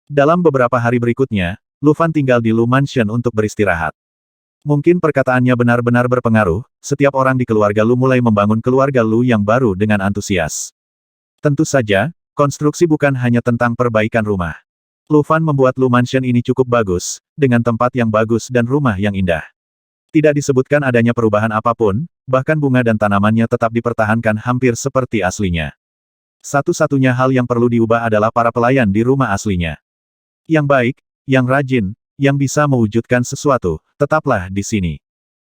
Dalam beberapa hari berikutnya, Lu Fan tinggal di Lu Mansion untuk beristirahat. Mungkin perkataannya benar-benar berpengaruh, setiap orang di keluarga Lu mulai membangun keluarga Lu yang baru dengan antusias. Tentu saja, konstruksi bukan hanya tentang perbaikan rumah. Lu Fan membuat Lu Mansion ini cukup bagus, dengan tempat yang bagus dan rumah yang indah. Tidak disebutkan adanya perubahan apapun, bahkan bunga dan tanamannya tetap dipertahankan hampir seperti aslinya. Satu-satunya hal yang perlu diubah adalah para pelayan di rumah aslinya. Yang baik, yang rajin, yang bisa mewujudkan sesuatu, tetaplah di sini.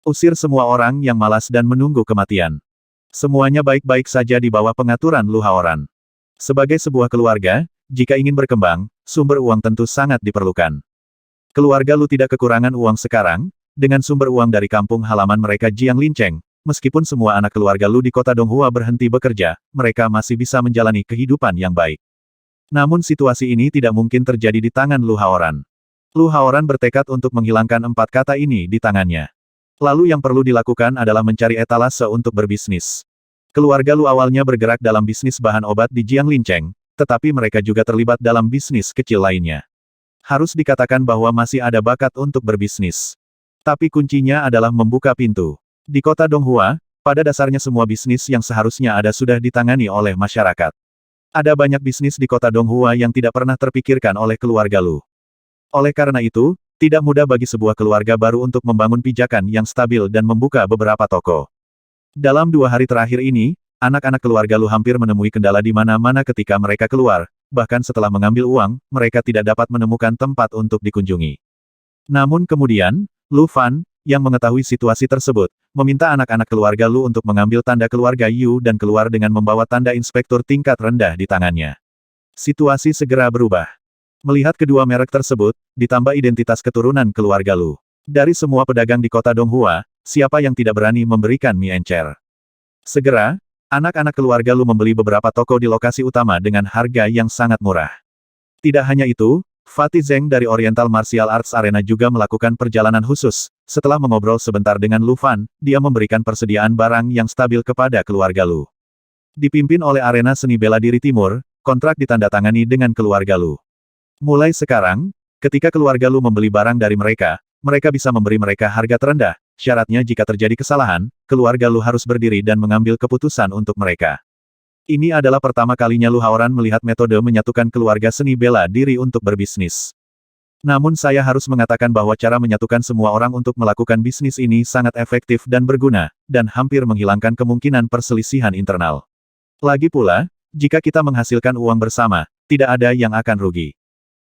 Usir semua orang yang malas dan menunggu kematian. Semuanya baik-baik saja di bawah pengaturan Lu Haoran. Sebagai sebuah keluarga, jika ingin berkembang, sumber uang tentu sangat diperlukan. Keluarga Lu tidak kekurangan uang sekarang, dengan sumber uang dari kampung halaman mereka Jiang Linceng, meskipun semua anak keluarga Lu di kota Donghua berhenti bekerja, mereka masih bisa menjalani kehidupan yang baik. Namun situasi ini tidak mungkin terjadi di tangan Lu Haoran. Lu Haoran bertekad untuk menghilangkan 4 kata ini di tangannya. Lalu yang perlu dilakukan adalah mencari etalase untuk berbisnis. Keluarga Lu awalnya bergerak dalam bisnis bahan obat di Jiang Linceng, tetapi mereka juga terlibat dalam bisnis kecil lainnya. Harus dikatakan bahwa masih ada bakat untuk berbisnis. Tapi kuncinya adalah membuka pintu. Di kota Donghua, pada dasarnya semua bisnis yang seharusnya ada sudah ditangani oleh masyarakat. Ada banyak bisnis di kota Donghua yang tidak pernah terpikirkan oleh keluarga Lu. Oleh karena itu, tidak mudah bagi sebuah keluarga baru untuk membangun pijakan yang stabil dan membuka beberapa toko. Dalam 2 hari terakhir ini, anak-anak keluarga Lu hampir menemui kendala di mana-mana ketika mereka keluar, bahkan setelah mengambil uang, mereka tidak dapat menemukan tempat untuk dikunjungi. Namun kemudian, Lu Fan, yang mengetahui situasi tersebut, meminta anak-anak keluarga Lu untuk mengambil tanda keluarga Yu dan keluar dengan membawa tanda inspektur tingkat rendah di tangannya. Situasi segera berubah. Melihat kedua merek tersebut, ditambah identitas keturunan keluarga Lu. Dari semua pedagang di kota Donghua, siapa yang tidak berani memberikan mie encer? Segera, anak-anak keluarga Lu membeli beberapa toko di lokasi utama dengan harga yang sangat murah. Tidak hanya itu, Fatih Zeng dari Oriental Martial Arts Arena juga melakukan perjalanan khusus. Setelah mengobrol sebentar dengan Lu Fan, dia memberikan persediaan barang yang stabil kepada keluarga Lu. Dipimpin oleh Arena Seni Bela Diri Timur, kontrak ditandatangani dengan keluarga Lu. Mulai sekarang, ketika keluarga Lu membeli barang dari mereka, mereka bisa memberi mereka harga terendah. Syaratnya jika terjadi kesalahan, keluarga Lu harus berdiri dan mengambil keputusan untuk mereka. Ini adalah pertama kalinya Lu Haoran melihat metode menyatukan keluarga seni bela diri untuk berbisnis. Namun saya harus mengatakan bahwa cara menyatukan semua orang untuk melakukan bisnis ini sangat efektif dan berguna, dan hampir menghilangkan kemungkinan perselisihan internal. Lagi pula, jika kita menghasilkan uang bersama, tidak ada yang akan rugi.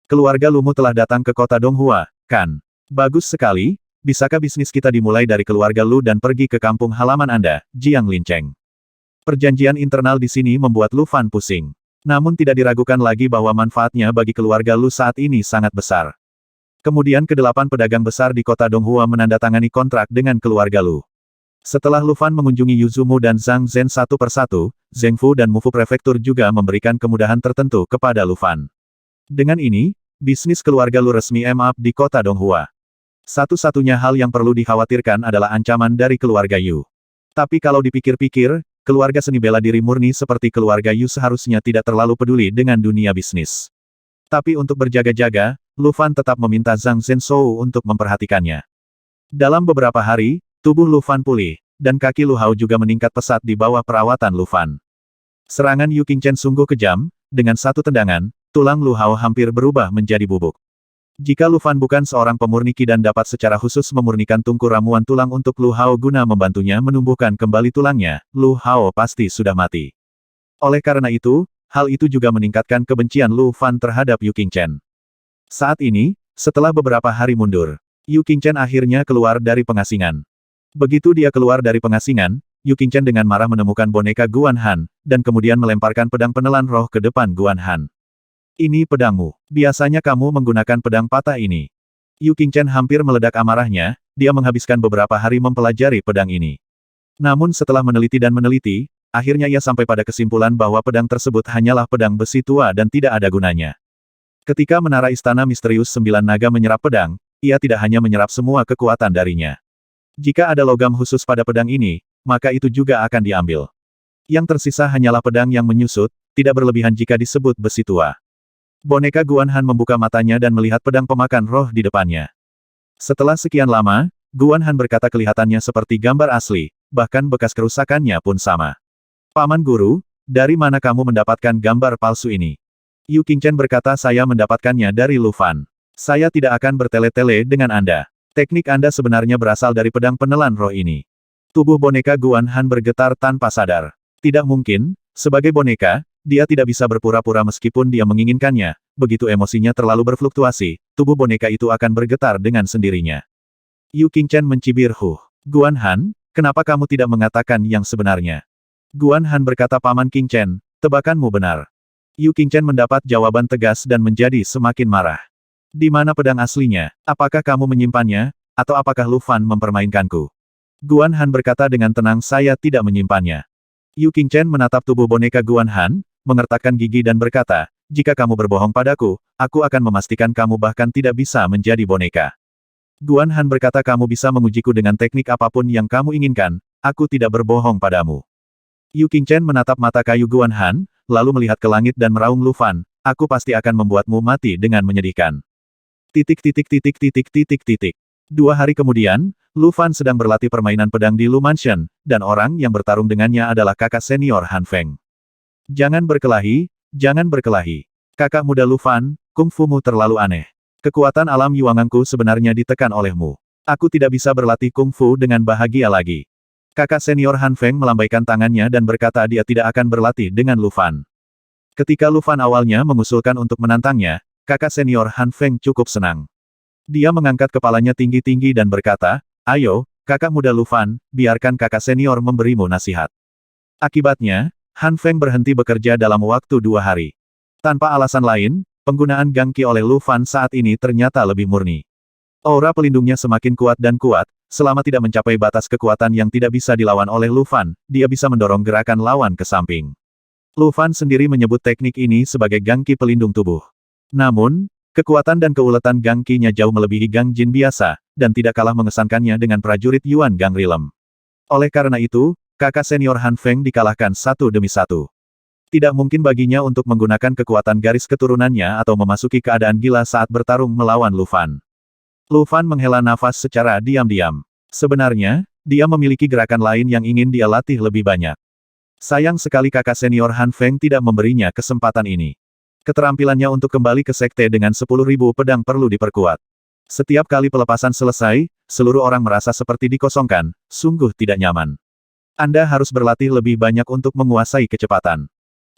Keluarga Lumu telah datang ke kota Donghua, kan? Bagus sekali, bisakah bisnis kita dimulai dari keluarga Lu dan pergi ke kampung halaman Anda, Jiang Linceng? Perjanjian internal di sini membuat Lu Fan pusing. Namun tidak diragukan lagi bahwa manfaatnya bagi keluarga Lu saat ini sangat besar. Kemudian ke-8 pedagang besar di kota Donghua menandatangani kontrak dengan keluarga Lu. Setelah Lu Fan mengunjungi Yuzumu dan Zhang Zhen satu persatu, Zhengfu dan Mufu Prefektur juga memberikan kemudahan tertentu kepada Lu Fan. Dengan ini, bisnis keluarga Lu resmi up di kota Donghua. Satu-satunya hal yang perlu dikhawatirkan adalah ancaman dari keluarga Yu. Tapi kalau dipikir-pikir, keluarga seni bela diri murni seperti keluarga Yu seharusnya tidak terlalu peduli dengan dunia bisnis. Tapi untuk berjaga-jaga, Lu Fan tetap meminta Zhang Zhenshou untuk memperhatikannya. Dalam beberapa hari, tubuh Lu Fan pulih, dan kaki Lu Hao juga meningkat pesat di bawah perawatan Lu Fan. Serangan Yu Qingchen sungguh kejam, dengan satu tendangan, tulang Lu Hao hampir berubah menjadi bubuk. Jika Lu Fan bukan seorang pemurni Qi dan dapat secara khusus memurnikan tungku ramuan tulang untuk Lu Hao guna membantunya menumbuhkan kembali tulangnya, Lu Hao pasti sudah mati. Oleh karena itu, hal itu juga meningkatkan kebencian Lu Fan terhadap Yu Qingchen. Saat ini, setelah beberapa hari mundur, Yu Qingchen akhirnya keluar dari pengasingan. Begitu dia keluar dari pengasingan, Yu Qingchen dengan marah menemukan boneka Guan Han, dan kemudian melemparkan pedang penelan roh ke depan Guan Han. Ini pedangmu. Biasanya kamu menggunakan pedang patah ini. Yu Qingchen hampir meledak amarahnya, dia menghabiskan beberapa hari mempelajari pedang ini. Namun setelah meneliti dan meneliti, akhirnya ia sampai pada kesimpulan bahwa pedang tersebut hanyalah pedang besi tua dan tidak ada gunanya. Ketika menara istana misterius 9 naga menyerap pedang, ia tidak hanya menyerap semua kekuatan darinya. Jika ada logam khusus pada pedang ini, maka itu juga akan diambil. Yang tersisa hanyalah pedang yang menyusut, tidak berlebihan jika disebut besi tua. Boneka Guan Han membuka matanya dan melihat pedang pemakan roh di depannya. Setelah sekian lama, Guan Han berkata kelihatannya seperti gambar asli, bahkan bekas kerusakannya pun sama. Paman Guru, dari mana kamu mendapatkan gambar palsu ini? Yu Qingchen berkata saya mendapatkannya dari Lu Fan. Saya tidak akan bertele-tele dengan Anda. Teknik Anda sebenarnya berasal dari pedang penelan roh ini. Tubuh boneka Guan Han bergetar tanpa sadar. Tidak mungkin, sebagai boneka, dia tidak bisa berpura-pura meskipun dia menginginkannya, begitu emosinya terlalu berfluktuasi, tubuh boneka itu akan bergetar dengan sendirinya. Yu Qingchen mencibir Guan Han, kenapa kamu tidak mengatakan yang sebenarnya? Guan Han berkata Paman Qingchen, tebakanmu benar. Yu Qingchen mendapat jawaban tegas dan menjadi semakin marah. Di mana pedang aslinya? Apakah kamu menyimpannya, atau apakah Lu Fan mempermainkanku? Guan Han berkata dengan tenang saya tidak menyimpannya. Yu Qingchen menatap tubuh boneka Guan Han, mengertakkan gigi dan berkata, jika kamu berbohong padaku, aku akan memastikan kamu bahkan tidak bisa menjadi boneka. Guan Han berkata kamu bisa mengujiku dengan teknik apapun yang kamu inginkan, aku tidak berbohong padamu. Yu Qingchen menatap mata kayu Guan Han, lalu melihat ke langit dan meraung Lu Fan, aku pasti akan membuatmu mati dengan menyedihkan. 2 hari kemudian, Lu Fan sedang berlatih permainan pedang di Lu Mansion, dan orang yang bertarung dengannya adalah kakak senior Han Feng. Jangan berkelahi, jangan berkelahi. Kakak muda Lu Fan, kungfumu terlalu aneh. Kekuatan alam Yuangangku sebenarnya ditekan olehmu. Aku tidak bisa berlatih kungfu dengan bahagia lagi. Kakak senior Han Feng melambaikan tangannya dan berkata dia tidak akan berlatih dengan Lu Fan. Ketika Lu Fan awalnya mengusulkan untuk menantangnya, kakak senior Han Feng cukup senang. Dia mengangkat kepalanya tinggi-tinggi dan berkata, ayo, kakak muda Lu Fan, biarkan kakak senior memberimu nasihat. Akibatnya, Han Feng berhenti bekerja dalam waktu 2 hari. Tanpa alasan lain, penggunaan Gangqi oleh Lu Fan saat ini ternyata lebih murni. Aura pelindungnya semakin kuat dan kuat, selama tidak mencapai batas kekuatan yang tidak bisa dilawan oleh Lu Fan, dia bisa mendorong gerakan lawan ke samping. Lu Fan sendiri menyebut teknik ini sebagai Gangqi pelindung tubuh. Namun, kekuatan dan keuletan Gangqi-nya jauh melebihi Gang Jin biasa, dan tidak kalah mengesankannya dengan prajurit Yuan Gang Rilem. Oleh karena itu, kakak senior Han Feng dikalahkan satu demi satu. Tidak mungkin baginya untuk menggunakan kekuatan garis keturunannya atau memasuki keadaan gila saat bertarung melawan Lu Fan. Lu Fan menghela nafas secara diam-diam. Sebenarnya, dia memiliki gerakan lain yang ingin dia latih lebih banyak. Sayang sekali kakak senior Han Feng tidak memberinya kesempatan ini. Keterampilannya untuk kembali ke sekte dengan 10.000 pedang perlu diperkuat. Setiap kali pelepasan selesai, seluruh orang merasa seperti dikosongkan, sungguh tidak nyaman. Anda harus berlatih lebih banyak untuk menguasai kecepatan.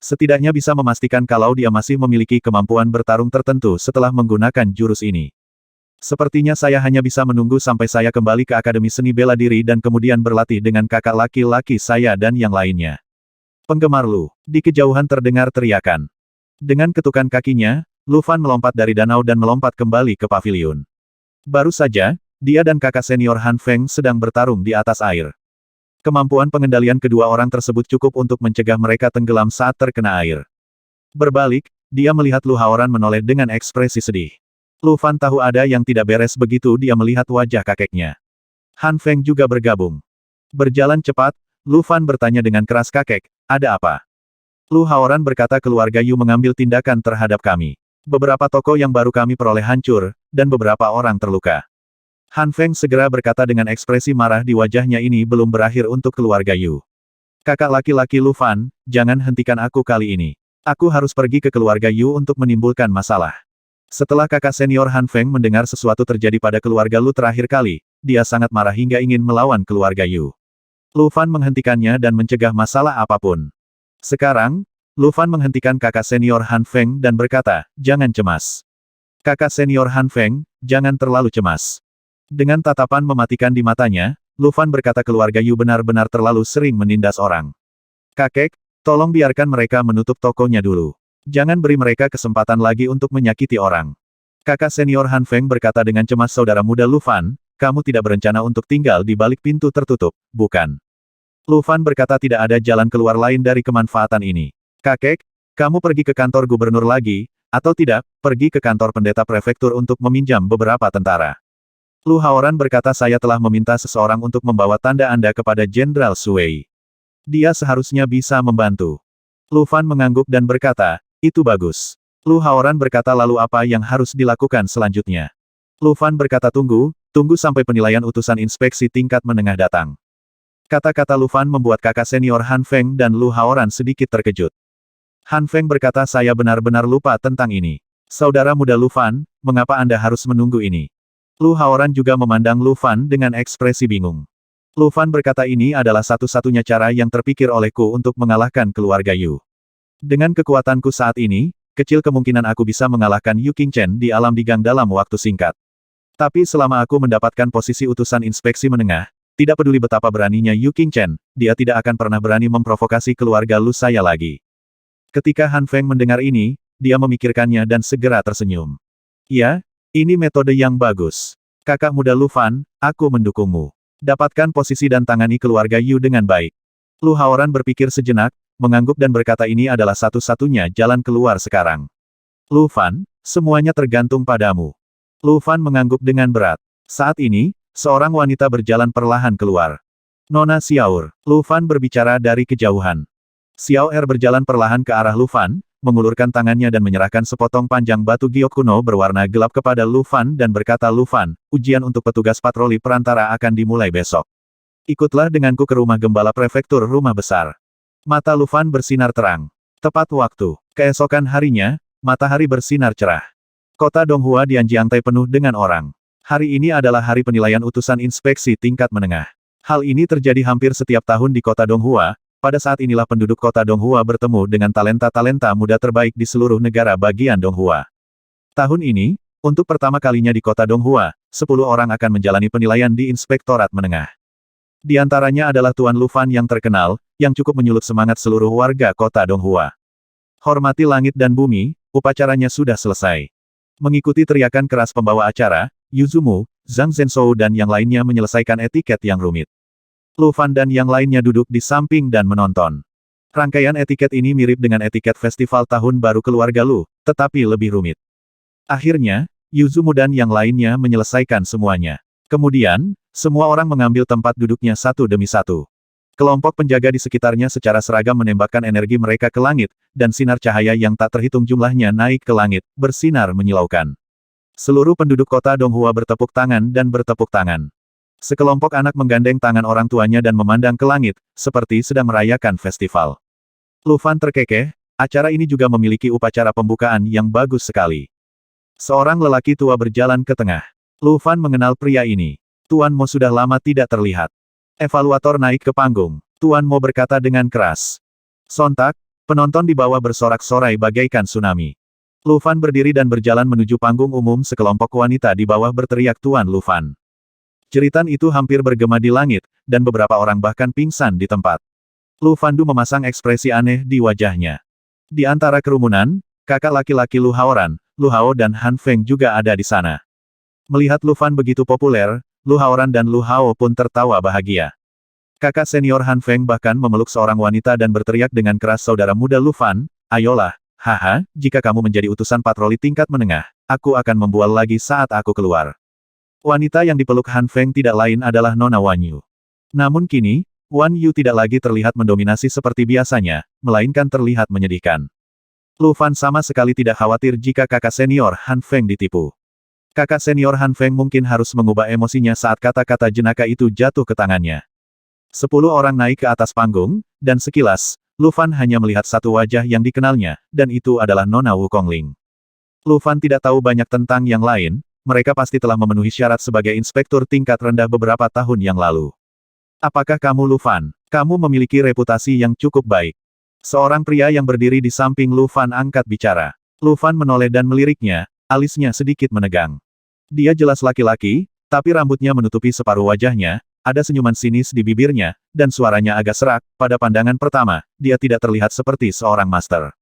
Setidaknya bisa memastikan kalau dia masih memiliki kemampuan bertarung tertentu setelah menggunakan jurus ini. Sepertinya saya hanya bisa menunggu sampai saya kembali ke Akademi Seni Bela Diri dan kemudian berlatih dengan kakak laki-laki saya dan yang lainnya. Penggemar Lu, di kejauhan terdengar teriakan. Dengan ketukan kakinya, Lu Fan melompat dari danau dan melompat kembali ke paviliun. Baru saja, dia dan kakak senior Han Feng sedang bertarung di atas air. Kemampuan pengendalian kedua orang tersebut cukup untuk mencegah mereka tenggelam saat terkena air. Berbalik, dia melihat Lu Haoran menoleh dengan ekspresi sedih. Lu Fan tahu ada yang tidak beres begitu dia melihat wajah kakeknya. Han Feng juga bergabung. Berjalan cepat, Lu Fan bertanya dengan keras kakek, ada apa? Lu Haoran berkata keluarga Yu mengambil tindakan terhadap kami. Beberapa toko yang baru kami peroleh hancur, dan beberapa orang terluka. Han Feng segera berkata dengan ekspresi marah di wajahnya ini belum berakhir untuk keluarga Yu. Kakak laki-laki Lu Fan, jangan hentikan aku kali ini. Aku harus pergi ke keluarga Yu untuk menimbulkan masalah. Setelah kakak senior Han Feng mendengar sesuatu terjadi pada keluarga Lu terakhir kali, dia sangat marah hingga ingin melawan keluarga Yu. Lu Fan menghentikannya dan mencegah masalah apapun. Sekarang, Lu Fan menghentikan kakak senior Han Feng dan berkata, jangan cemas. Kakak senior Han Feng, jangan terlalu cemas. Dengan tatapan mematikan di matanya, Lu Fan berkata keluarga Yu benar-benar terlalu sering menindas orang. Kakek, tolong biarkan mereka menutup tokonya dulu. Jangan beri mereka kesempatan lagi untuk menyakiti orang. Kakak senior Han Feng berkata dengan cemas saudara muda Lu Fan, kamu tidak berencana untuk tinggal di balik pintu tertutup, bukan? Lu Fan berkata tidak ada jalan keluar lain dari kemanfaatan ini. Kakek, kamu pergi ke kantor gubernur lagi, atau tidak, pergi ke kantor pendeta prefektur untuk meminjam beberapa tentara. Lu Haoran berkata saya telah meminta seseorang untuk membawa tanda Anda kepada Jenderal Sui. Dia seharusnya bisa membantu. Lu Fan mengangguk dan berkata, itu bagus. Lu Haoran berkata lalu apa yang harus dilakukan selanjutnya? Lu Fan berkata tunggu sampai penilaian utusan inspeksi tingkat menengah datang. Kata-kata Lu Fan membuat kakak senior Han Feng dan Lu Haoran sedikit terkejut. Han Feng berkata saya benar-benar lupa tentang ini. Saudara muda Lu Fan, mengapa Anda harus menunggu ini? Lu Haoran juga memandang Lu Fan dengan ekspresi bingung. Lu Fan berkata ini adalah satu-satunya cara yang terpikir olehku untuk mengalahkan keluarga Yu. Dengan kekuatanku saat ini, kecil kemungkinan aku bisa mengalahkan Yu Qingchen di alam digang dalam waktu singkat. Tapi selama aku mendapatkan posisi utusan inspeksi menengah, tidak peduli betapa beraninya Yu Qingchen, dia tidak akan pernah berani memprovokasi keluarga Lu saya lagi. Ketika Han Feng mendengar ini, dia memikirkannya dan segera tersenyum. Ya, ini metode yang bagus. Kakak muda Lu Fan, aku mendukungmu. Dapatkan posisi dan tangani keluarga Yu dengan baik. Lu Haoran berpikir sejenak, mengangguk dan berkata ini adalah satu-satunya jalan keluar sekarang. Lu Fan, semuanya tergantung padamu. Lu Fan mengangguk dengan berat. Saat ini, seorang wanita berjalan perlahan keluar. Nona Xiaoer, Lu Fan berbicara dari kejauhan. Xiaoer berjalan perlahan ke arah Lu Fan, mengulurkan tangannya dan menyerahkan sepotong panjang batu giok kuno berwarna gelap kepada Lu Fan dan berkata Lu Fan, ujian untuk petugas patroli perantara akan dimulai besok. Ikutlah denganku ke rumah gembala prefektur rumah besar. Mata Lu Fan bersinar terang. Tepat waktu. Keesokan harinya, matahari bersinar cerah. Kota Donghua Dianjiangtai penuh dengan orang. Hari ini adalah hari penilaian utusan inspeksi tingkat menengah. Hal ini terjadi hampir setiap tahun di kota Donghua. Pada saat inilah penduduk kota Donghua bertemu dengan talenta-talenta muda terbaik di seluruh negara bagian Donghua. Tahun ini, untuk pertama kalinya di kota Donghua, 10 orang akan menjalani penilaian di inspektorat menengah. Di antaranya adalah Tuan Lu Fan yang terkenal, yang cukup menyulut semangat seluruh warga kota Donghua. Hormati langit dan bumi, upacaranya sudah selesai. Mengikuti teriakan keras pembawa acara, Yu Zumu, Zhang Zhenshou dan yang lainnya menyelesaikan etiket yang rumit. Lu Fan dan yang lainnya duduk di samping dan menonton. Rangkaian etiket ini mirip dengan etiket festival tahun baru keluarga Lu, tetapi lebih rumit. Akhirnya, Yu Zumu dan yang lainnya menyelesaikan semuanya. Kemudian, semua orang mengambil tempat duduknya satu demi satu. Kelompok penjaga di sekitarnya secara seragam menembakkan energi mereka ke langit, dan sinar cahaya yang tak terhitung jumlahnya naik ke langit, bersinar menyilaukan. Seluruh penduduk kota Donghua bertepuk tangan dan bertepuk tangan. Sekelompok anak menggandeng tangan orang tuanya dan memandang ke langit, seperti sedang merayakan festival. Lu Fan terkekeh, acara ini juga memiliki upacara pembukaan yang bagus sekali. Seorang lelaki tua berjalan ke tengah. Lu Fan mengenal pria ini. Tuan Mo sudah lama tidak terlihat. Evaluator naik ke panggung. Tuan Mo berkata dengan keras. Sontak, penonton di bawah bersorak-sorai bagaikan tsunami. Lu Fan berdiri dan berjalan menuju panggung umum. Sekelompok wanita di bawah berteriak Tuan Lu Fan. Jeritan itu hampir bergema di langit, dan beberapa orang bahkan pingsan di tempat. Lu Fandu memasang ekspresi aneh di wajahnya. Di antara kerumunan, kakak laki-laki Lu Haoran, Lu Hao dan Han Feng juga ada di sana. Melihat Lu Fan begitu populer, Lu Haoran dan Lu Hao pun tertawa bahagia. Kakak senior Han Feng bahkan memeluk seorang wanita dan berteriak dengan keras saudara muda Lu Fan, ayolah, haha, jika kamu menjadi utusan patroli tingkat menengah, aku akan membual lagi saat aku keluar. Wanita yang dipeluk Han Feng tidak lain adalah Nona Wan Yu. Namun kini, Wan Yu tidak lagi terlihat mendominasi seperti biasanya, melainkan terlihat menyedihkan. Lu Fan sama sekali tidak khawatir jika kakak senior Han Feng ditipu. Kakak senior Han Feng mungkin harus mengubah emosinya saat kata-kata jenaka itu jatuh ke tangannya. 10 orang naik ke atas panggung, dan sekilas, Lu Fan hanya melihat satu wajah yang dikenalnya, dan itu adalah Nona Wukongling. Lu Fan tidak tahu banyak tentang yang lain, mereka pasti telah memenuhi syarat sebagai inspektur tingkat rendah beberapa tahun yang lalu. Apakah kamu Lu Fan? Kamu memiliki reputasi yang cukup baik. Seorang pria yang berdiri di samping Lu Fan angkat bicara. Lu Fan menoleh dan meliriknya, alisnya sedikit menegang. Dia jelas laki-laki, tapi rambutnya menutupi separuh wajahnya, ada senyuman sinis di bibirnya, dan suaranya agak serak. Pada pandangan pertama, dia tidak terlihat seperti seorang master.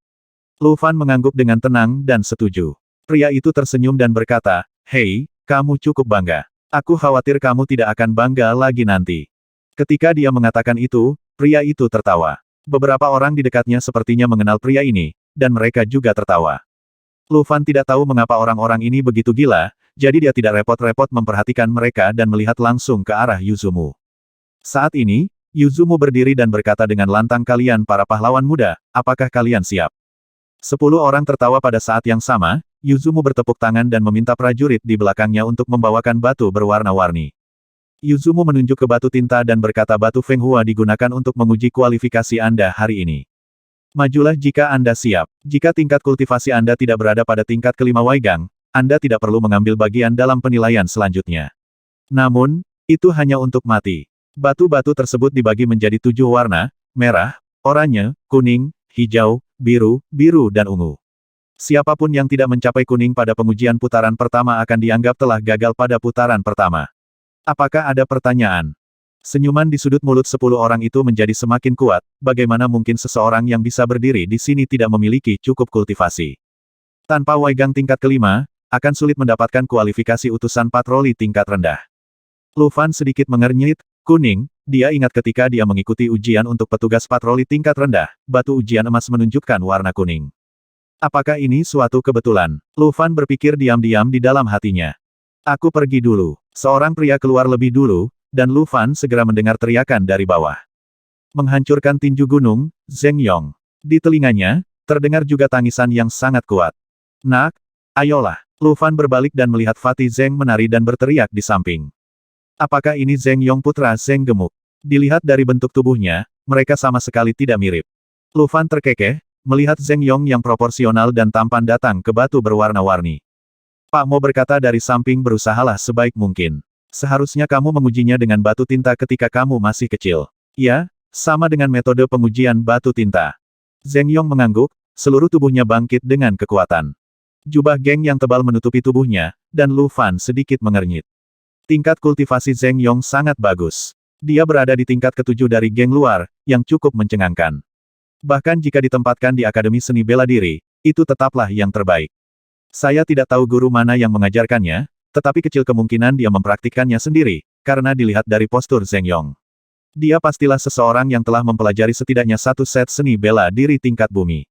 Lu Fan mengangguk dengan tenang dan setuju. Pria itu tersenyum dan berkata, hei, kamu cukup bangga. Aku khawatir kamu tidak akan bangga lagi nanti. Ketika dia mengatakan itu, pria itu tertawa. Beberapa orang di dekatnya sepertinya mengenal pria ini, dan mereka juga tertawa. Lu Fan tidak tahu mengapa orang-orang ini begitu gila, jadi dia tidak repot-repot memperhatikan mereka dan melihat langsung ke arah Yu Zumu. Saat ini, Yu Zumu berdiri dan berkata dengan lantang kalian para pahlawan muda, apakah kalian siap? 10 orang tertawa pada saat yang sama, Yuzumu bertepuk tangan dan meminta prajurit di belakangnya untuk membawakan batu berwarna-warni. Yuzumu menunjuk ke batu tinta dan berkata batu Feng Hua digunakan untuk menguji kualifikasi Anda hari ini. Majulah jika Anda siap. Jika tingkat kultivasi Anda tidak berada pada tingkat kelima Weigang, Anda tidak perlu mengambil bagian dalam penilaian selanjutnya. Namun, itu hanya untuk mati. Batu-batu tersebut dibagi menjadi 7 warna, merah, oranye, kuning, hijau, biru, dan ungu. Siapapun yang tidak mencapai kuning pada pengujian putaran pertama akan dianggap telah gagal pada putaran pertama. Apakah ada pertanyaan? Senyuman di sudut mulut 10 orang itu menjadi semakin kuat, bagaimana mungkin seseorang yang bisa berdiri di sini tidak memiliki cukup kultivasi. Tanpa Weigang tingkat kelima, akan sulit mendapatkan kualifikasi utusan patroli tingkat rendah. Lu Fan sedikit mengernyit, kuning, dia ingat ketika dia mengikuti ujian untuk petugas patroli tingkat rendah, batu ujian emas menunjukkan warna kuning. Apakah ini suatu kebetulan? Lu Fan berpikir diam-diam di dalam hatinya. Aku pergi dulu. Seorang pria keluar lebih dulu, dan Lu Fan segera mendengar teriakan dari bawah. Menghancurkan tinju gunung, Zheng Yong. Di telinganya, terdengar juga tangisan yang sangat kuat. Nak, ayolah. Lu Fan berbalik dan melihat Fatih Zheng menari dan berteriak di samping. Apakah ini Zheng Yong putra Zheng gemuk? Dilihat dari bentuk tubuhnya, mereka sama sekali tidak mirip. Lu Fan terkekeh, melihat Zheng Yong yang proporsional dan tampan datang ke batu berwarna-warni. Pak Mo berkata dari samping berusahalah sebaik mungkin. Seharusnya kamu mengujinya dengan batu tinta ketika kamu masih kecil. Ya, sama dengan metode pengujian batu tinta. Zheng Yong mengangguk, seluruh tubuhnya bangkit dengan kekuatan. Jubah geng yang tebal menutupi tubuhnya, dan Lu Fan sedikit mengernyit. Tingkat kultivasi Zheng Yong sangat bagus. Dia berada di tingkat ketujuh dari geng luar, yang cukup mencengangkan. Bahkan jika ditempatkan di Akademi Seni Bela Diri, itu tetaplah yang terbaik. Saya tidak tahu guru mana yang mengajarkannya, tetapi kecil kemungkinan dia mempraktikkannya sendiri, karena dilihat dari postur Zheng Yong. Dia pastilah seseorang yang telah mempelajari setidaknya satu set seni bela diri tingkat bumi.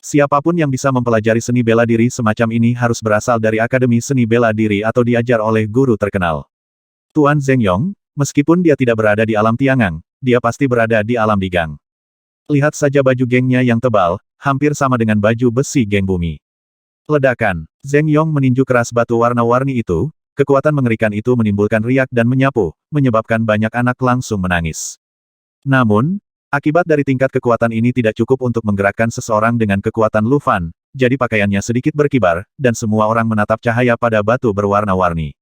Siapapun yang bisa mempelajari seni bela diri semacam ini harus berasal dari Akademi Seni Bela Diri atau diajar oleh guru terkenal. Tuan Zheng Yong, meskipun dia tidak berada di alam Tiangang, dia pasti berada di alam Digang. Lihat saja baju gengnya yang tebal, hampir sama dengan baju besi geng bumi. Ledakan. Zheng Yong meninju keras batu warna-warni itu, kekuatan mengerikan itu menimbulkan riak dan menyapu, menyebabkan banyak anak langsung menangis. Namun, akibat dari tingkat kekuatan ini tidak cukup untuk menggerakkan seseorang dengan kekuatan Lu Fan, jadi pakaiannya sedikit berkibar, dan semua orang menatap cahaya pada batu berwarna-warni.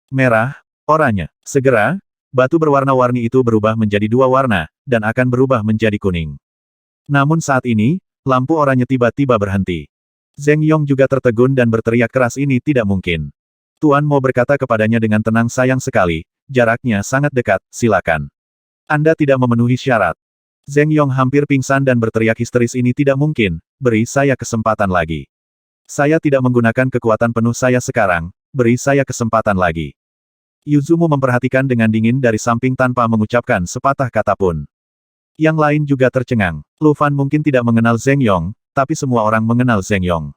Merah, oranye. Segera, batu berwarna-warni itu berubah menjadi 2 warna, dan akan berubah menjadi kuning. Namun saat ini, lampu oranye tiba-tiba berhenti. Zheng Yong juga tertegun dan berteriak keras ini tidak mungkin. Tuan Mo berkata kepadanya dengan tenang sayang sekali, jaraknya sangat dekat, silakan. Anda tidak memenuhi syarat. Zheng Yong hampir pingsan dan berteriak histeris ini tidak mungkin, beri saya kesempatan lagi. Saya tidak menggunakan kekuatan penuh saya sekarang, beri saya kesempatan lagi. Yuzumu memperhatikan dengan dingin dari samping tanpa mengucapkan sepatah kata pun. Yang lain juga tercengang. Lu Fan mungkin tidak mengenal Zheng Yong, tapi semua orang mengenal Zheng Yong.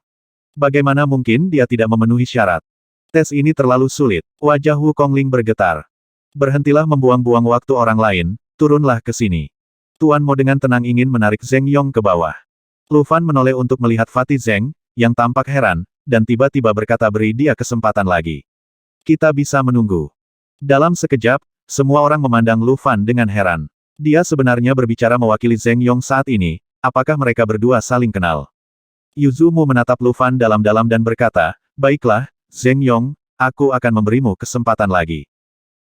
Bagaimana mungkin dia tidak memenuhi syarat? Tes ini terlalu sulit. Wajah Wu Kongling bergetar. Berhentilah membuang-buang waktu orang lain, turunlah ke sini. Tuan Mo dengan tenang ingin menarik Zheng Yong ke bawah. Lu Fan menoleh untuk melihat Fatih Zheng, yang tampak heran, dan tiba-tiba berkata beri dia kesempatan lagi. Kita bisa menunggu. Dalam sekejap, semua orang memandang Lu Fan dengan heran. Dia sebenarnya berbicara mewakili Zheng Yong saat ini, apakah mereka berdua saling kenal? Yuzumu menatap Lu Fan dalam-dalam dan berkata, baiklah, Zheng Yong, aku akan memberimu kesempatan lagi.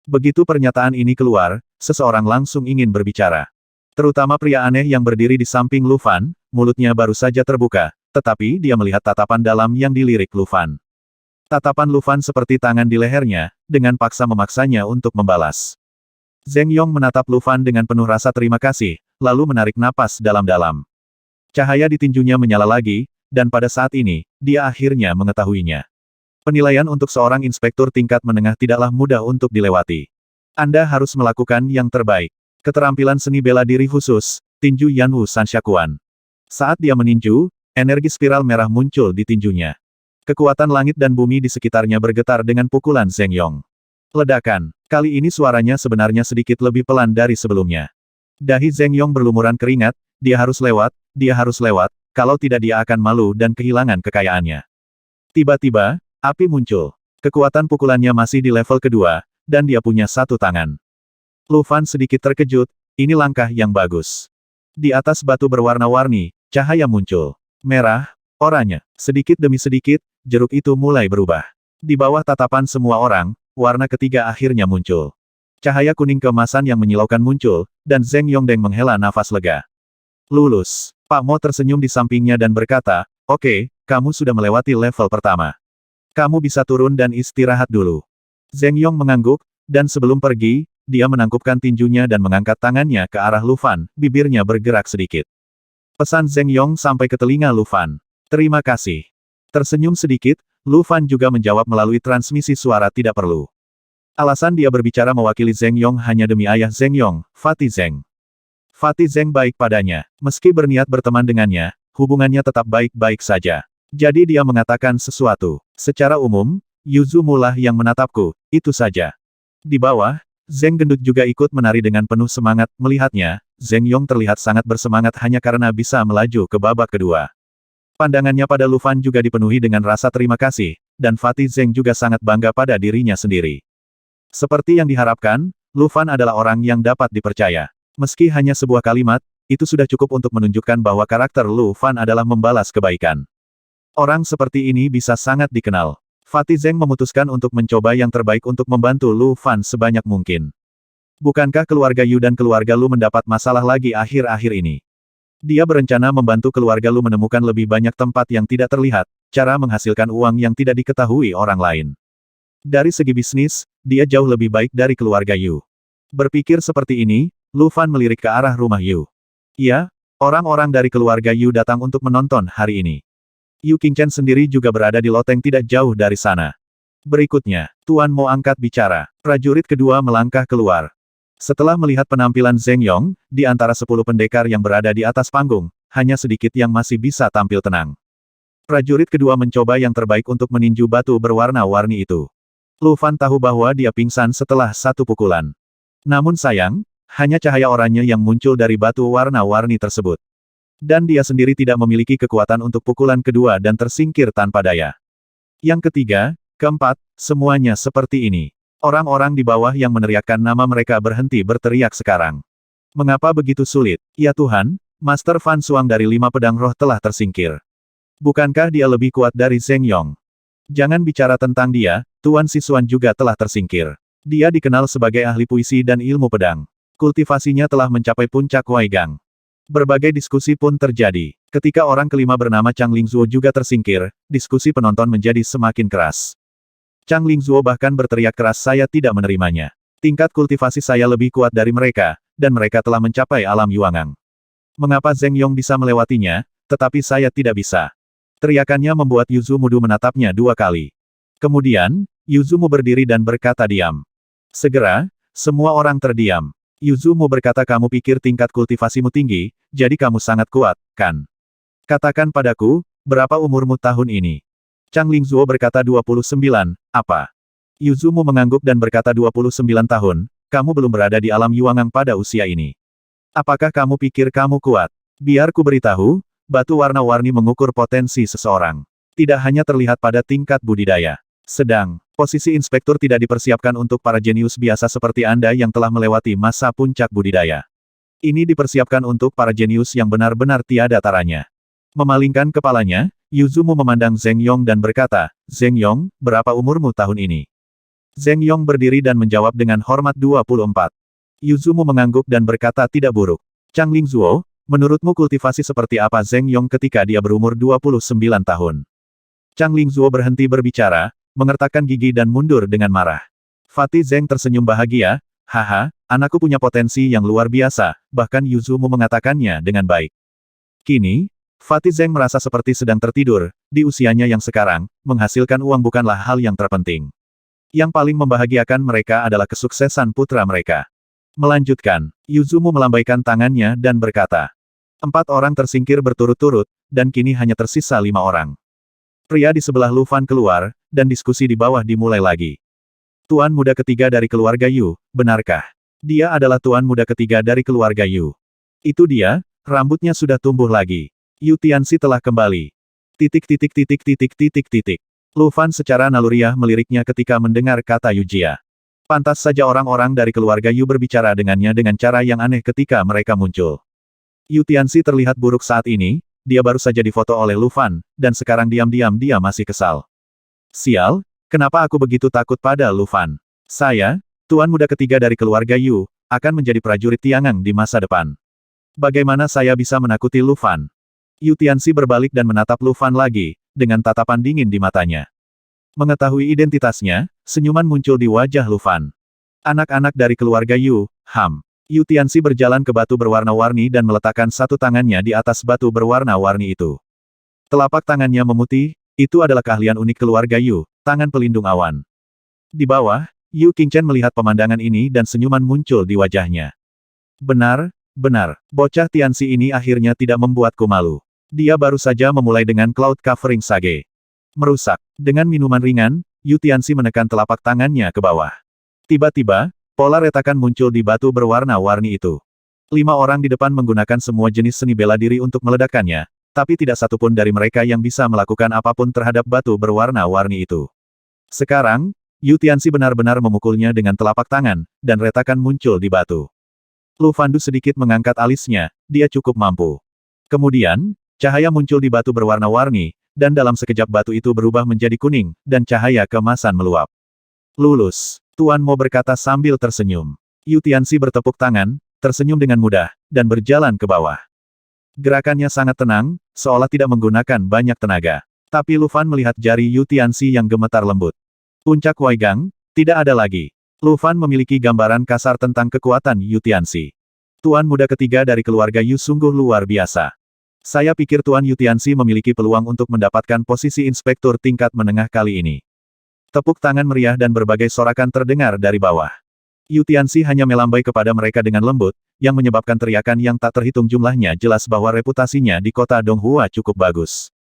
Begitu pernyataan ini keluar, seseorang langsung ingin berbicara. Terutama pria aneh yang berdiri di samping Lu Fan, mulutnya baru saja terbuka, tetapi dia melihat tatapan dalam yang dilirik Lu Fan. Tatapan Lu Fan seperti tangan di lehernya, dengan paksa memaksanya untuk membalas. Zheng Yong menatap Lu Fan dengan penuh rasa terima kasih, lalu menarik napas dalam-dalam. Cahaya di tinjunya menyala lagi, dan pada saat ini, dia akhirnya mengetahuinya. Penilaian untuk seorang inspektur tingkat menengah tidaklah mudah untuk dilewati. Anda harus melakukan yang terbaik. Keterampilan seni bela diri khusus, tinju Yanwu Sanshakuan. Saat dia meninju, energi spiral merah muncul di tinjunya. Kekuatan langit dan bumi di sekitarnya bergetar dengan pukulan Zheng Yong. Ledakan. Kali ini suaranya sebenarnya sedikit lebih pelan dari sebelumnya. Dahi Zheng Yong berlumuran keringat, dia harus lewat, kalau tidak dia akan malu dan kehilangan kekayaannya. Tiba-tiba, api muncul. Kekuatan pukulannya masih di level kedua, dan dia punya satu tangan. Lu Fan sedikit terkejut, ini langkah yang bagus. Di atas batu berwarna-warni, cahaya muncul. Merah, oranye. Sedikit demi sedikit, jeruk itu mulai berubah. Di bawah tatapan semua orang, warna ketiga akhirnya muncul. Cahaya kuning keemasan yang menyilaukan muncul, dan Zheng Yongdeng menghela nafas lega. Lulus. Pak Mo tersenyum di sampingnya dan berkata, "Oke, kamu sudah melewati level pertama. Kamu bisa turun dan istirahat dulu." Zheng Yong mengangguk, dan sebelum pergi, dia menangkupkan tinjunya dan mengangkat tangannya ke arah Lu Fan, bibirnya bergerak sedikit. Pesan Zheng Yong sampai ke telinga Lu Fan. "Terima kasih." Tersenyum sedikit, Lu Fan juga menjawab melalui transmisi suara tidak perlu. Alasan dia berbicara mewakili Zheng Yong hanya demi ayah Zheng Yong, Fatih Zheng. Fatih Zheng baik padanya. Meski berniat berteman dengannya, hubungannya tetap baik-baik saja. Jadi dia mengatakan sesuatu. "Secara umum, Yuzumu lah yang menatapku, itu saja." Di bawah, Zheng gendut juga ikut menari dengan penuh semangat. Melihatnya, Zheng Yong terlihat sangat bersemangat hanya karena bisa melaju ke babak kedua. Pandangannya pada Lu Fan juga dipenuhi dengan rasa terima kasih, dan Fatih Zheng juga sangat bangga pada dirinya sendiri. Seperti yang diharapkan, Lu Fan adalah orang yang dapat dipercaya. Meski hanya sebuah kalimat, itu sudah cukup untuk menunjukkan bahwa karakter Lu Fan adalah membalas kebaikan. Orang seperti ini bisa sangat dikenal. Fatih Zheng memutuskan untuk mencoba yang terbaik untuk membantu Lu Fan sebanyak mungkin. Bukankah keluarga Yu dan keluarga Lu mendapat masalah lagi akhir-akhir ini? Dia berencana membantu keluarga Lu menemukan lebih banyak tempat yang tidak terlihat, cara menghasilkan uang yang tidak diketahui orang lain. Dari segi bisnis, dia jauh lebih baik dari keluarga Yu. Berpikir seperti ini, Lu Fan melirik ke arah rumah Yu. Iya, orang-orang dari keluarga Yu datang untuk menonton hari ini. Yu Qingchen sendiri juga berada di loteng tidak jauh dari sana. Berikutnya, Tuan Mo angkat bicara. Prajurit kedua melangkah keluar. Setelah melihat penampilan Zheng Yong, di antara 10 pendekar yang berada di atas panggung, hanya sedikit yang masih bisa tampil tenang. Prajurit kedua mencoba yang terbaik untuk meninju batu berwarna-warni itu. Lu Fan tahu bahwa dia pingsan setelah satu pukulan. Namun sayang, hanya cahaya oranye yang muncul dari batu warna-warni tersebut. Dan dia sendiri tidak memiliki kekuatan untuk pukulan kedua dan tersingkir tanpa daya. Yang ketiga, keempat, semuanya seperti ini. Orang-orang di bawah yang meneriakkan nama mereka berhenti berteriak sekarang. Mengapa begitu sulit? Ya Tuhan, Master Fan Suang dari 5 pedang roh telah tersingkir. Bukankah dia lebih kuat dari Zheng Yong? Jangan bicara tentang dia, Tuan Sisuan juga telah tersingkir. Dia dikenal sebagai ahli puisi dan ilmu pedang. Kultivasinya telah mencapai puncak Waigang. Berbagai diskusi pun terjadi. Ketika orang kelima bernama Chang Lingzuo juga tersingkir, diskusi penonton menjadi semakin keras. Chang Lingzuo bahkan berteriak keras, "Saya tidak menerimanya. Tingkat kultivasi saya lebih kuat dari mereka, dan mereka telah mencapai alam Yuangang. Mengapa Zheng Yong bisa melewatinya, tetapi saya tidak bisa?" Teriakannya membuat Yuzumu menatapnya 2 kali. Kemudian, Yuzumu berdiri dan berkata diam. Segera, semua orang terdiam. Yuzumu berkata, "Kamu pikir tingkat kultivasimu tinggi, jadi kamu sangat kuat, kan? Katakan padaku, berapa umurmu tahun ini?" Chang Lingzuo berkata 29, "Apa?" Yuzumu mengangguk dan berkata 29 tahun, "Kamu belum berada di alam Yuangang pada usia ini. Apakah kamu pikir kamu kuat?" Biar ku beritahu, batu warna-warni mengukur potensi seseorang. Tidak hanya terlihat pada tingkat budidaya. Sedang, posisi inspektur tidak dipersiapkan untuk para jenius biasa seperti Anda yang telah melewati masa puncak budidaya. Ini dipersiapkan untuk para jenius yang benar-benar tiada taranya. Memalingkan kepalanya, Yuzumu memandang Zheng Yong dan berkata, "Zheng Yong, berapa umurmu tahun ini?" Zheng Yong berdiri dan menjawab dengan hormat 24. Yuzumu mengangguk dan berkata tidak buruk. Chang Lingzuo, menurutmu kultivasi seperti apa Zheng Yong ketika dia berumur 29 tahun? Chang Lingzuo berhenti berbicara, mengertakkan gigi dan mundur dengan marah. Fatih Zheng tersenyum bahagia, "Haha, anakku punya potensi yang luar biasa," bahkan Yuzumu mengatakannya dengan baik. Kini, Fatih Zheng merasa seperti sedang tertidur, di usianya yang sekarang, menghasilkan uang bukanlah hal yang terpenting. Yang paling membahagiakan mereka adalah kesuksesan putra mereka. Melanjutkan, Yuzumu melambaikan tangannya dan berkata, 4 orang tersingkir berturut-turut, dan kini hanya tersisa 5 orang. Pria di sebelah Lu Fan keluar, dan diskusi di bawah dimulai lagi. Tuan muda ketiga dari keluarga Yu, benarkah? Dia adalah tuan muda ketiga dari keluarga Yu. Itu dia, rambutnya sudah tumbuh lagi. Yu Tianxi telah kembali. Titik titik titik titik titik titik. Lu Fan secara naluriah meliriknya ketika mendengar kata Yu Jia. Pantas saja orang-orang dari keluarga Yu berbicara dengannya dengan cara yang aneh ketika mereka muncul. Yu Tianxi terlihat buruk saat ini, dia baru saja difoto oleh Lu Fan, dan sekarang diam-diam dia masih kesal. Sial, kenapa aku begitu takut pada Lu Fan? Saya, tuan muda ketiga dari keluarga Yu, akan menjadi prajurit Tiangang di masa depan. Bagaimana saya bisa menakuti Lu Fan? Yu Tianxi berbalik dan menatap Lu Fan lagi, dengan tatapan dingin di matanya. Mengetahui identitasnya, senyuman muncul di wajah Lu Fan. Anak-anak dari keluarga Yu, Yu Tianxi berjalan ke batu berwarna-warni dan meletakkan satu tangannya di atas batu berwarna-warni itu. Telapak tangannya memutih, itu adalah keahlian unik keluarga Yu, tangan pelindung awan. Di bawah, Yu Qingchen melihat pemandangan ini dan senyuman muncul di wajahnya. Benar, bocah Tianxi ini akhirnya tidak membuatku malu. Dia baru saja memulai dengan Cloud Covering Sage. Merusak. Dengan minuman ringan, Yu Tianxi menekan telapak tangannya ke bawah. Tiba-tiba, pola retakan muncul di batu berwarna-warni itu. 5 orang di depan menggunakan semua jenis seni bela diri untuk meledakkannya, tapi tidak satupun dari mereka yang bisa melakukan apapun terhadap batu berwarna-warni itu. Sekarang, Yu Tianxi benar-benar memukulnya dengan telapak tangan, dan retakan muncul di batu. Lu Fandu sedikit mengangkat alisnya, dia cukup mampu. Kemudian, cahaya muncul di batu berwarna-warni, dan dalam sekejap batu itu berubah menjadi kuning, dan cahaya keemasan meluap. Lulus, Tuan Mo berkata sambil tersenyum. Yu Tianxi bertepuk tangan, tersenyum dengan mudah, dan berjalan ke bawah. Gerakannya sangat tenang, seolah tidak menggunakan banyak tenaga. Tapi Lu Fan melihat jari Yu Tianxi yang gemetar lembut. Puncak Weigang, tidak ada lagi. Lu Fan memiliki gambaran kasar tentang kekuatan Yu Tianxi. Tuan muda ketiga dari keluarga Yu sungguh luar biasa. Saya pikir Tuan Yu Tianxi memiliki peluang untuk mendapatkan posisi inspektur tingkat menengah kali ini. Tepuk tangan meriah dan berbagai sorakan terdengar dari bawah. Yu Tianxi hanya melambai kepada mereka dengan lembut, yang menyebabkan teriakan yang tak terhitung jumlahnya jelas bahwa reputasinya di kota Donghua cukup bagus.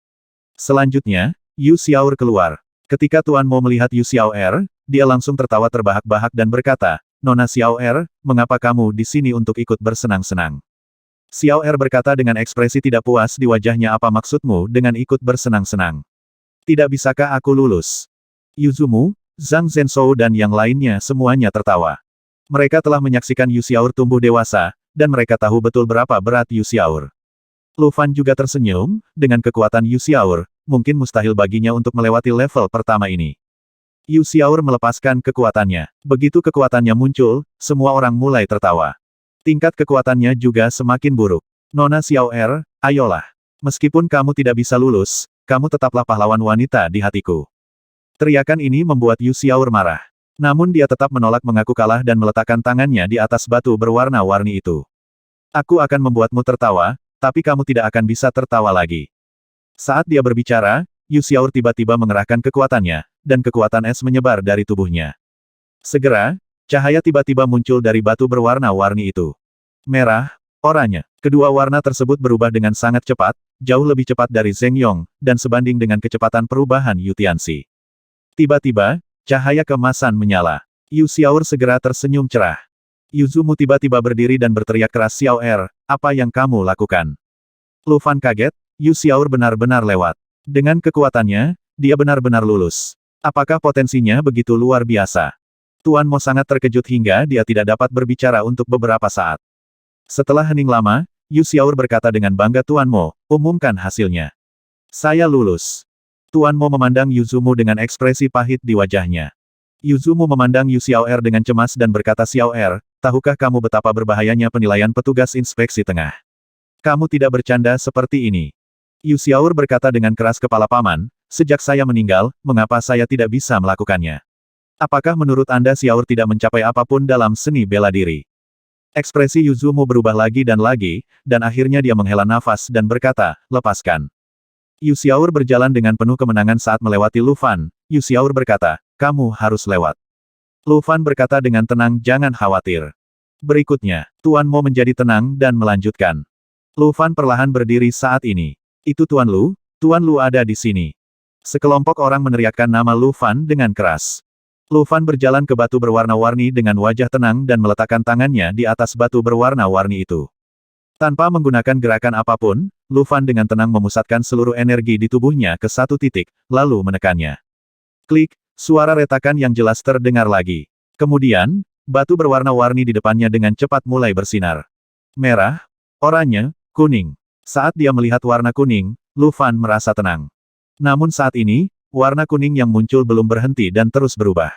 Selanjutnya, Yu Xiaoer keluar. Ketika Tuan Mo melihat Yu Xiaoer, dia langsung tertawa terbahak-bahak dan berkata, "Nona Xiaoer, mengapa kamu di sini untuk ikut bersenang-senang?" Xiaoer berkata dengan ekspresi tidak puas di wajahnya, "Apa maksudmu dengan ikut bersenang-senang? Tidak bisakah aku lulus?" Yuzumu, Zhang Zhenshou dan yang lainnya semuanya tertawa. Mereka telah menyaksikan Yu Xiaoer tumbuh dewasa, dan mereka tahu betul berapa berat Yu Xiaoer. Lu Fan juga tersenyum, dengan kekuatan Yu Xiaoer, mungkin mustahil baginya untuk melewati level pertama ini. Yu Xiaoer melepaskan kekuatannya. Begitu kekuatannya muncul, semua orang mulai tertawa. Tingkat kekuatannya juga semakin buruk. Nona Xiaoer, ayolah. Meskipun kamu tidak bisa lulus, kamu tetaplah pahlawan wanita di hatiku. Teriakan ini membuat Yu Xiaoer marah. Namun dia tetap menolak mengaku kalah dan meletakkan tangannya di atas batu berwarna-warni itu. Aku akan membuatmu tertawa, tapi kamu tidak akan bisa tertawa lagi. Saat dia berbicara, Yu Xiaoer tiba-tiba mengerahkan kekuatannya, dan kekuatan es menyebar dari tubuhnya. Segera, cahaya tiba-tiba muncul dari batu berwarna-warni itu. Merah, oranye. Kedua warna tersebut berubah dengan sangat cepat, jauh lebih cepat dari Zheng Yong, dan sebanding dengan kecepatan perubahan Yu Tianxi. Tiba-tiba, cahaya keemasan menyala. Yu Xiaoer segera tersenyum cerah. Yuzumu tiba-tiba berdiri dan berteriak keras, "Xiaoer, apa yang kamu lakukan?" Lu Fan kaget, Yu Xiaoer benar-benar lewat. Dengan kekuatannya, dia benar-benar lulus. Apakah potensinya begitu luar biasa? Tuan Mo sangat terkejut hingga dia tidak dapat berbicara untuk beberapa saat. Setelah hening lama, Yu Xiaoer berkata dengan bangga, "Tuan Mo, umumkan hasilnya." "Saya lulus." Tuan Mo memandang Yuzumu dengan ekspresi pahit di wajahnya. Yuzumu memandang Yu Xiaoer dengan cemas dan berkata, "Xiaoer, tahukah kamu betapa berbahayanya penilaian petugas inspeksi tengah? Kamu tidak bercanda seperti ini." Yu Xiaoer berkata dengan keras, "Kepala paman, sejak saya meninggal, mengapa saya tidak bisa melakukannya? Apakah menurut Anda Xiaoer tidak mencapai apapun dalam seni bela diri?" Ekspresi Yuzumu berubah lagi, dan akhirnya dia menghela nafas dan berkata, "Lepaskan." Yu Xiaoer berjalan dengan penuh kemenangan saat melewati Lu Fan. Yu Xiaoer berkata, "Kamu harus lewat." Lu Fan berkata dengan tenang, "Jangan khawatir." Berikutnya, Tuan Mo menjadi tenang dan melanjutkan. Lu Fan perlahan berdiri saat ini. "Itu Tuan Lu ada di sini." Sekelompok orang meneriakkan nama Lu Fan dengan keras. Lu Fan berjalan ke batu berwarna-warni dengan wajah tenang dan meletakkan tangannya di atas batu berwarna-warni itu. Tanpa menggunakan gerakan apapun, Lu Fan dengan tenang memusatkan seluruh energi di tubuhnya ke satu titik, lalu menekannya. Klik, suara retakan yang jelas terdengar lagi. Kemudian, batu berwarna-warni di depannya dengan cepat mulai bersinar. Merah, oranye, kuning. Saat dia melihat warna kuning, Lu Fan merasa tenang. Namun saat ini, warna kuning yang muncul belum berhenti dan terus berubah.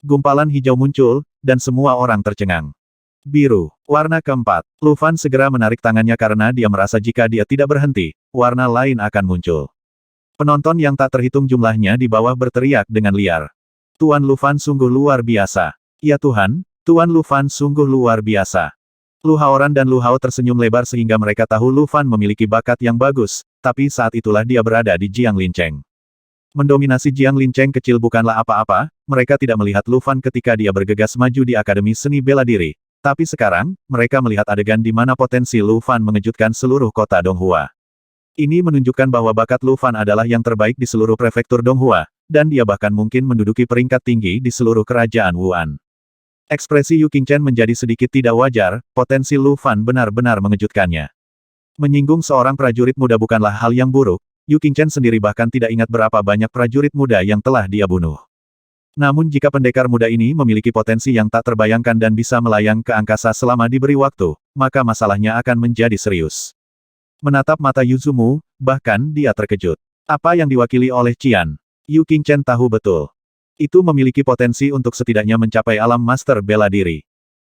Gumpalan hijau muncul, dan semua orang tercengang. Biru, warna keempat. Lu Fan segera menarik tangannya karena dia merasa jika dia tidak berhenti, warna lain akan muncul. Penonton yang tak terhitung jumlahnya di bawah berteriak dengan liar. Tuan Lu Fan sungguh luar biasa. Ya Tuhan, Tuan Lu Fan sungguh luar biasa. Lu Haoran dan Lu Hao tersenyum lebar sehingga mereka tahu Lu Fan memiliki bakat yang bagus, tapi saat itulah dia berada di Jiang Linceng. Mendominasi Jiang Linceng kecil bukanlah apa-apa, mereka tidak melihat Lu Fan ketika dia bergegas maju di Akademi Seni Bela Diri. Tapi sekarang, mereka melihat adegan di mana potensi Lu Fan mengejutkan seluruh kota Donghua. Ini menunjukkan bahwa bakat Lu Fan adalah yang terbaik di seluruh prefektur Donghua, dan dia bahkan mungkin menduduki peringkat tinggi di seluruh kerajaan Wuan. Ekspresi Yu Qingchen menjadi sedikit tidak wajar, potensi Lu Fan benar-benar mengejutkannya. Menyinggung seorang prajurit muda bukanlah hal yang buruk, Yu Qingchen sendiri bahkan tidak ingat berapa banyak prajurit muda yang telah dia bunuh. Namun jika pendekar muda ini memiliki potensi yang tak terbayangkan dan bisa melayang ke angkasa selama diberi waktu, maka masalahnya akan menjadi serius. Menatap mata Yuzumu, bahkan dia terkejut. Apa yang diwakili oleh Qian? Yu Qingchen tahu betul. Itu memiliki potensi untuk setidaknya mencapai alam master bela diri.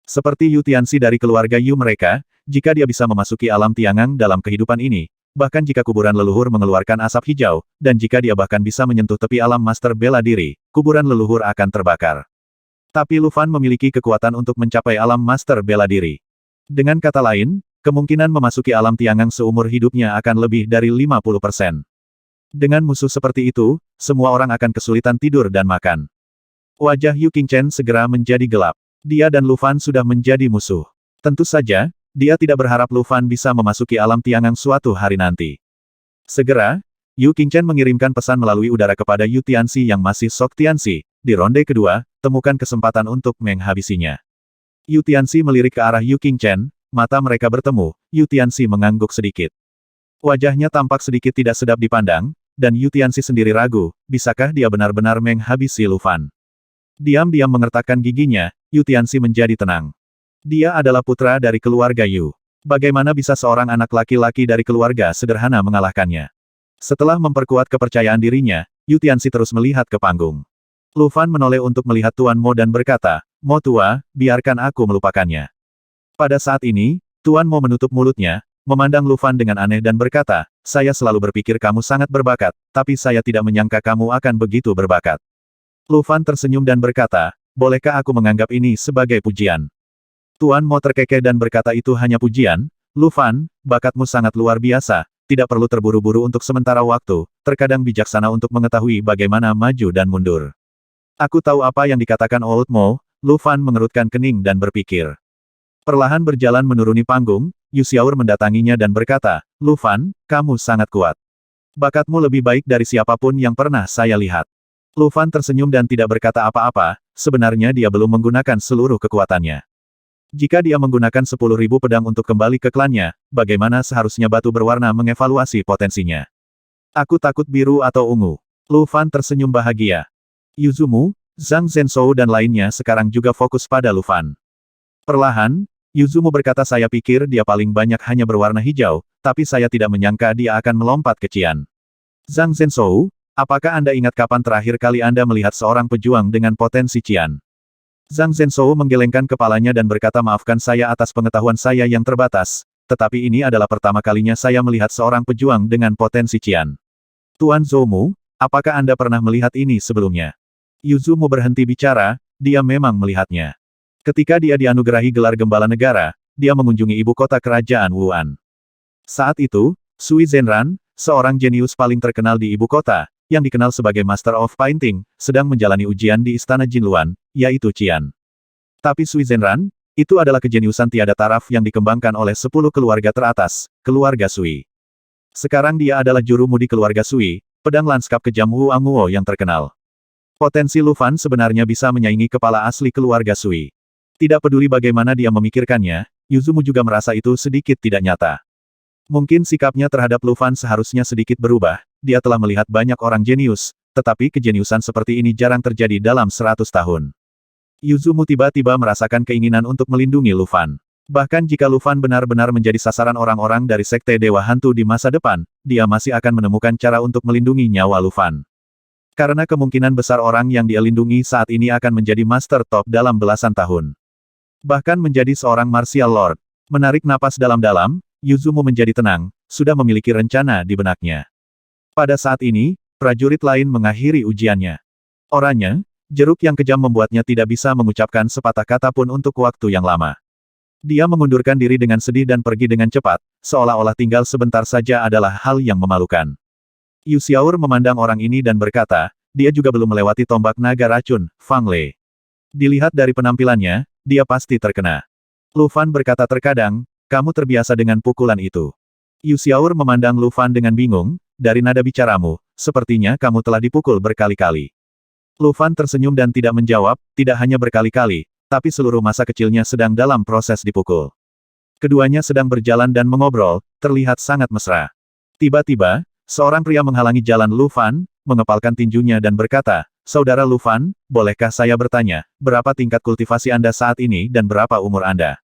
Seperti Yu Tianxi dari keluarga Yu mereka, jika dia bisa memasuki alam Tiangang dalam kehidupan ini, bahkan jika kuburan leluhur mengeluarkan asap hijau, dan jika dia bahkan bisa menyentuh tepi alam master bela diri, kuburan leluhur akan terbakar. Tapi Lu Fan memiliki kekuatan untuk mencapai alam master bela diri. Dengan kata lain, kemungkinan memasuki alam Tiangang seumur hidupnya akan lebih dari 50%. Dengan musuh seperti itu, semua orang akan kesulitan tidur dan makan. Wajah Yu Qingchen segera menjadi gelap. Dia dan Lu Fan sudah menjadi musuh. Tentu saja, dia tidak berharap Lu Fan bisa memasuki alam Tiangang suatu hari nanti. Segera, Yu Qingchen mengirimkan pesan melalui udara kepada Yu Tianxi yang masih Sok Tianxi. Di ronde kedua, temukan kesempatan untuk menghabisinya. Yu Tianxi melirik ke arah Yu Qingchen, mata mereka bertemu, Yu Tianxi mengangguk sedikit. Wajahnya tampak sedikit tidak sedap dipandang, dan Yu Tianxi sendiri ragu, bisakah dia benar-benar menghabisi Lu Fan? Diam-diam mengertakkan giginya, Yu Tianxi menjadi tenang. Dia adalah putra dari keluarga Yu. Bagaimana bisa seorang anak laki-laki dari keluarga sederhana mengalahkannya? Setelah memperkuat kepercayaan dirinya, Yu Tianxi terus melihat ke panggung. Lu Fan menoleh untuk melihat Tuan Mo dan berkata, "Mo tua, biarkan aku melupakannya." Pada saat ini, Tuan Mo menutup mulutnya, memandang Lu Fan dengan aneh dan berkata, "Saya selalu berpikir kamu sangat berbakat, tapi saya tidak menyangka kamu akan begitu berbakat." Lu Fan tersenyum dan berkata, "Bolehkah aku menganggap ini sebagai pujian?" Tuan Mo terkekeh dan berkata itu hanya pujian. Lu Fan, bakatmu sangat luar biasa, tidak perlu terburu-buru untuk sementara waktu, terkadang bijaksana untuk mengetahui bagaimana maju dan mundur. Aku tahu apa yang dikatakan Old Mo. Lu Fan mengerutkan kening dan berpikir. Perlahan berjalan menuruni panggung, Yu Xiaor mendatanginya dan berkata, "Lu Fan, kamu sangat kuat. Bakatmu lebih baik dari siapapun yang pernah saya lihat." Lu Fan tersenyum dan tidak berkata apa-apa, sebenarnya dia belum menggunakan seluruh kekuatannya. Jika dia menggunakan 10.000 pedang untuk kembali ke klannya, bagaimana seharusnya batu berwarna mengevaluasi potensinya? Aku takut biru atau ungu. Lu Fan tersenyum bahagia. Yuzumu, Zhang Zhenshou dan lainnya sekarang juga fokus pada Lu Fan. Perlahan, Yuzumu berkata, "Saya pikir dia paling banyak hanya berwarna hijau, tapi saya tidak menyangka dia akan melompat ke Qian." Zhang Zhenshou, apakah Anda ingat kapan terakhir kali Anda melihat seorang pejuang dengan potensi Qian? Zhang Zhenshou menggelengkan kepalanya dan berkata, "Maafkan saya atas pengetahuan saya yang terbatas, tetapi ini adalah pertama kalinya saya melihat seorang pejuang dengan potensi Qian." Tuan Zoumu, apakah Anda pernah melihat ini sebelumnya? Yuzumu berhenti bicara, dia memang melihatnya. Ketika dia dianugerahi gelar Gembala Negara, dia mengunjungi ibu kota kerajaan Wuan. Saat itu, Sui Zhenran, seorang jenius paling terkenal di ibu kota, yang dikenal sebagai Master of Painting, sedang menjalani ujian di Istana Jinluan, yaitu Qian. Tapi Sui Zhenran, itu adalah kejeniusan tiada taraf yang dikembangkan oleh 10 keluarga teratas, keluarga Sui. Sekarang dia adalah juru mudi keluarga Sui, pedang lanskap kejam Wu Anguo yang terkenal. Potensi Lu Fan sebenarnya bisa menyaingi kepala asli keluarga Sui. Tidak peduli bagaimana dia memikirkannya, Yuzumu juga merasa itu sedikit tidak nyata. Mungkin sikapnya terhadap Lu Fan seharusnya sedikit berubah, dia telah melihat banyak orang jenius, tetapi kejeniusan seperti ini jarang terjadi dalam 100 tahun. Yuzumu tiba-tiba merasakan keinginan untuk melindungi Lu Fan. Bahkan jika Lu Fan benar-benar menjadi sasaran orang-orang dari Sekte Dewa Hantu di masa depan, dia masih akan menemukan cara untuk melindungi nyawa Lu Fan. Karena kemungkinan besar orang yang dia lindungi saat ini akan menjadi Master Top dalam belasan tahun. Bahkan menjadi seorang Martial Lord. Menarik napas dalam-dalam, Yuzumu menjadi tenang, sudah memiliki rencana di benaknya. Pada saat ini, prajurit lain mengakhiri ujiannya. Orangnya, jeruk yang kejam membuatnya tidak bisa mengucapkan sepatah kata pun untuk waktu yang lama. Dia mengundurkan diri dengan sedih dan pergi dengan cepat, seolah-olah tinggal sebentar saja adalah hal yang memalukan. Yu Xiaor memandang orang ini dan berkata, dia juga belum melewati tombak naga racun, Fang Lei. Dilihat dari penampilannya, dia pasti terkena. Lu Fan berkata terkadang, kamu terbiasa dengan pukulan itu. Yu Xiaor memandang Lu Fan dengan bingung, dari nada bicaramu, sepertinya kamu telah dipukul berkali-kali. Lu Fan tersenyum dan tidak menjawab, tidak hanya berkali-kali, tapi seluruh masa kecilnya sedang dalam proses dipukul. Keduanya sedang berjalan dan mengobrol, terlihat sangat mesra. Tiba-tiba, seorang pria menghalangi jalan Lu Fan, mengepalkan tinjunya dan berkata, Saudara Lu Fan, bolehkah saya bertanya, berapa tingkat kultivasi Anda saat ini dan berapa umur Anda?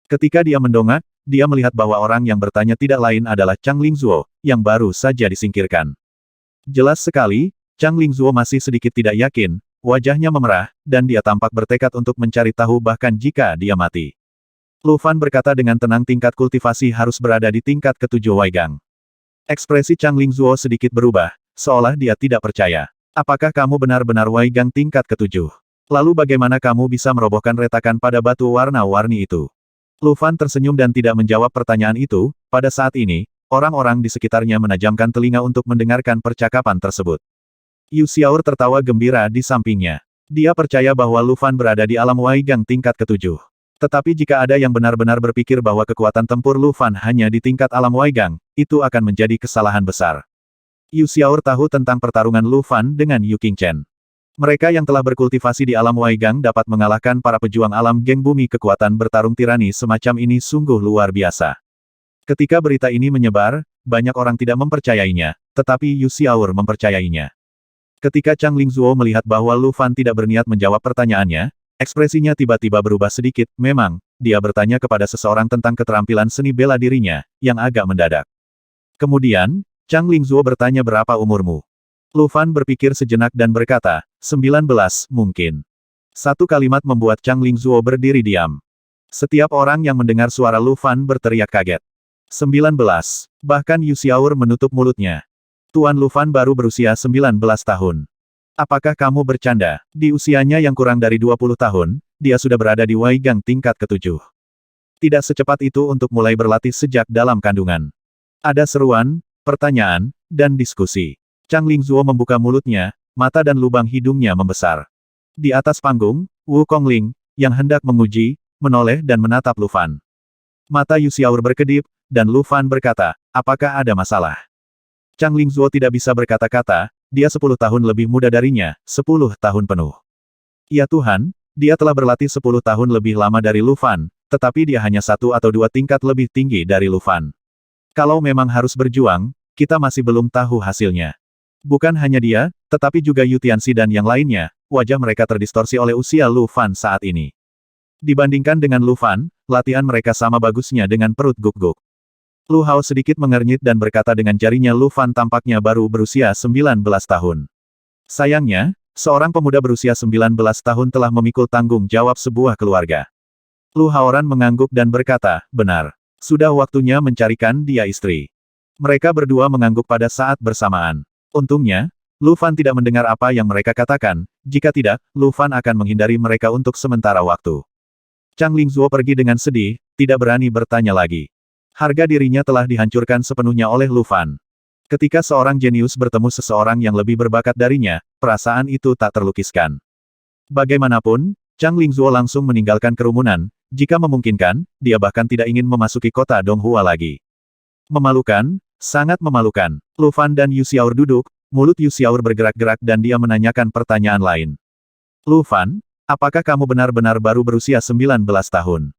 Ketika dia mendongak, dia melihat bahwa orang yang bertanya tidak lain adalah Chang Lingzuo, yang baru saja disingkirkan. Jelas sekali, Chang Lingzuo masih sedikit tidak yakin, wajahnya memerah, dan dia tampak bertekad untuk mencari tahu bahkan jika dia mati. Lu Fan berkata dengan tenang tingkat kultivasi harus berada di tingkat ke-7 Waigang. Ekspresi Chang Lingzuo sedikit berubah, seolah dia tidak percaya. Apakah kamu benar-benar Waigang tingkat ke-7? Lalu bagaimana kamu bisa merobohkan retakan pada batu warna-warni itu? Lu Fan tersenyum dan tidak menjawab pertanyaan itu, pada saat ini, orang-orang di sekitarnya menajamkan telinga untuk mendengarkan percakapan tersebut. Yu Xiaor tertawa gembira di sampingnya. Dia percaya bahwa Lu Fan berada di alam Waigang tingkat ke-7. Tetapi jika ada yang benar-benar berpikir bahwa kekuatan tempur Lu Fan hanya di tingkat alam Waigang, itu akan menjadi kesalahan besar. Yu Xiaor tahu tentang pertarungan Lu Fan dengan Yu Qingchen. Mereka yang telah berkultivasi di alam Waigang dapat mengalahkan para pejuang alam geng bumi. Kekuatan bertarung tirani semacam ini sungguh luar biasa. Ketika berita ini menyebar, banyak orang tidak mempercayainya, tetapi Yu Xiaor mempercayainya. Ketika Chang Lingzuo melihat bahwa Lu Fan tidak berniat menjawab pertanyaannya, ekspresinya tiba-tiba berubah sedikit. Memang, dia bertanya kepada seseorang tentang keterampilan seni bela dirinya, yang agak mendadak. Kemudian, Chang Lingzuo bertanya berapa umurmu. Lu Fan berpikir sejenak dan berkata, 19 mungkin. Satu kalimat membuat Chang Lingzuo berdiri diam. Setiap orang yang mendengar suara Lu Fan berteriak kaget. 19. Bahkan Yu Xiaor menutup mulutnya. Tuan Lu Fan baru berusia 19 tahun. Apakah kamu bercanda? Di usianya yang kurang dari 20 tahun, dia sudah berada di Waigang tingkat ke-7. Tidak secepat itu untuk mulai berlatih sejak dalam kandungan. Ada seruan, pertanyaan, dan diskusi. Chang Lingzuo membuka mulutnya, mata dan lubang hidungnya membesar. Di atas panggung, Wu Kongling, yang hendak menguji, menoleh dan menatap Lu Fan. Mata Yu Xiaor berkedip, dan Lu Fan berkata, apakah ada masalah? Chang Lingzuo tidak bisa berkata-kata, dia 10 tahun lebih muda darinya, 10 tahun penuh. Ya Tuhan, dia telah berlatih 10 tahun lebih lama dari Lu Fan, tetapi dia hanya 1 atau 2 tingkat lebih tinggi dari Lu Fan. Kalau memang harus berjuang, kita masih belum tahu hasilnya. Bukan hanya dia, tetapi juga Yu Tianxi dan yang lainnya, wajah mereka terdistorsi oleh usia Lu Fan saat ini. Dibandingkan dengan Lu Fan, latihan mereka sama bagusnya dengan perut guk-guk. Lu Hao sedikit mengernyit dan berkata dengan jarinya Lu Fan tampaknya baru berusia 19 tahun. Sayangnya, seorang pemuda berusia 19 tahun telah memikul tanggung jawab sebuah keluarga. Lu Haoran mengangguk dan berkata, benar. Sudah waktunya mencarikan dia istri. Mereka berdua mengangguk pada saat bersamaan. Untungnya, Lu Fan tidak mendengar apa yang mereka katakan, jika tidak, Lu Fan akan menghindari mereka untuk sementara waktu. Chang Lingzuo pergi dengan sedih, tidak berani bertanya lagi. Harga dirinya telah dihancurkan sepenuhnya oleh Lu Fan. Ketika seorang jenius bertemu seseorang yang lebih berbakat darinya, perasaan itu tak terlukiskan. Bagaimanapun, Chang Lingzuo langsung meninggalkan kerumunan, jika memungkinkan, dia bahkan tidak ingin memasuki kota Donghua lagi. Memalukan, sangat memalukan. Lu Fan dan Yu Xiaor duduk, mulut Yu Xiaor bergerak-gerak dan dia menanyakan pertanyaan lain. Lu Fan, apakah kamu benar-benar baru berusia 19 tahun?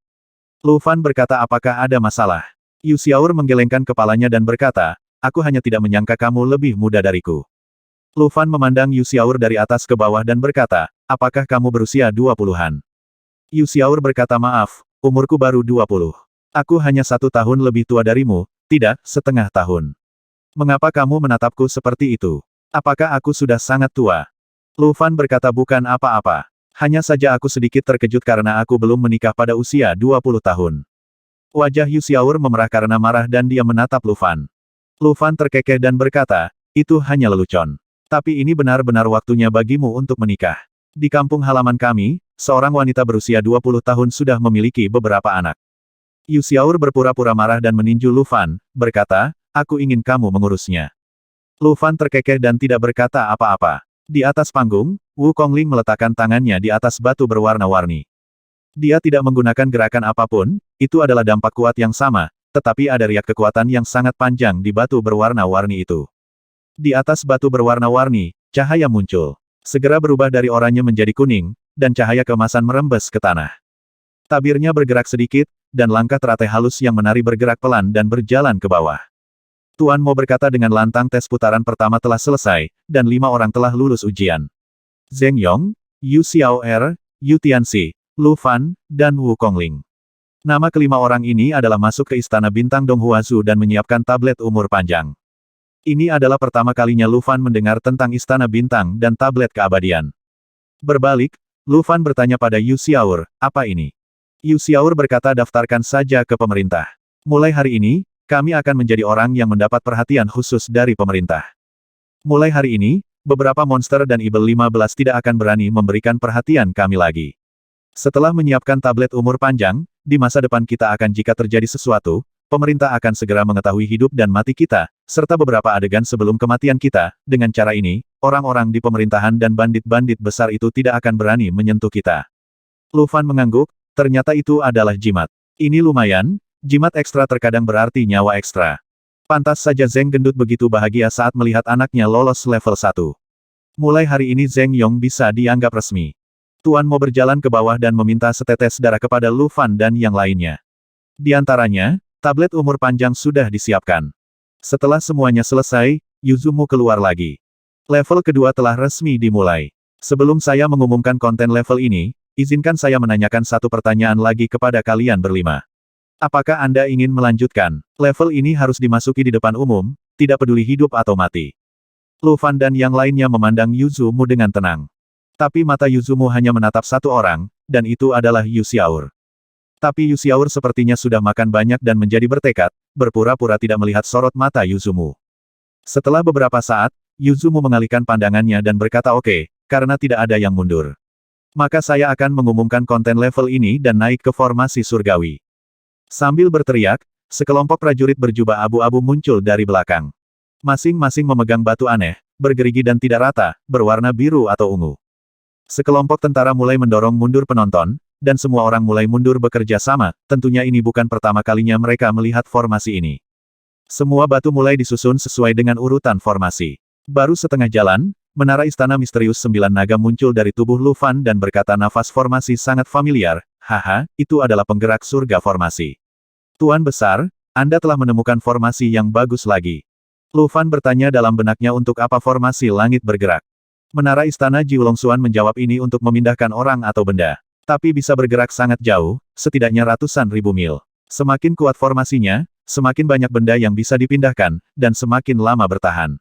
Lu Fan berkata apakah ada masalah? Yu Xiaor menggelengkan kepalanya dan berkata, aku hanya tidak menyangka kamu lebih muda dariku. Lu Fan memandang Yu Xiaor dari atas ke bawah dan berkata, apakah kamu berusia 20-an? Yu Xiaor berkata maaf, umurku baru 20. Aku hanya 1 tahun lebih tua darimu, tidak, setengah tahun. Mengapa kamu menatapku seperti itu? Apakah aku sudah sangat tua? Lu Fan berkata bukan apa-apa. Hanya saja aku sedikit terkejut karena aku belum menikah pada usia 20 tahun. Wajah Yu Xiaor memerah karena marah dan dia menatap Lu Fan. Lu Fan terkekeh dan berkata, itu hanya lelucon. Tapi ini benar-benar waktunya bagimu untuk menikah. Di kampung halaman kami, seorang wanita berusia 20 tahun sudah memiliki beberapa anak. Yu Xiaor berpura-pura marah dan meninju Lu Fan, berkata, aku ingin kamu mengurusnya. Lu Fan terkekeh dan tidak berkata apa-apa. Di atas panggung, Wu Kongling meletakkan tangannya di atas batu berwarna-warni. Dia tidak menggunakan gerakan apapun, itu adalah dampak kuat yang sama, tetapi ada riak kekuatan yang sangat panjang di batu berwarna-warni itu. Di atas batu berwarna-warni, cahaya muncul. Segera berubah dari oranye menjadi kuning, dan cahaya keemasan merembes ke tanah. Tabirnya bergerak sedikit, dan langkah teratai halus yang menari bergerak pelan dan berjalan ke bawah. Tuan Mo berkata dengan lantang tes putaran pertama telah selesai, dan 5 orang telah lulus ujian. Zheng Yong, Yu Xiaor, Yu Tianxi, Lu Fan, dan Wu Kongling. Nama kelima orang ini adalah masuk ke Istana Bintang Donghua Zhu dan menyiapkan tablet umur panjang. Ini adalah pertama kalinya Lu Fan mendengar tentang Istana Bintang dan tablet keabadian. Berbalik, Lu Fan bertanya pada Yu Xiaor, apa ini? Yu Xiaor berkata daftarkan saja ke pemerintah. Mulai hari ini, kami akan menjadi orang yang mendapat perhatian khusus dari pemerintah. Mulai hari ini, beberapa monster dan Ibel 15 tidak akan berani memberikan perhatian kami lagi. Setelah menyiapkan tablet umur panjang, di masa depan kita akan jika terjadi sesuatu, pemerintah akan segera mengetahui hidup dan mati kita, serta beberapa adegan sebelum kematian kita. Dengan cara ini, orang-orang di pemerintahan dan bandit-bandit besar itu tidak akan berani menyentuh kita. Lu Fan mengangguk, ternyata itu adalah jimat. Ini lumayan. Jimat ekstra terkadang berarti nyawa ekstra. Pantas saja Zheng Gendut begitu bahagia saat melihat anaknya lolos level 1. Mulai hari ini Zheng Yong bisa dianggap resmi. Tuan Mo berjalan ke bawah dan meminta setetes darah kepada Lu Fan dan yang lainnya. Di antaranya, tablet umur panjang sudah disiapkan. Setelah semuanya selesai, Yuzumu keluar lagi. Level kedua telah resmi dimulai. Sebelum saya mengumumkan konten level ini, izinkan saya menanyakan satu pertanyaan lagi kepada kalian berlima. Apakah Anda ingin melanjutkan? Level ini harus dimasuki di depan umum, tidak peduli hidup atau mati. Lu Fan dan yang lainnya memandang Yuzumu dengan tenang. Tapi mata Yuzumu hanya menatap satu orang, dan itu adalah Yu Xiaor. Tapi Yu Xiaor sepertinya sudah makan banyak dan menjadi bertekad, berpura-pura tidak melihat sorot mata Yuzumu. Setelah beberapa saat, Yuzumu mengalihkan pandangannya dan berkata oke, karena tidak ada yang mundur. Maka saya akan mengumumkan konten level ini dan naik ke formasi surgawi. Sambil berteriak, sekelompok prajurit berjubah abu-abu muncul dari belakang. Masing-masing memegang batu aneh, bergerigi dan tidak rata, berwarna biru atau ungu. Sekelompok tentara mulai mendorong mundur penonton, dan semua orang mulai mundur bekerja sama, tentunya ini bukan pertama kalinya mereka melihat formasi ini. Semua batu mulai disusun sesuai dengan urutan formasi. Baru setengah jalan, menara istana misterius 9 naga muncul dari tubuh Lu Fan dan berkata nafas formasi sangat familiar, haha, itu adalah penggerak surga formasi. Tuan Besar, Anda telah menemukan formasi yang bagus lagi. Lu Fan bertanya dalam benaknya untuk apa formasi langit bergerak. Menara istana Jiulongsuan menjawab ini untuk memindahkan orang atau benda. Tapi bisa bergerak sangat jauh, setidaknya ratusan ribu mil. Semakin kuat formasinya, semakin banyak benda yang bisa dipindahkan, dan semakin lama bertahan.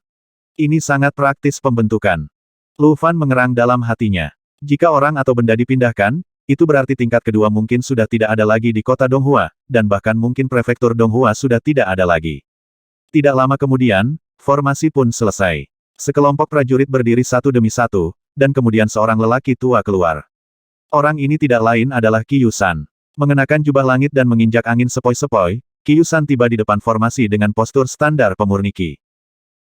Ini sangat praktis pembentukan. Lu Fan mengerang dalam hatinya. Jika orang atau benda dipindahkan, itu berarti tingkat kedua mungkin sudah tidak ada lagi di kota Donghua, dan bahkan mungkin prefektur Donghua sudah tidak ada lagi. Tidak lama kemudian, formasi pun selesai. Sekelompok prajurit berdiri satu demi satu, dan kemudian seorang lelaki tua keluar. Orang ini tidak lain adalah Qiyu San. Mengenakan jubah langit dan menginjak angin sepoi-sepoi, Qiyu San tiba di depan formasi dengan postur standar pemurni Qi.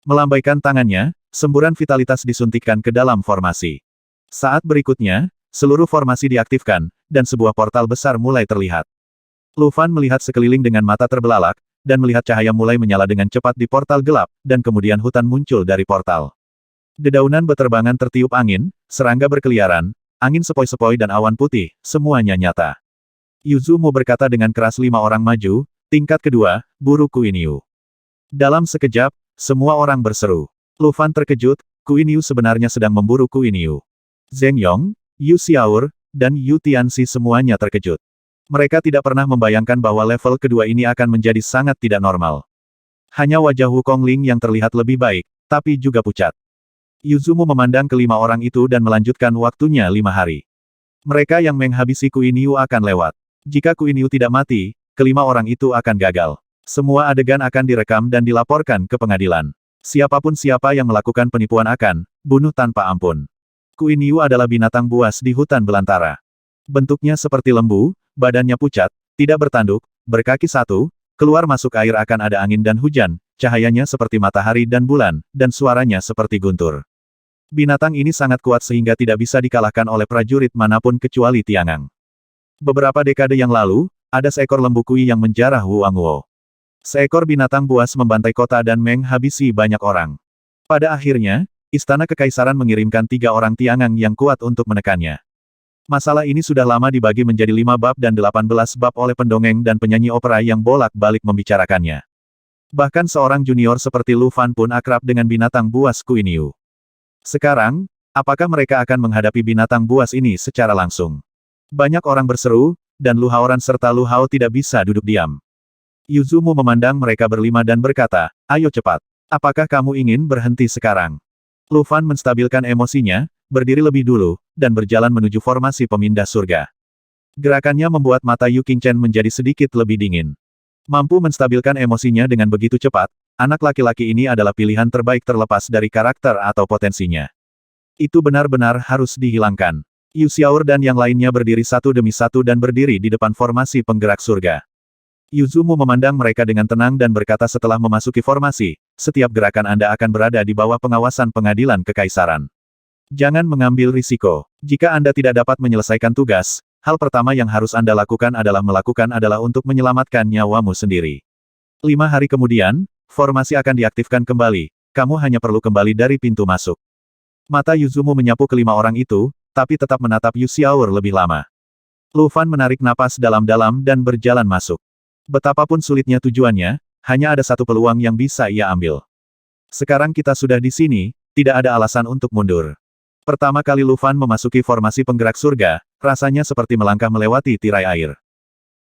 Melambaikan tangannya, semburan vitalitas disuntikkan ke dalam formasi. Saat berikutnya, seluruh formasi diaktifkan, dan sebuah portal besar mulai terlihat. Lu Fan melihat sekeliling dengan mata terbelalak, dan melihat cahaya mulai menyala dengan cepat di portal gelap, dan kemudian hutan muncul dari portal. Dedaunan beterbangan tertiup angin, serangga berkeliaran, angin sepoi-sepoi dan awan putih, semuanya nyata. Yuzumu berkata dengan keras. 5 orang maju, tingkat kedua, buru Kuiniu. Dalam sekejap, semua orang berseru. Lu Fan terkejut, Kuiniu sebenarnya sedang memburu Kuiniu. Zheng Yong, Yu Xiaor, dan Yu Tianxi semuanya terkejut. Mereka tidak pernah membayangkan bahwa level kedua ini akan menjadi sangat tidak normal. Hanya wajah Wukong Ling yang terlihat lebih baik, tapi juga pucat. Yuzumu memandang kelima orang itu dan melanjutkan waktunya 5 hari. Mereka yang menghabisi Kuiniu akan lewat. Jika Kuiniu tidak mati, kelima orang itu akan gagal. Semua adegan akan direkam dan dilaporkan ke pengadilan. Siapapun siapa yang melakukan penipuan akan bunuh tanpa ampun. Kuiniu adalah binatang buas di hutan belantara. Bentuknya seperti lembu, badannya pucat, tidak bertanduk, berkaki satu, keluar masuk air akan ada angin dan hujan, cahayanya seperti matahari dan bulan, dan suaranya seperti guntur. Binatang ini sangat kuat sehingga tidak bisa dikalahkan oleh prajurit manapun kecuali Tiangang. Beberapa dekade yang lalu, ada seekor lembu kui yang menjarah Wuangwo. Seekor binatang buas membantai kota dan menghabisi banyak orang. Pada akhirnya, Istana Kekaisaran mengirimkan 3 orang Tiangang yang kuat untuk menekannya. Masalah ini sudah lama dibagi menjadi 5 bab dan 18 bab oleh pendongeng dan penyanyi opera yang bolak-balik membicarakannya. Bahkan seorang junior seperti Lu Fan pun akrab dengan binatang buas Kuiniu. Sekarang, apakah mereka akan menghadapi binatang buas ini secara langsung? Banyak orang berseru, dan Lu Haoran serta Lu Hao tidak bisa duduk diam. Yuzumu memandang mereka berlima dan berkata, ayo cepat. Apakah kamu ingin berhenti sekarang? Lu Fan menstabilkan emosinya, berdiri lebih dulu, dan berjalan menuju formasi pemindah surga. Gerakannya membuat mata Yu Qingchen menjadi sedikit lebih dingin. Mampu menstabilkan emosinya dengan begitu cepat, anak laki-laki ini adalah pilihan terbaik terlepas dari karakter atau potensinya. Itu benar-benar harus dihilangkan. Yu Xiaor dan yang lainnya berdiri satu demi satu dan berdiri di depan formasi penggerak surga. Yuzumu memandang mereka dengan tenang dan berkata setelah memasuki formasi, setiap gerakan Anda akan berada di bawah pengawasan pengadilan kekaisaran. Jangan mengambil risiko. Jika Anda tidak dapat menyelesaikan tugas, hal pertama yang harus Anda lakukan adalah untuk menyelamatkan nyawamu sendiri. 5 hari kemudian, formasi akan diaktifkan kembali, kamu hanya perlu kembali dari pintu masuk. Mata Yuzumu menyapu kelima orang itu, tapi tetap menatap Yu Xiaor lebih lama. Lu Fan menarik napas dalam-dalam dan berjalan masuk. Betapapun sulitnya tujuannya, hanya ada satu peluang yang bisa ia ambil. Sekarang kita sudah di sini, tidak ada alasan untuk mundur. Pertama kali Lu Fan memasuki formasi penggerak surga, rasanya seperti melangkah melewati tirai air.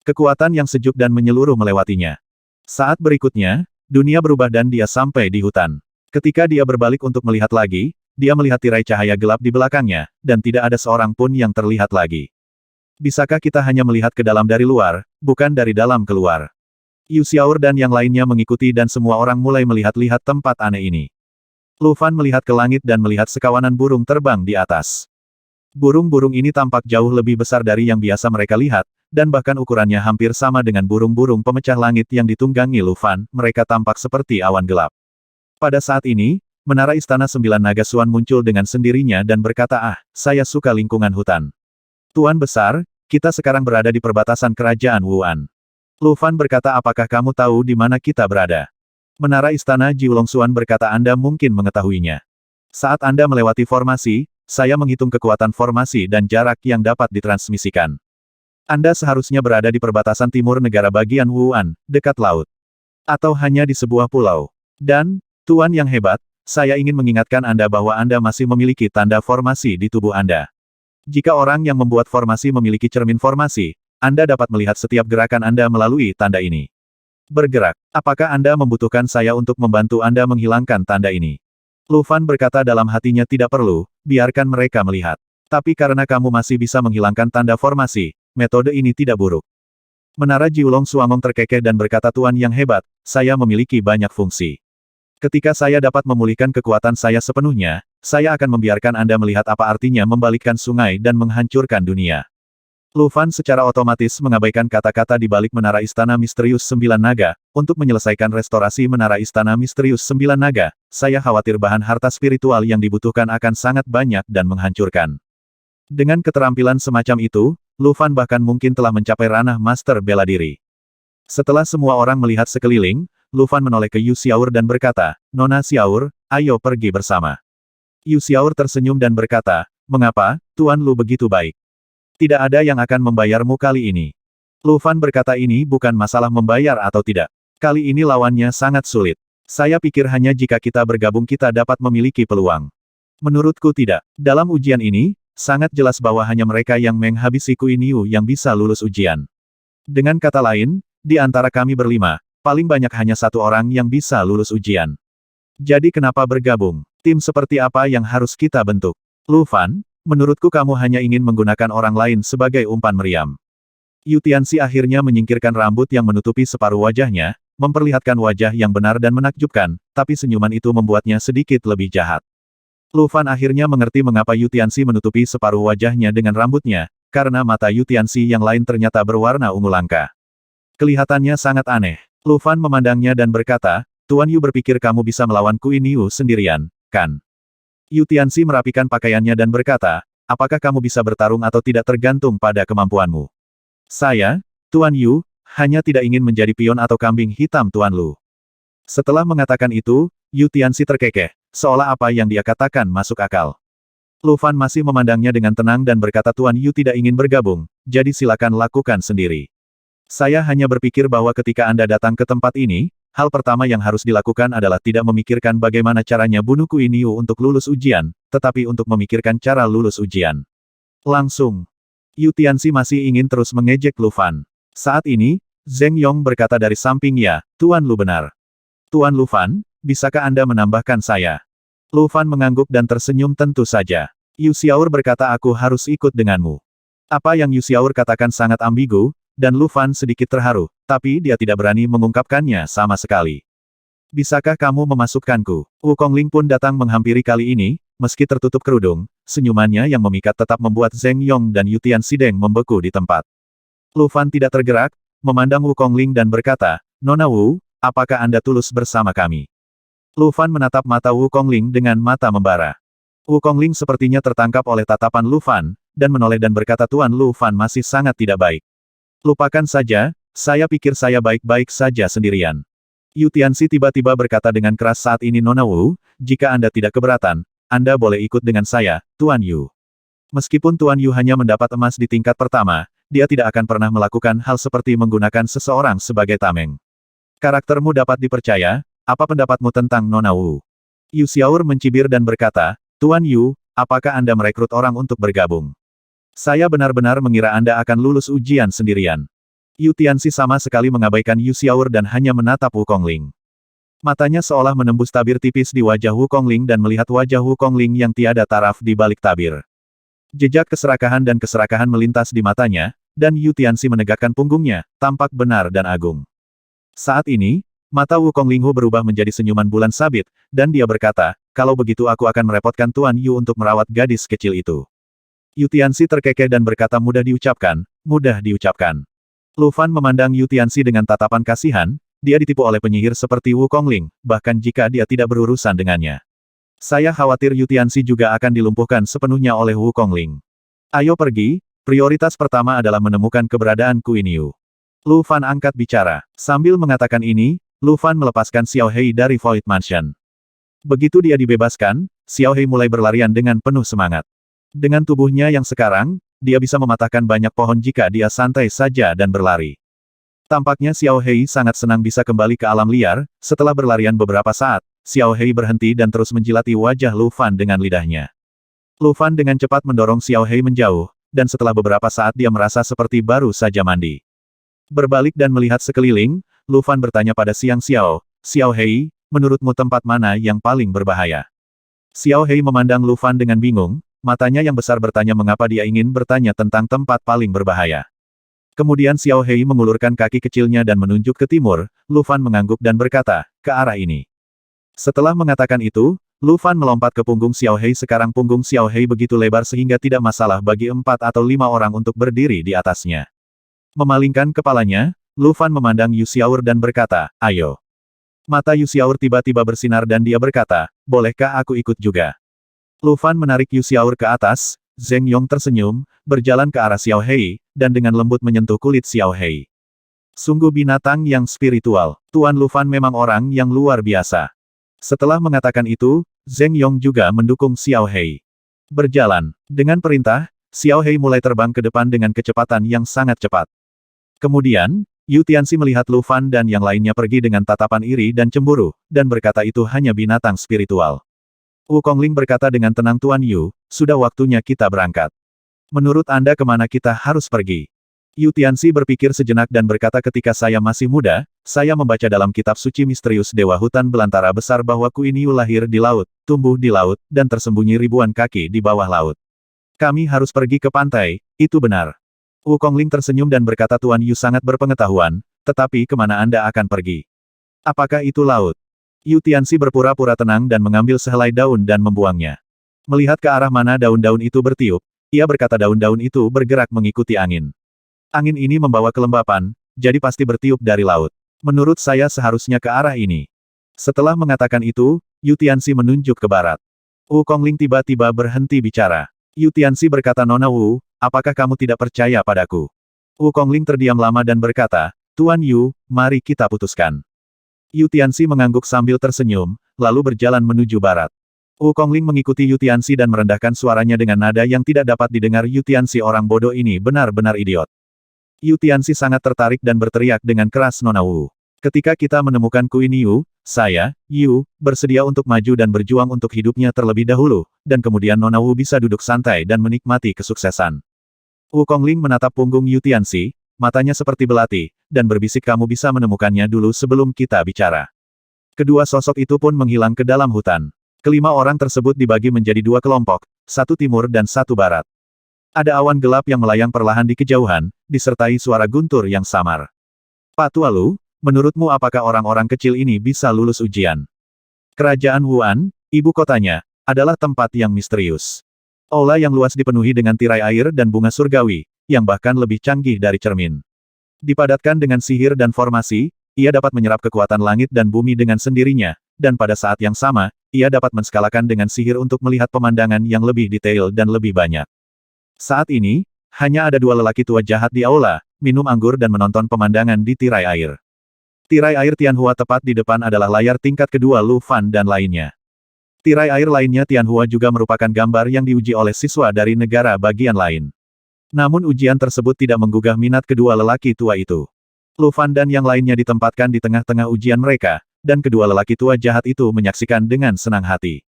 Kekuatan yang sejuk dan menyeluruh melewatinya. Saat berikutnya, dunia berubah dan dia sampai di hutan. Ketika dia berbalik untuk melihat lagi, dia melihat tirai cahaya gelap di belakangnya, dan tidak ada seorang pun yang terlihat lagi. Bisakah kita hanya melihat ke dalam dari luar, bukan dari dalam keluar? Yu Xiaor dan yang lainnya mengikuti dan semua orang mulai melihat-lihat tempat aneh ini. Lu Fan melihat ke langit dan melihat sekawanan burung terbang di atas. Burung-burung ini tampak jauh lebih besar dari yang biasa mereka lihat, dan bahkan ukurannya hampir sama dengan burung-burung pemecah langit yang ditunggangi Lu Fan, mereka tampak seperti awan gelap. Pada saat ini, Menara Istana Sembilan Naga Suan muncul dengan sendirinya dan berkata, saya suka lingkungan hutan. Tuan Besar, kita sekarang berada di perbatasan kerajaan Wuan. Lu Fan berkata apakah kamu tahu di mana kita berada? Menara Istana Jiulong Suan berkata Anda mungkin mengetahuinya. Saat Anda melewati formasi, saya menghitung kekuatan formasi dan jarak yang dapat ditransmisikan. Anda seharusnya berada di perbatasan timur negara bagian Wuan, dekat laut. Atau hanya di sebuah pulau. Dan, Tuan yang hebat, saya ingin mengingatkan Anda bahwa Anda masih memiliki tanda formasi di tubuh Anda. Jika orang yang membuat formasi memiliki cermin formasi, Anda dapat melihat setiap gerakan Anda melalui tanda ini. Bergerak. Apakah Anda membutuhkan saya untuk membantu Anda menghilangkan tanda ini? Lu Fan berkata dalam hatinya tidak perlu, biarkan mereka melihat. Tapi karena kamu masih bisa menghilangkan tanda formasi, metode ini tidak buruk. Menara Jiulong Suangong terkekeh dan berkata Tuan yang hebat, saya memiliki banyak fungsi. Ketika saya dapat memulihkan kekuatan saya sepenuhnya, saya akan membiarkan Anda melihat apa artinya membalikkan sungai dan menghancurkan dunia. Lu Fan secara otomatis mengabaikan kata-kata di balik Menara Istana Misterius Sembilan Naga, untuk menyelesaikan restorasi Menara Istana Misterius Sembilan Naga, saya khawatir bahan harta spiritual yang dibutuhkan akan sangat banyak dan menghancurkan. Dengan keterampilan semacam itu, Lu Fan bahkan mungkin telah mencapai ranah master bela diri. Setelah semua orang melihat sekeliling, Lu Fan menoleh ke Yu Xiaor dan berkata, Nona Xiaor, ayo pergi bersama. Yu Xiaor tersenyum dan berkata, mengapa, Tuan Lu begitu baik? Tidak ada yang akan membayarmu kali ini. Lu Fan berkata ini bukan masalah membayar atau tidak. Kali ini lawannya sangat sulit. Saya pikir hanya jika kita bergabung kita dapat memiliki peluang. Menurutku tidak. Dalam ujian ini, sangat jelas bahwa hanya mereka yang menghabisi Kui Niu yang bisa lulus ujian. Dengan kata lain, di antara kami berlima, paling banyak hanya satu orang yang bisa lulus ujian. Jadi kenapa bergabung? Tim seperti apa yang harus kita bentuk? Lu Fan, menurutku kamu hanya ingin menggunakan orang lain sebagai umpan meriam. Yu Tianxi akhirnya menyingkirkan rambut yang menutupi separuh wajahnya, memperlihatkan wajah yang benar dan menakjubkan, tapi senyuman itu membuatnya sedikit lebih jahat. Lu Fan akhirnya mengerti mengapa Yu Tianxi menutupi separuh wajahnya dengan rambutnya, karena mata Yu Tianxi yang lain ternyata berwarna ungu langka. Kelihatannya sangat aneh. Lu Fan memandangnya dan berkata, Tuan Yu berpikir kamu bisa melawan Kui Niu sendirian, kan? Yu Tianxi merapikan pakaiannya dan berkata, apakah kamu bisa bertarung atau tidak tergantung pada kemampuanmu. Saya, Tuan Yu, hanya tidak ingin menjadi pion atau kambing hitam Tuan Lu. Setelah mengatakan itu, Yu Tianxi terkekeh, seolah apa yang dia katakan masuk akal. Lu Fan masih memandangnya dengan tenang dan berkata Tuan Yu tidak ingin bergabung, jadi silakan lakukan sendiri. Saya hanya berpikir bahwa ketika Anda datang ke tempat ini, hal pertama yang harus dilakukan adalah tidak memikirkan bagaimana caranya bunuh Kui Niu untuk lulus ujian, tetapi untuk memikirkan cara lulus ujian. Langsung. Yu Tianxi masih ingin terus mengejek Lu Fan. Saat ini, Zheng Yong berkata dari samping ya, Tuan Lu benar. Tuan Lu Fan, bisakah Anda menambahkan saya? Lu Fan mengangguk dan tersenyum tentu saja. Yu Xiaor berkata aku harus ikut denganmu. Apa yang Yu Xiaor katakan sangat ambigu, dan Lu Fan sedikit terharu, tapi dia tidak berani mengungkapkannya sama sekali. Bisakah kamu memasukkanku? Wukongling pun datang menghampiri kali ini, meski tertutup kerudung, senyumannya yang memikat tetap membuat Zheng Yong dan Yu Tianxi membeku di tempat. Lu Fan tidak tergerak, memandang Wukongling dan berkata, Nona Wu, apakah Anda tulus bersama kami? Lu Fan menatap mata Wukongling dengan mata membara. Wukongling sepertinya tertangkap oleh tatapan Lu Fan, dan menoleh dan berkata Tuan Lu Fan masih sangat tidak baik. Lupakan saja, saya pikir saya baik-baik saja sendirian. Yu Tianxi tiba-tiba berkata dengan keras saat ini Nona Wu, jika Anda tidak keberatan, Anda boleh ikut dengan saya, Tuan Yu. Meskipun Tuan Yu hanya mendapat emas di tingkat pertama, dia tidak akan pernah melakukan hal seperti menggunakan seseorang sebagai tameng. Karaktermu dapat dipercaya, apa pendapatmu tentang Nona Wu? Yu Xiaor mencibir dan berkata, Tuan Yu, apakah Anda merekrut orang untuk bergabung? Saya benar-benar mengira Anda akan lulus ujian sendirian. Yu Tianxi sama sekali mengabaikan Yu Xiaor dan hanya menatap Wukongling. Matanya seolah menembus tabir tipis di wajah Wukongling dan melihat wajah Wukongling yang tiada taraf di balik tabir. Jejak keserakahan dan keserakahan melintas di matanya, dan Yu Tianxi menegakkan punggungnya, tampak benar dan agung. Saat ini, mata Wukongling berubah menjadi senyuman bulan sabit, dan dia berkata, kalau begitu aku akan merepotkan Tuan Yu untuk merawat gadis kecil itu. Yu Tianxi terkekeh dan berkata mudah diucapkan, mudah diucapkan. Lu Fan memandang Yu Tianxi dengan tatapan kasihan, dia ditipu oleh penyihir seperti Wukongling, bahkan jika dia tidak berurusan dengannya. Saya khawatir Yu Tianxi juga akan dilumpuhkan sepenuhnya oleh Wukongling. Ayo pergi, prioritas pertama adalah menemukan keberadaan Kui Niu. Lu Fan angkat bicara. Sambil mengatakan ini, Lu Fan melepaskan Xiao Hei dari Void Mansion. Begitu dia dibebaskan, Xiao Hei mulai berlarian dengan penuh semangat. Dengan tubuhnya yang sekarang, dia bisa mematahkan banyak pohon jika dia santai saja dan berlari. Tampaknya Xiao Hei sangat senang bisa kembali ke alam liar. Setelah berlarian beberapa saat, Xiao Hei berhenti dan terus menjilati wajah Lu Fan dengan lidahnya. Lu Fan dengan cepat mendorong Xiao Hei menjauh, dan setelah beberapa saat dia merasa seperti baru saja mandi. Berbalik dan melihat sekeliling, Lu Fan bertanya pada Xiang Xiao, Xiao Hei, menurutmu tempat mana yang paling berbahaya? Xiao Hei memandang Lu Fan dengan bingung. Matanya yang besar bertanya mengapa dia ingin bertanya tentang tempat paling berbahaya. Kemudian Xiao Hei mengulurkan kaki kecilnya dan menunjuk ke timur, Lu Fan mengangguk dan berkata, ke arah ini. Setelah mengatakan itu, Lu Fan melompat ke punggung Xiao Hei. Sekarang punggung Xiao Hei begitu lebar sehingga tidak masalah bagi 4 atau 5 orang untuk berdiri di atasnya. Memalingkan kepalanya, Lu Fan memandang Yu Xiaor dan berkata, ayo. Mata Yu Xiaor tiba-tiba bersinar dan dia berkata, bolehkah aku ikut juga? Lu Fan menarik Yu Xiaor ke atas, Zheng Yong tersenyum, berjalan ke arah Xiao Hei, dan dengan lembut menyentuh kulit Xiao Hei. Sungguh binatang yang spiritual, Tuan Lu Fan memang orang yang luar biasa. Setelah mengatakan itu, Zheng Yong juga mendukung Xiao Hei. Berjalan, dengan perintah, Xiao Hei mulai terbang ke depan dengan kecepatan yang sangat cepat. Kemudian, Yu Tianxi melihat Lu Fan dan yang lainnya pergi dengan tatapan iri dan cemburu, dan berkata itu hanya binatang spiritual. Wukongling berkata dengan tenang, Tuan Yu, sudah waktunya kita berangkat. Menurut Anda kemana kita harus pergi? Yu Tianxi berpikir sejenak dan berkata, ketika saya masih muda, saya membaca dalam kitab suci misterius Dewa Hutan Belantara Besar bahwa Queen Yu lahir di laut, tumbuh di laut, dan tersembunyi ribuan kaki di bawah laut. Kami harus pergi ke pantai, itu benar. Wukongling tersenyum dan berkata, Tuan Yu sangat berpengetahuan, tetapi kemana Anda akan pergi? Apakah itu laut? Yu Tianxi berpura-pura tenang dan mengambil sehelai daun dan membuangnya. Melihat ke arah mana daun-daun itu bertiup, ia berkata daun-daun itu bergerak mengikuti angin. Angin ini membawa kelembapan, jadi pasti bertiup dari laut. Menurut saya seharusnya ke arah ini. Setelah mengatakan itu, Yu Tianxi menunjuk ke barat. Wukongling tiba-tiba berhenti bicara. Yu Tianxi berkata, Nona Wu, apakah kamu tidak percaya padaku? Wukongling terdiam lama dan berkata, Tuan Yu, mari kita putuskan. Yu Tianxi mengangguk sambil tersenyum, lalu berjalan menuju barat. Wukongling mengikuti Yu Tianxi dan merendahkan suaranya dengan nada yang tidak dapat didengar. Yu Tianxi, orang bodoh ini benar-benar idiot. Yu Tianxi sangat tertarik dan berteriak dengan keras, Nona Wu. Ketika kita menemukan Queen Yu, saya, Yu, bersedia untuk maju dan berjuang untuk hidupnya terlebih dahulu, dan kemudian Nona Wu bisa duduk santai dan menikmati kesuksesan. Wukongling menatap punggung Yu Tianxi, matanya seperti belati, dan berbisik, kamu bisa menemukannya dulu sebelum kita bicara. Kedua sosok itu pun menghilang ke dalam hutan. Kelima orang tersebut dibagi menjadi dua kelompok, satu timur dan satu barat. Ada awan gelap yang melayang perlahan di kejauhan, disertai suara guntur yang samar. Pak Tualu, menurutmu apakah orang-orang kecil ini bisa lulus ujian? Kerajaan Wuan, ibu kotanya, adalah tempat yang misterius. Aula yang luas dipenuhi dengan tirai air dan bunga surgawi, yang bahkan lebih canggih dari cermin. Dipadatkan dengan sihir dan formasi, ia dapat menyerap kekuatan langit dan bumi dengan sendirinya, dan pada saat yang sama, ia dapat menskalakan dengan sihir untuk melihat pemandangan yang lebih detail dan lebih banyak. Saat ini, hanya ada dua lelaki tua jahat di aula, minum anggur dan menonton pemandangan di tirai air. Tirai air Tianhua tepat di depan adalah layar tingkat kedua Lu Fan dan lainnya. Tirai air lainnya Tianhua juga merupakan gambar yang diuji oleh siswa dari negara bagian lain. Namun ujian tersebut tidak menggugah minat kedua lelaki tua itu. Lu Fan dan yang lainnya ditempatkan di tengah-tengah ujian mereka, dan kedua lelaki tua jahat itu menyaksikan dengan senang hati.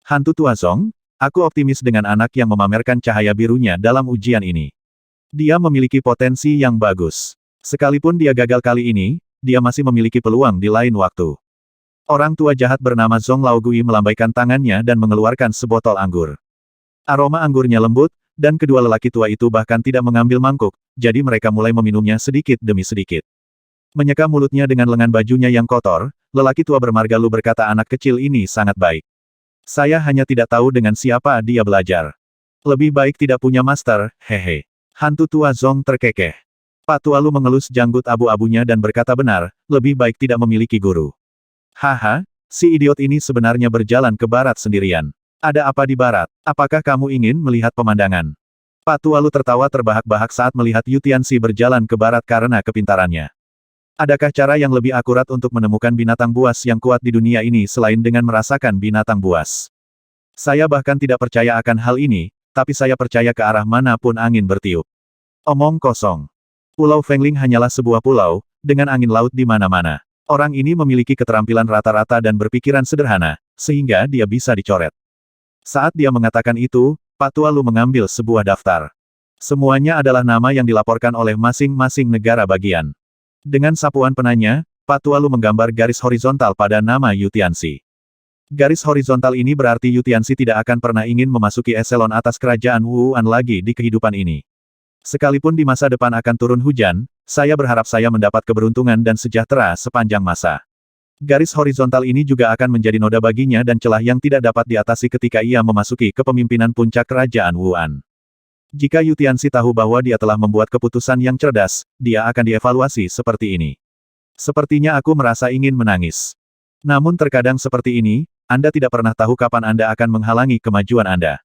Hantu tua Zong, aku optimis dengan anak yang memamerkan cahaya birunya dalam ujian ini. Dia memiliki potensi yang bagus. Sekalipun dia gagal kali ini, dia masih memiliki peluang di lain waktu. Orang tua jahat bernama Zong Laogui melambaikan tangannya dan mengeluarkan sebotol anggur. Aroma anggurnya lembut, dan kedua lelaki tua itu bahkan tidak mengambil mangkuk, jadi mereka mulai meminumnya sedikit demi sedikit. Menyeka mulutnya dengan lengan bajunya yang kotor, lelaki tua bermarga Lu berkata, anak kecil ini sangat baik. Saya hanya tidak tahu dengan siapa dia belajar. Lebih baik tidak punya master, hehe. Hantu tua Zong terkekeh. Pak Tua Lu mengelus janggut abu-abunya dan berkata, benar, lebih baik tidak memiliki guru. Haha, si idiot ini sebenarnya berjalan ke barat sendirian. Ada apa di barat? Apakah kamu ingin melihat pemandangan? Pak Tua Lu tertawa terbahak-bahak saat melihat Yu Tianxi berjalan ke barat karena kepintarannya. Adakah cara yang lebih akurat untuk menemukan binatang buas yang kuat di dunia ini selain dengan merasakan binatang buas? Saya bahkan tidak percaya akan hal ini, tapi saya percaya ke arah manapun angin bertiup. Omong kosong. Pulau Fengling hanyalah sebuah pulau, dengan angin laut di mana-mana. Orang ini memiliki keterampilan rata-rata dan berpikiran sederhana, sehingga dia bisa dicoret. Saat dia mengatakan itu, Pak Tua Lu mengambil sebuah daftar. Semuanya adalah nama yang dilaporkan oleh masing-masing negara bagian. Dengan sapuan penanya, Pak Tua Lu menggambar garis horizontal pada nama Yu Tianxi. Garis horizontal ini berarti Yu Tianxi tidak akan pernah ingin memasuki eselon atas kerajaan Wuan lagi di kehidupan ini. Sekalipun di masa depan akan turun hujan, saya berharap saya mendapat keberuntungan dan sejahtera sepanjang masa. Garis horizontal ini juga akan menjadi noda baginya dan celah yang tidak dapat diatasi ketika ia memasuki kepemimpinan puncak kerajaan Wuan. Jika Yu Tianxi tahu bahwa dia telah membuat keputusan yang cerdas, dia akan dievaluasi seperti ini. Sepertinya aku merasa ingin menangis. Namun terkadang seperti ini, Anda tidak pernah tahu kapan Anda akan menghalangi kemajuan Anda.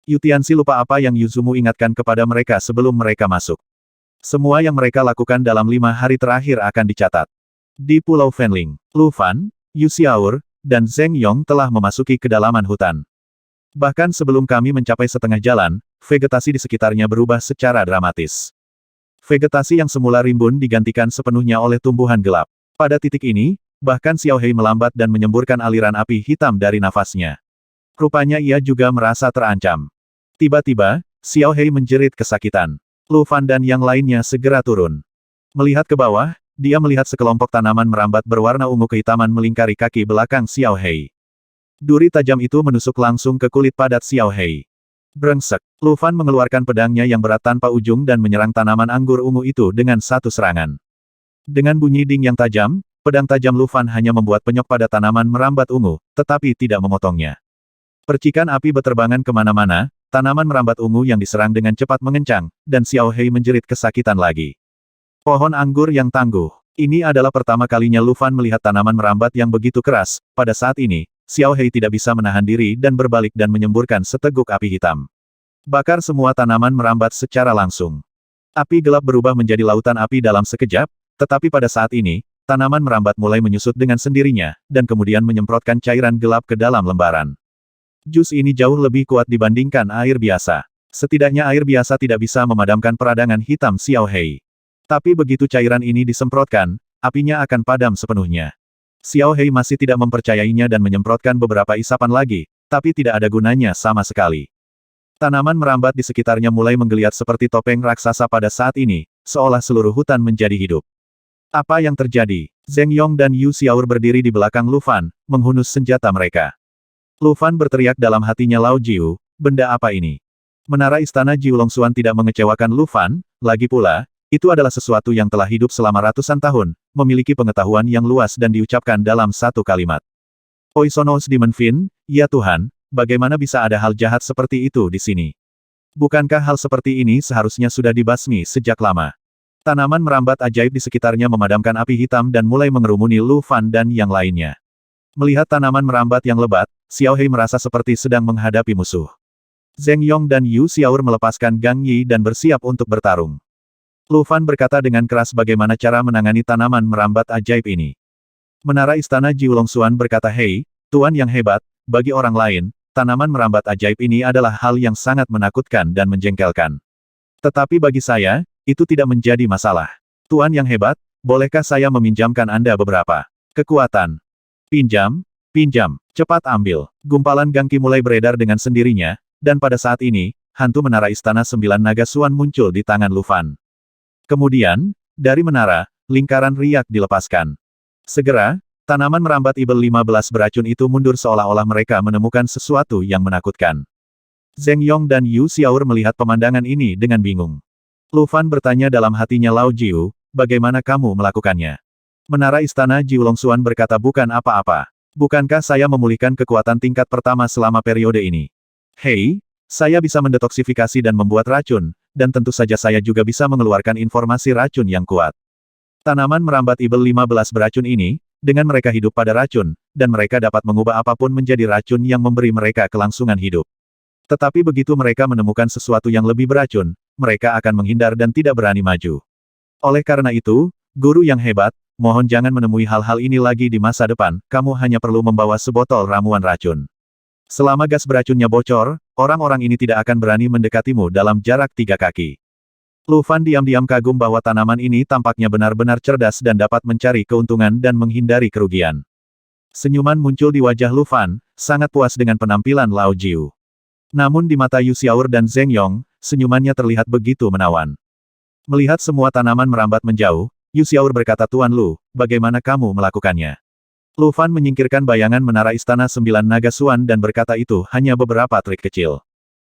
Yu Tianxi lupa apa yang Yuzumu ingatkan kepada mereka sebelum mereka masuk. Semua yang mereka lakukan dalam 5 hari terakhir akan dicatat. Di Pulau Fenling, Lu Fan, Yu Xiaor, dan Zheng Yong telah memasuki kedalaman hutan. Bahkan sebelum kami mencapai setengah jalan, vegetasi di sekitarnya berubah secara dramatis. Vegetasi yang semula rimbun digantikan sepenuhnya oleh tumbuhan gelap. Pada titik ini, bahkan Xiao Hei melambat dan menyemburkan aliran api hitam dari nafasnya. Rupanya ia juga merasa terancam. Tiba-tiba, Xiao Hei menjerit kesakitan. Lu Fan dan yang lainnya segera turun. Melihat ke bawah, dia melihat sekelompok tanaman merambat berwarna ungu kehitaman melingkari kaki belakang Xiao Hei. Duri tajam itu menusuk langsung ke kulit padat Xiao Hei. Brengsek, Lu Fan mengeluarkan pedangnya yang berat tanpa ujung dan menyerang tanaman anggur ungu itu dengan satu serangan. Dengan bunyi ding yang tajam, pedang tajam Lu Fan hanya membuat penyok pada tanaman merambat ungu, tetapi tidak memotongnya. Percikan api beterbangan kemana-mana, tanaman merambat ungu yang diserang dengan cepat mengencang, dan Xiao Hei menjerit kesakitan lagi. Pohon anggur yang tangguh. Ini adalah pertama kalinya Lu Fan melihat tanaman merambat yang begitu keras. Pada saat ini, Xiao Hei tidak bisa menahan diri dan berbalik dan menyemburkan seteguk api hitam. Bakar semua tanaman merambat secara langsung. Api gelap berubah menjadi lautan api dalam sekejap, tetapi pada saat ini, tanaman merambat mulai menyusut dengan sendirinya, dan kemudian menyemprotkan cairan gelap ke dalam lembaran. Jus ini jauh lebih kuat dibandingkan air biasa. Setidaknya air biasa tidak bisa memadamkan peradangan hitam Xiao Hei. Tapi begitu cairan ini disemprotkan, apinya akan padam sepenuhnya. Xiao Hei masih tidak mempercayainya dan menyemprotkan beberapa isapan lagi, tapi tidak ada gunanya sama sekali. Tanaman merambat di sekitarnya mulai menggeliat seperti topeng raksasa pada saat ini, seolah seluruh hutan menjadi hidup. Apa yang terjadi? Zheng Yong dan Yu Xiaor berdiri di belakang Lu Fan, menghunus senjata mereka. Lu Fan berteriak dalam hatinya, Lao Jiu, benda apa ini? Menara istana Jiu Longxuan tidak mengecewakan Lu Fan, lagi pula, itu adalah sesuatu yang telah hidup selama ratusan tahun, memiliki pengetahuan yang luas dan diucapkan dalam satu kalimat. Poisonous Demon Fin, ya Tuhan, bagaimana bisa ada hal jahat seperti itu di sini? Bukankah hal seperti ini seharusnya sudah dibasmi sejak lama? Tanaman merambat ajaib di sekitarnya memadamkan api hitam dan mulai mengerumuni Lu Fan dan yang lainnya. Melihat tanaman merambat yang lebat, Xiao Hei merasa seperti sedang menghadapi musuh. Zheng Yong dan Yu Xiaor melepaskan Gang Yi dan bersiap untuk bertarung. Lu Fan berkata dengan keras bagaimana cara menangani tanaman merambat ajaib ini. Menara istana Jiu Longxuan berkata, Hei, Tuan yang hebat, bagi orang lain, tanaman merambat ajaib ini adalah hal yang sangat menakutkan dan menjengkelkan. Tetapi bagi saya, itu tidak menjadi masalah. Tuan yang hebat, bolehkah saya meminjamkan Anda beberapa kekuatan? Pinjam, pinjam, cepat ambil. Gumpalan Gangki mulai beredar dengan sendirinya, dan pada saat ini, hantu menara istana 9 naga Suan muncul di tangan Lu Fan. Kemudian, dari menara, lingkaran riak dilepaskan. Segera, tanaman merambat Ibel 15 beracun itu mundur seolah-olah mereka menemukan sesuatu yang menakutkan. Zheng Yong dan Yu Xiaor melihat pemandangan ini dengan bingung. Lu Fan bertanya dalam hatinya, Lao Jiu, bagaimana kamu melakukannya? Menara istana Jiu Longxuan berkata, bukan apa-apa. Bukankah saya memulihkan kekuatan tingkat pertama selama periode ini? Hei, saya bisa mendetoksifikasi dan membuat racun, dan tentu saja saya juga bisa mengeluarkan informasi racun yang kuat. Tanaman merambat Ibel 15 beracun ini, dengan mereka hidup pada racun, dan mereka dapat mengubah apapun menjadi racun yang memberi mereka kelangsungan hidup. Tetapi begitu mereka menemukan sesuatu yang lebih beracun, mereka akan menghindar dan tidak berani maju. Oleh karena itu, guru yang hebat, mohon jangan menemui hal-hal ini lagi di masa depan, kamu hanya perlu membawa sebotol ramuan racun. Selama gas beracunnya bocor, orang-orang ini tidak akan berani mendekatimu dalam jarak 3 kaki. Lu Fan diam-diam kagum bahwa tanaman ini tampaknya benar-benar cerdas dan dapat mencari keuntungan dan menghindari kerugian. Senyuman muncul di wajah Lu Fan, sangat puas dengan penampilan Lao Jiu. Namun di mata Yu Xiaor dan Zheng Yong, senyumannya terlihat begitu menawan. Melihat semua tanaman merambat menjauh, Yu Xiaor berkata, Tuan Lu, bagaimana kamu melakukannya? Lu Fan menyingkirkan bayangan menara istana 9 naga Suan dan berkata, itu hanya beberapa trik kecil.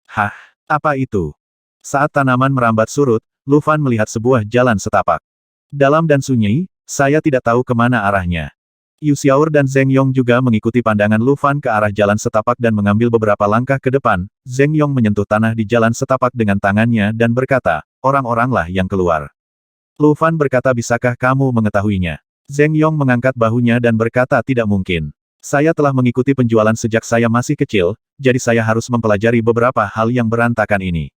Hah, apa itu? Saat tanaman merambat surut, Lu Fan melihat sebuah jalan setapak. Dalam dan sunyi, saya tidak tahu kemana arahnya. Yu Xiaor dan Zheng Yong juga mengikuti pandangan Lu Fan ke arah jalan setapak dan mengambil beberapa langkah ke depan. Zheng Yong menyentuh tanah di jalan setapak dengan tangannya dan berkata, orang-oranglah yang keluar. Lu Fan berkata, bisakah kamu mengetahuinya? Zheng Yong mengangkat bahunya dan berkata, tidak mungkin. Saya telah mengikuti penjualan sejak saya masih kecil, jadi saya harus mempelajari beberapa hal yang berantakan ini.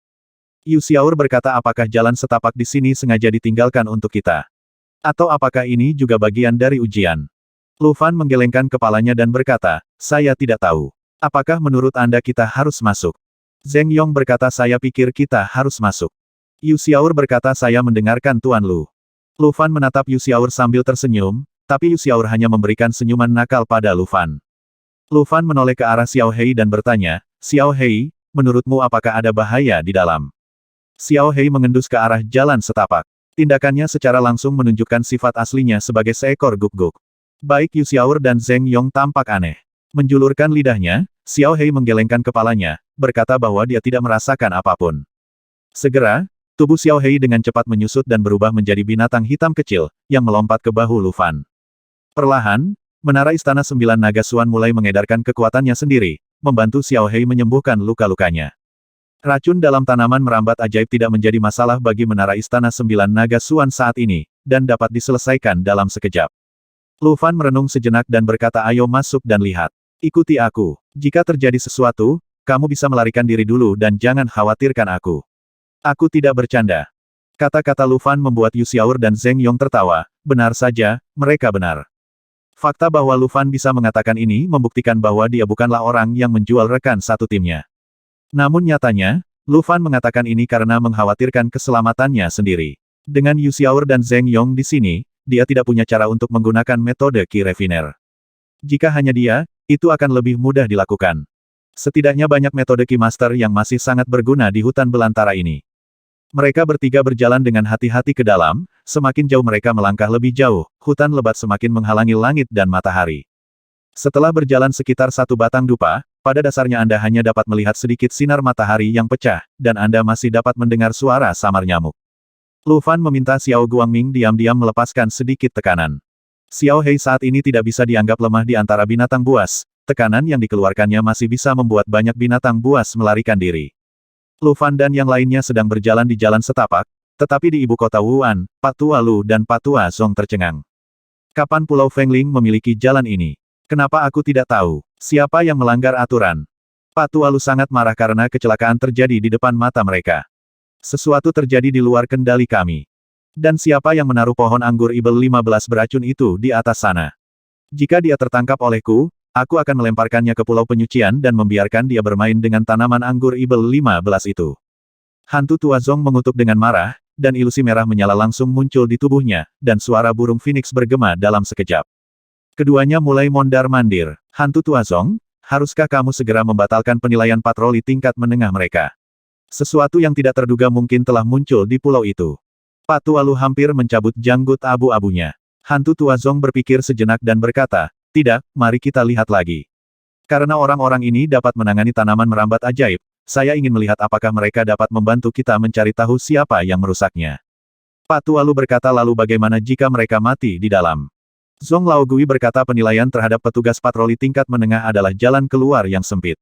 Yu Xiaor berkata, apakah jalan setapak di sini sengaja ditinggalkan untuk kita? Atau apakah ini juga bagian dari ujian? Lu Fan menggelengkan kepalanya dan berkata, saya tidak tahu. Apakah menurut Anda kita harus masuk? Zheng Yong berkata, saya pikir kita harus masuk. Yu Xiaor berkata saya mendengarkan Tuan Lu. Lu Fan menatap Yu Xiaor sambil tersenyum, tapi Yu Xiaor hanya memberikan senyuman nakal pada Lu Fan. Lu Fan menoleh ke arah Xiao Hei dan bertanya, Xiao Hei, menurutmu apakah ada bahaya di dalam? Xiao Hei mengendus ke arah jalan setapak. Tindakannya secara langsung menunjukkan sifat aslinya sebagai seekor guk-guk. Baik Yu Xiaor dan Zheng Yong tampak aneh. Menjulurkan lidahnya, Xiao Hei menggelengkan kepalanya, berkata bahwa dia tidak merasakan apapun. Segera, tubuh Xiao Hei dengan cepat menyusut dan berubah menjadi binatang hitam kecil, yang melompat ke bahu Lu Fan. Perlahan, menara Istana Sembilan Naga Suan mulai mengedarkan kekuatannya sendiri, membantu Xiao Hei menyembuhkan luka-lukanya. Racun dalam tanaman merambat ajaib tidak menjadi masalah bagi menara Istana Sembilan Naga Suan saat ini, dan dapat diselesaikan dalam sekejap. Lu Fan merenung sejenak dan berkata ayo masuk dan lihat. Ikuti aku. Jika terjadi sesuatu, kamu bisa melarikan diri dulu dan jangan khawatirkan aku. Aku tidak bercanda. Kata-kata Lu Fan membuat Yu Xiaor dan Zheng Yong tertawa, benar saja, mereka benar. Fakta bahwa Lu Fan bisa mengatakan ini membuktikan bahwa dia bukanlah orang yang menjual rekan satu timnya. Namun nyatanya, Lu Fan mengatakan ini karena mengkhawatirkan keselamatannya sendiri. Dengan Yu Xiaor dan Zheng Yong di sini, dia tidak punya cara untuk menggunakan metode Qi Refiner. Jika hanya dia, itu akan lebih mudah dilakukan. Setidaknya banyak metode Qi Master yang masih sangat berguna di hutan belantara ini. Mereka bertiga berjalan dengan hati-hati ke dalam, semakin jauh mereka melangkah lebih jauh, hutan lebat semakin menghalangi langit dan matahari. Setelah berjalan sekitar satu batang dupa, pada dasarnya Anda hanya dapat melihat sedikit sinar matahari yang pecah, dan Anda masih dapat mendengar suara samar nyamuk. Lu Fan meminta Xiao Guangming diam-diam melepaskan sedikit tekanan. Xiao Hei saat ini tidak bisa dianggap lemah di antara binatang buas, tekanan yang dikeluarkannya masih bisa membuat banyak binatang buas melarikan diri. Lu Fan dan yang lainnya sedang berjalan di jalan setapak, tetapi di ibu kota Wuan, Pak Tua Lu dan Pak Tua Zong tercengang. Kapan Pulau Fengling memiliki jalan ini? Kenapa aku tidak tahu? Siapa yang melanggar aturan? Pak Tua Lu sangat marah karena kecelakaan terjadi di depan mata mereka. Sesuatu terjadi di luar kendali kami. Dan siapa yang menaruh pohon anggur ibel 15 beracun itu di atas sana? Jika dia tertangkap olehku, aku akan melemparkannya ke pulau penyucian dan membiarkan dia bermain dengan tanaman anggur ibel 15 itu. Hantu tua Zong mengutuk dengan marah, dan ilusi merah menyala langsung muncul di tubuhnya, dan suara burung phoenix bergema dalam sekejap. Keduanya mulai mondar-mandir. Hantu tua Zong, haruskah kamu segera membatalkan penilaian patroli tingkat menengah mereka? Sesuatu yang tidak terduga mungkin telah muncul di pulau itu. Pak Tua Lu hampir mencabut janggut abu-abunya. Hantu tua Zong berpikir sejenak dan berkata, tidak, mari kita lihat lagi. Karena orang-orang ini dapat menangani tanaman merambat ajaib, saya ingin melihat apakah mereka dapat membantu kita mencari tahu siapa yang merusaknya. Pak Tua Lu berkata lalu bagaimana jika mereka mati di dalam? Zong Laogui berkata penilaian terhadap petugas patroli tingkat menengah adalah jalan keluar yang sempit.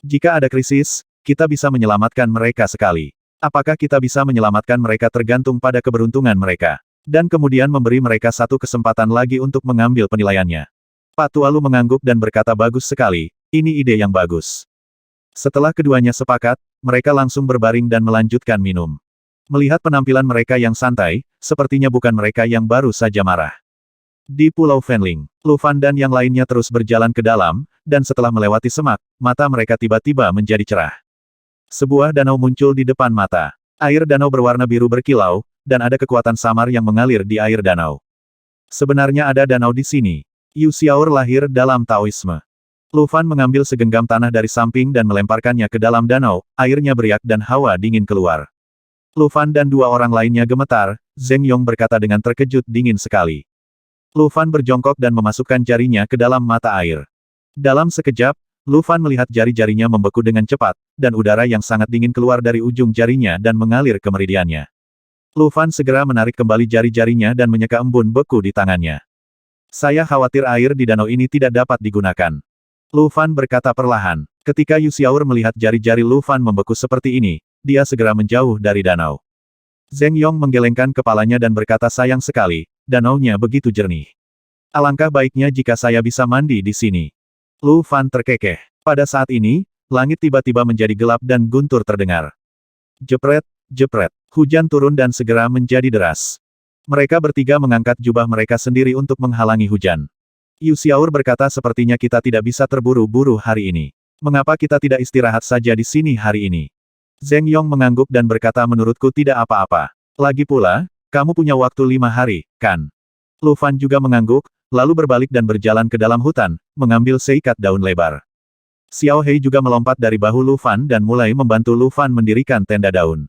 Jika ada krisis, kita bisa menyelamatkan mereka sekali. Apakah kita bisa menyelamatkan mereka tergantung pada keberuntungan mereka. Dan kemudian memberi mereka satu kesempatan lagi untuk mengambil penilaiannya. Pak Tua Lu mengangguk dan berkata bagus sekali, ini ide yang bagus. Setelah keduanya sepakat, mereka langsung berbaring dan melanjutkan minum. Melihat penampilan mereka yang santai, sepertinya bukan mereka yang baru saja marah. Di Pulau Fenling, Lu Fan dan yang lainnya terus berjalan ke dalam, dan setelah melewati semak, mata mereka tiba-tiba menjadi cerah. Sebuah danau muncul di depan mata. Air danau berwarna biru berkilau, dan ada kekuatan samar yang mengalir di air danau. Sebenarnya ada danau di sini. Yu Xiaor lahir dalam Taoisme. Lu Fan mengambil segenggam tanah dari samping dan melemparkannya ke dalam danau, airnya beriak dan hawa dingin keluar. Lu Fan dan dua orang lainnya gemetar, Zheng Yong berkata dengan terkejut dingin sekali. Lu Fan berjongkok dan memasukkan jarinya ke dalam mata air. Dalam sekejap, Lu Fan melihat jari-jarinya membeku dengan cepat, dan udara yang sangat dingin keluar dari ujung jarinya dan mengalir ke meridiannya. Lu Fan segera menarik kembali jari-jarinya dan menyeka embun beku di tangannya. Saya khawatir air di danau ini tidak dapat digunakan. Lu Fan berkata perlahan. Ketika Yu Xiaor melihat jari-jari Lu Fan membeku seperti ini, dia segera menjauh dari danau. Zheng Yong menggelengkan kepalanya dan berkata sayang sekali, danaunya begitu jernih. Alangkah baiknya jika saya bisa mandi di sini. Lu Fan terkekeh. Pada saat ini, langit tiba-tiba menjadi gelap dan guntur terdengar. Jepret, jepret. Hujan turun dan segera menjadi deras. Mereka bertiga mengangkat jubah mereka sendiri untuk menghalangi hujan. Yu Xiaor berkata sepertinya kita tidak bisa terburu-buru hari ini. Mengapa kita tidak istirahat saja di sini hari ini? Zheng Yong mengangguk dan berkata menurutku tidak apa-apa. Lagi pula, kamu punya waktu 5 hari, kan? Lu Fan juga mengangguk, lalu berbalik dan berjalan ke dalam hutan, mengambil seikat daun lebar. Xiao Hei juga melompat dari bahu Lu Fan dan mulai membantu Lu Fan mendirikan tenda daun.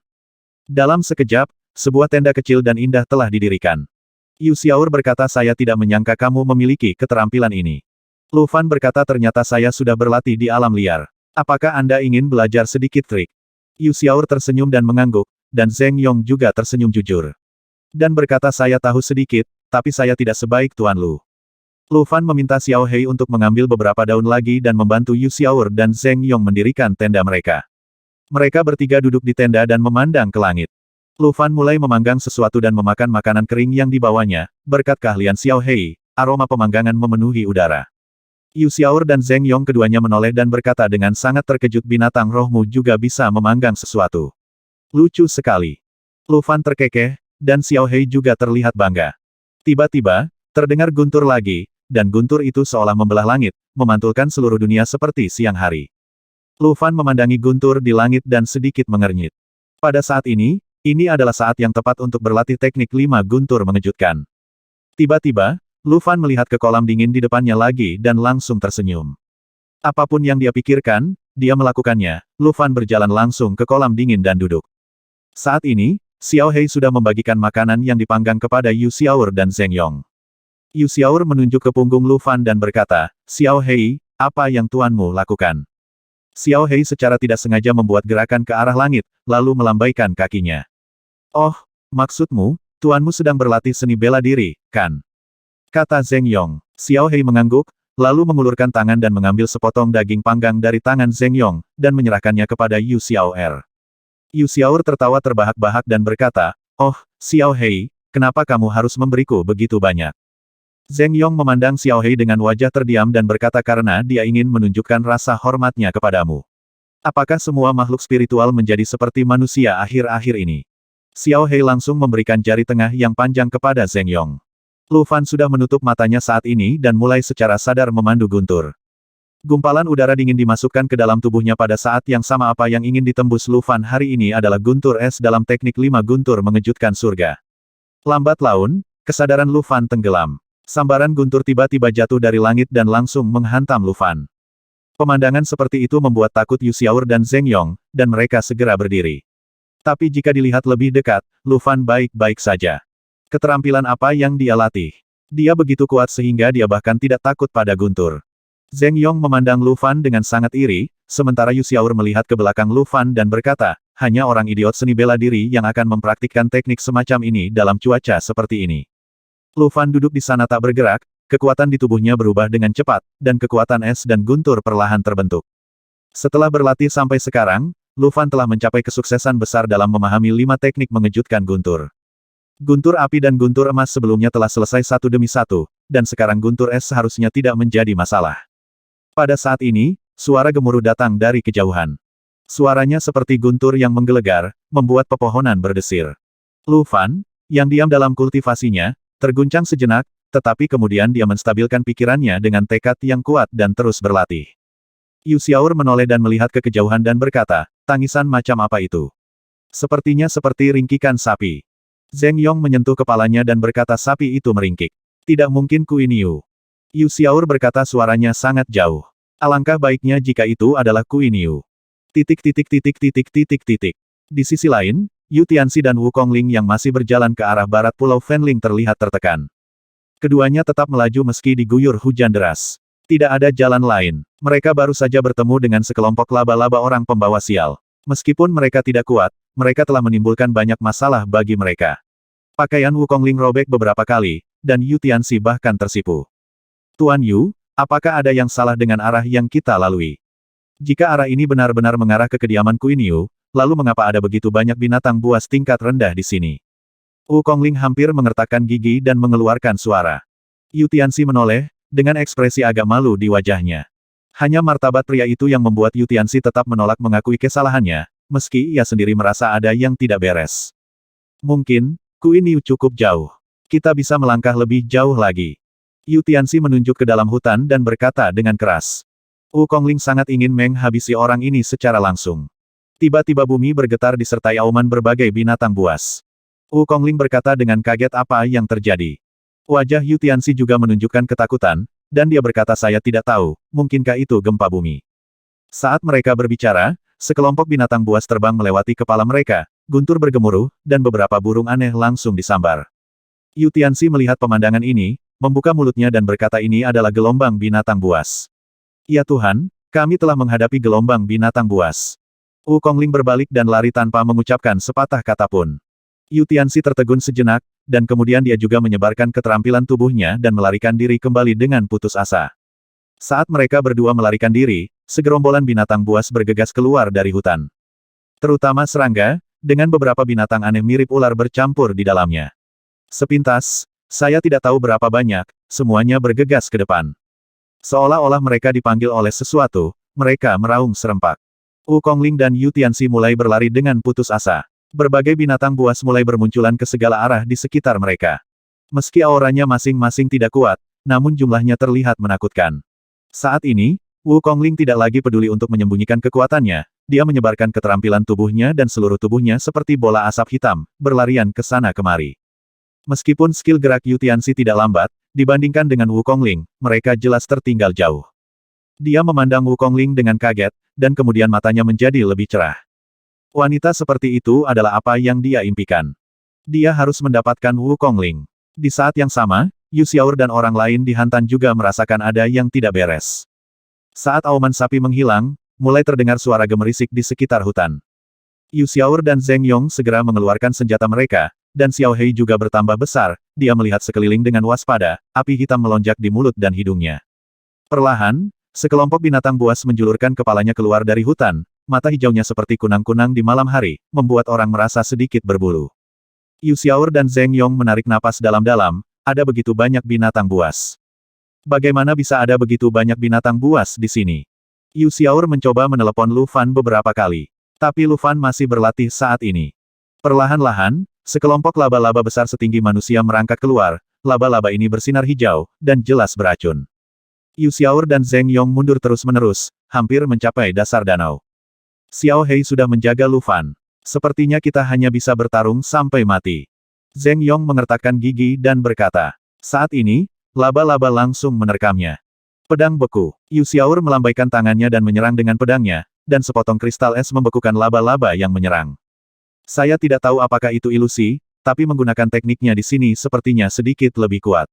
Dalam sekejap, sebuah tenda kecil dan indah telah didirikan. Yu Xiaor berkata saya tidak menyangka kamu memiliki keterampilan ini. Lu Fan berkata ternyata saya sudah berlatih di alam liar. Apakah Anda ingin belajar sedikit trik? Yu Xiaor tersenyum dan mengangguk, dan Zheng Yong juga tersenyum jujur. Dan berkata saya tahu sedikit, tapi saya tidak sebaik Tuan Lu. Lu Fan meminta Xiao Hei untuk mengambil beberapa daun lagi dan membantu Yu Xiaor dan Zheng Yong mendirikan tenda mereka. Mereka bertiga duduk di tenda dan memandang ke langit. Lu Fan mulai memanggang sesuatu dan memakan makanan kering yang dibawanya, berkat keahlian Xiao Hei, aroma pemanggangan memenuhi udara. Yu Xiaor dan Zheng Yong keduanya menoleh dan berkata dengan sangat terkejut binatang rohmu juga bisa memanggang sesuatu. Lucu sekali. Lu Fan terkekeh, dan Xiao Hei juga terlihat bangga. Tiba-tiba, terdengar guntur lagi, dan guntur itu seolah membelah langit, memantulkan seluruh dunia seperti siang hari. Lu Fan memandangi guntur di langit dan sedikit mengernyit. Pada saat ini adalah saat yang tepat untuk berlatih teknik 5 guntur mengejutkan. Tiba-tiba, Lu Fan melihat ke kolam dingin di depannya lagi dan langsung tersenyum. Apapun yang dia pikirkan, dia melakukannya. Lu Fan berjalan langsung ke kolam dingin dan duduk. Saat ini, Xiao Hei sudah membagikan makanan yang dipanggang kepada Yu Xiaor dan Zheng Yong. Yu Xiaor menunjuk ke punggung Lu Fan dan berkata, Xiao Hei, apa yang tuanmu lakukan? Xiao Hei secara tidak sengaja membuat gerakan ke arah langit, lalu melambaikan kakinya. Oh, maksudmu, tuanmu sedang berlatih seni bela diri, kan? Kata Zheng Yong. Xiao Hei mengangguk, lalu mengulurkan tangan dan mengambil sepotong daging panggang dari tangan Zheng Yong, dan menyerahkannya kepada Yu Xiaor. Yu Xiaor tertawa terbahak-bahak dan berkata, oh, Xiao Hei, kenapa kamu harus memberiku begitu banyak? Zheng Yong memandang Xiao Hei dengan wajah terdiam dan berkata karena dia ingin menunjukkan rasa hormatnya kepadamu. Apakah semua makhluk spiritual menjadi seperti manusia akhir-akhir ini? Xiao Hei langsung memberikan jari tengah yang panjang kepada Zheng Yong. Lu Fan sudah menutup matanya saat ini dan mulai secara sadar memandu guntur. Gumpalan udara dingin dimasukkan ke dalam tubuhnya pada saat yang sama apa yang ingin ditembus Lu Fan hari ini adalah guntur es dalam teknik 5 guntur mengejutkan surga. Lambat laun, kesadaran Lu Fan tenggelam. Sambaran guntur tiba-tiba jatuh dari langit dan langsung menghantam Lu Fan. Pemandangan seperti itu membuat takut Yu Xiaor dan Zheng Yong, dan mereka segera berdiri. Tapi jika dilihat lebih dekat, Lu Fan baik-baik saja. Keterampilan apa yang dia latih? Dia begitu kuat sehingga dia bahkan tidak takut pada guntur. Zheng Yong memandang Lu Fan dengan sangat iri, sementara Yu Xiaor melihat ke belakang Lu Fan dan berkata, hanya orang idiot seni bela diri yang akan mempraktikkan teknik semacam ini dalam cuaca seperti ini. Lu Fan duduk di sana tak bergerak, kekuatan di tubuhnya berubah dengan cepat, dan kekuatan es dan guntur perlahan terbentuk. Setelah berlatih sampai sekarang, Lu Fan telah mencapai kesuksesan besar dalam memahami 5 teknik mengejutkan guntur. Guntur api dan guntur emas sebelumnya telah selesai satu demi satu, dan sekarang guntur es seharusnya tidak menjadi masalah. Pada saat ini, suara gemuruh datang dari kejauhan. Suaranya seperti guntur yang menggelegar, membuat pepohonan berdesir. Lu Fan, yang diam dalam kultivasinya, terguncang sejenak, tetapi kemudian dia menstabilkan pikirannya dengan tekad yang kuat dan terus berlatih. Yu Xiaor menoleh dan melihat ke kejauhan dan berkata, tangisan macam apa itu? Sepertinya seperti ringkikan sapi. Zheng Yong menyentuh kepalanya dan berkata sapi itu meringkik. Tidak mungkin Kuin Yu. Yu Xiaor berkata suaranya sangat jauh. Alangkah baiknya jika itu adalah Kuin Yu. Di sisi lain, Yu Tianxi dan Wu Kongling yang masih berjalan ke arah barat Pulau Fenling terlihat tertekan. Keduanya tetap melaju meski diguyur hujan deras. Tidak ada jalan lain. Mereka baru saja bertemu dengan sekelompok laba-laba orang pembawa sial. Meskipun mereka tidak kuat, mereka telah menimbulkan banyak masalah bagi mereka. Pakaian Wu Kongling robek beberapa kali, dan Yu Tianxi bahkan tersipu. Tuan Yu, apakah ada yang salah dengan arah yang kita lalui? Jika arah ini benar-benar mengarah ke kediaman Kuin Yu, lalu mengapa ada begitu banyak binatang buas tingkat rendah di sini? Wu Kongling hampir mengertakkan gigi dan mengeluarkan suara. Yu Tianxi menoleh, dengan ekspresi agak malu di wajahnya. Hanya martabat pria itu yang membuat Yu Tianxi tetap menolak mengakui kesalahannya, meski ia sendiri merasa ada yang tidak beres. Mungkin, Kuin Yu cukup jauh. Kita bisa melangkah lebih jauh lagi. Yu Tianxi menunjuk ke dalam hutan dan berkata dengan keras. Wu Kongling sangat ingin menghabisi orang ini secara langsung. Tiba-tiba bumi bergetar disertai auman berbagai binatang buas. Wukongling berkata dengan kaget apa yang terjadi. Wajah Yu Tianxi juga menunjukkan ketakutan, dan dia berkata saya tidak tahu, mungkinkah itu gempa bumi. Saat mereka berbicara, sekelompok binatang buas terbang melewati kepala mereka, guntur bergemuruh, dan beberapa burung aneh langsung disambar. Yu Tianxi melihat pemandangan ini, membuka mulutnya dan berkata ini adalah gelombang binatang buas. Ya Tuhan, kami telah menghadapi gelombang binatang buas. Wukongling berbalik dan lari tanpa mengucapkan sepatah kata pun. Yu Tianxi tertegun sejenak, dan kemudian dia juga menyebarkan keterampilan tubuhnya dan melarikan diri kembali dengan putus asa. Saat mereka berdua melarikan diri, segerombolan binatang buas bergegas keluar dari hutan. Terutama serangga, dengan beberapa binatang aneh mirip ular bercampur di dalamnya. Sepintas, saya tidak tahu berapa banyak, semuanya bergegas ke depan. Seolah-olah mereka dipanggil oleh sesuatu, mereka meraung serempak. Wukongling dan Yu Tianxi mulai berlari dengan putus asa. Berbagai binatang buas mulai bermunculan ke segala arah di sekitar mereka. Meski auranya masing-masing tidak kuat, namun jumlahnya terlihat menakutkan. Saat ini, Wukongling tidak lagi peduli untuk menyembunyikan kekuatannya, dia menyebarkan keterampilan tubuhnya dan seluruh tubuhnya seperti bola asap hitam, berlarian ke sana kemari. Meskipun skill gerak Yu Tianxi tidak lambat, dibandingkan dengan Wukongling, mereka jelas tertinggal jauh. Dia memandang Wukongling dengan kaget, dan kemudian matanya menjadi lebih cerah. Wanita seperti itu adalah apa yang dia impikan. Dia harus mendapatkan Wukongling. Di saat yang sama, Yu Xiaor dan orang lain di Hantan juga merasakan ada yang tidak beres. Saat auman sapi menghilang, mulai terdengar suara gemerisik di sekitar hutan. Yu Xiaor dan Zheng Yong segera mengeluarkan senjata mereka, dan Xiao Hei juga bertambah besar, dia melihat sekeliling dengan waspada, api hitam melonjak di mulut dan hidungnya. Perlahan, sekelompok binatang buas menjulurkan kepalanya keluar dari hutan, mata hijaunya seperti kunang-kunang di malam hari, membuat orang merasa sedikit berbulu. Yu Xiaor dan Zheng Yong menarik napas dalam-dalam, ada begitu banyak binatang buas. Bagaimana bisa ada begitu banyak binatang buas di sini? Yu Xiaor mencoba menelepon Lu Fan beberapa kali. Tapi Lu Fan masih berlatih saat ini. Perlahan-lahan, sekelompok laba-laba besar setinggi manusia merangkak keluar, laba-laba ini bersinar hijau, dan jelas beracun. Yu Xiaor dan Zheng Yong mundur terus-menerus, hampir mencapai dasar danau. Xiao Hei sudah menjaga Lu Fan. Sepertinya kita hanya bisa bertarung sampai mati. Zheng Yong mengertakkan gigi dan berkata. Saat ini, laba-laba langsung menerkamnya. Pedang beku. Yu Xiaor melambaikan tangannya dan menyerang dengan pedangnya, dan sepotong kristal es membekukan laba-laba yang menyerang. Saya tidak tahu apakah itu ilusi, tapi menggunakan tekniknya di sini sepertinya sedikit lebih kuat.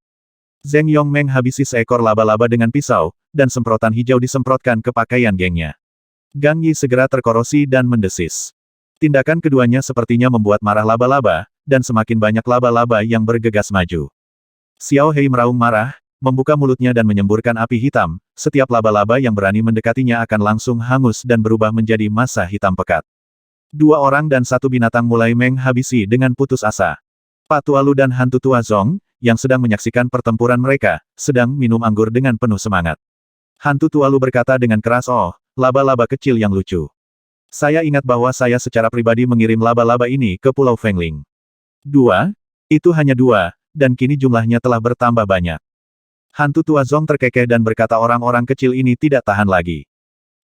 Zheng Yong menghabisi seekor laba-laba dengan pisau, dan semprotan hijau disemprotkan ke pakaian gengnya. Gang Yi segera terkorosi dan mendesis. Tindakan keduanya sepertinya membuat marah laba-laba, dan semakin banyak laba-laba yang bergegas maju. Xiao Hei meraung marah, membuka mulutnya dan menyemburkan api hitam, setiap laba-laba yang berani mendekatinya akan langsung hangus dan berubah menjadi massa hitam pekat. Dua orang dan satu binatang mulai menghabisi dengan putus asa. Pak Tualu dan hantu tua Zong, yang sedang menyaksikan pertempuran mereka, sedang minum anggur dengan penuh semangat. Hantu Tualu berkata dengan keras, oh, laba-laba kecil yang lucu. Saya ingat bahwa saya secara pribadi mengirim laba-laba ini ke Pulau Fengling. 2? Itu hanya 2, dan kini jumlahnya telah bertambah banyak. Hantu tua Zong terkekeh dan berkata orang-orang kecil ini tidak tahan lagi.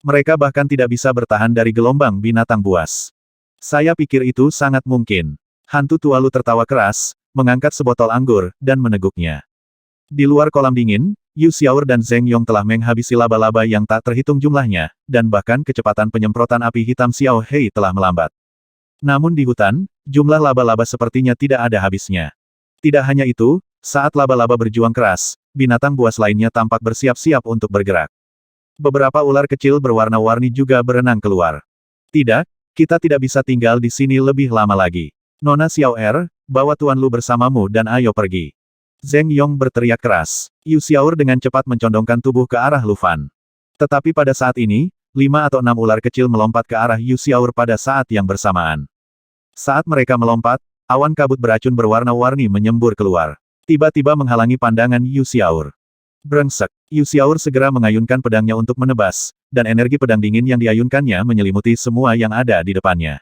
Mereka bahkan tidak bisa bertahan dari gelombang binatang buas. Saya pikir itu sangat mungkin. Hantu Tualu tertawa keras, mengangkat sebotol anggur, dan meneguknya. Di luar kolam dingin, Yu Xiaor dan Zheng Yong telah menghabisi laba-laba yang tak terhitung jumlahnya, dan bahkan kecepatan penyemprotan api hitam Xiao Hei telah melambat. Namun di hutan, jumlah laba-laba sepertinya tidak ada habisnya. Tidak hanya itu, saat laba-laba berjuang keras, binatang buas lainnya tampak bersiap-siap untuk bergerak. Beberapa ular kecil berwarna-warni juga berenang keluar. Tidak, kita tidak bisa tinggal di sini lebih lama lagi. Nona Xiao bawa Tuan Lu bersamamu dan ayo pergi. Zheng Yong berteriak keras. Yu Xiaor dengan cepat mencondongkan tubuh ke arah Lu Fan. Tetapi pada saat ini, 5 atau 6 ular kecil melompat ke arah Yu Xiaor pada saat yang bersamaan. Saat mereka melompat, awan kabut beracun berwarna-warni menyembur keluar. Tiba-tiba menghalangi pandangan Yu Xiaor. Brengsek. Yu Xiaor segera mengayunkan pedangnya untuk menebas, dan energi pedang dingin yang diayunkannya menyelimuti semua yang ada di depannya.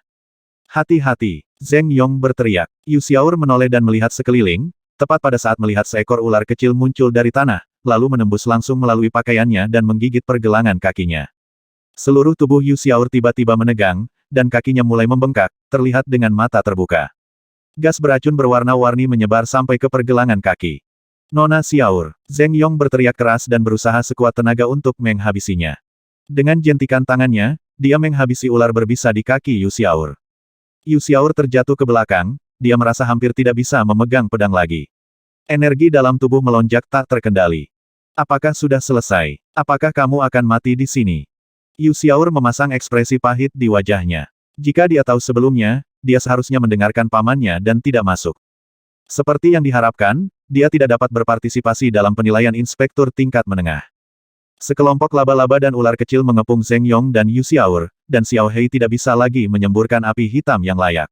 Hati-hati, Zheng Yong berteriak. Yu Xiaor menoleh dan melihat sekeliling, tepat pada saat melihat seekor ular kecil muncul dari tanah, lalu menembus langsung melalui pakaiannya dan menggigit pergelangan kakinya. Seluruh tubuh Yu Xiaor tiba-tiba menegang, dan kakinya mulai membengkak, terlihat dengan mata terbuka. Gas beracun berwarna-warni menyebar sampai ke pergelangan kaki. Nona Xiaor, Zheng Yong berteriak keras dan berusaha sekuat tenaga untuk menghabisinya. Dengan jentikan tangannya, dia menghabisi ular berbisa di kaki Yu Xiaor. Yu Xiaor terjatuh ke belakang, dia merasa hampir tidak bisa memegang pedang lagi. Energi dalam tubuh melonjak tak terkendali. Apakah sudah selesai? Apakah kamu akan mati di sini? Yu Xiaor memasang ekspresi pahit di wajahnya. Jika dia tahu sebelumnya, dia seharusnya mendengarkan pamannya dan tidak masuk. Seperti yang diharapkan, dia tidak dapat berpartisipasi dalam penilaian inspektur tingkat menengah. Sekelompok laba-laba dan ular kecil mengepung Zheng Yong dan Yu Xiaor, dan Xiao Hei tidak bisa lagi menyemburkan api hitam yang layak.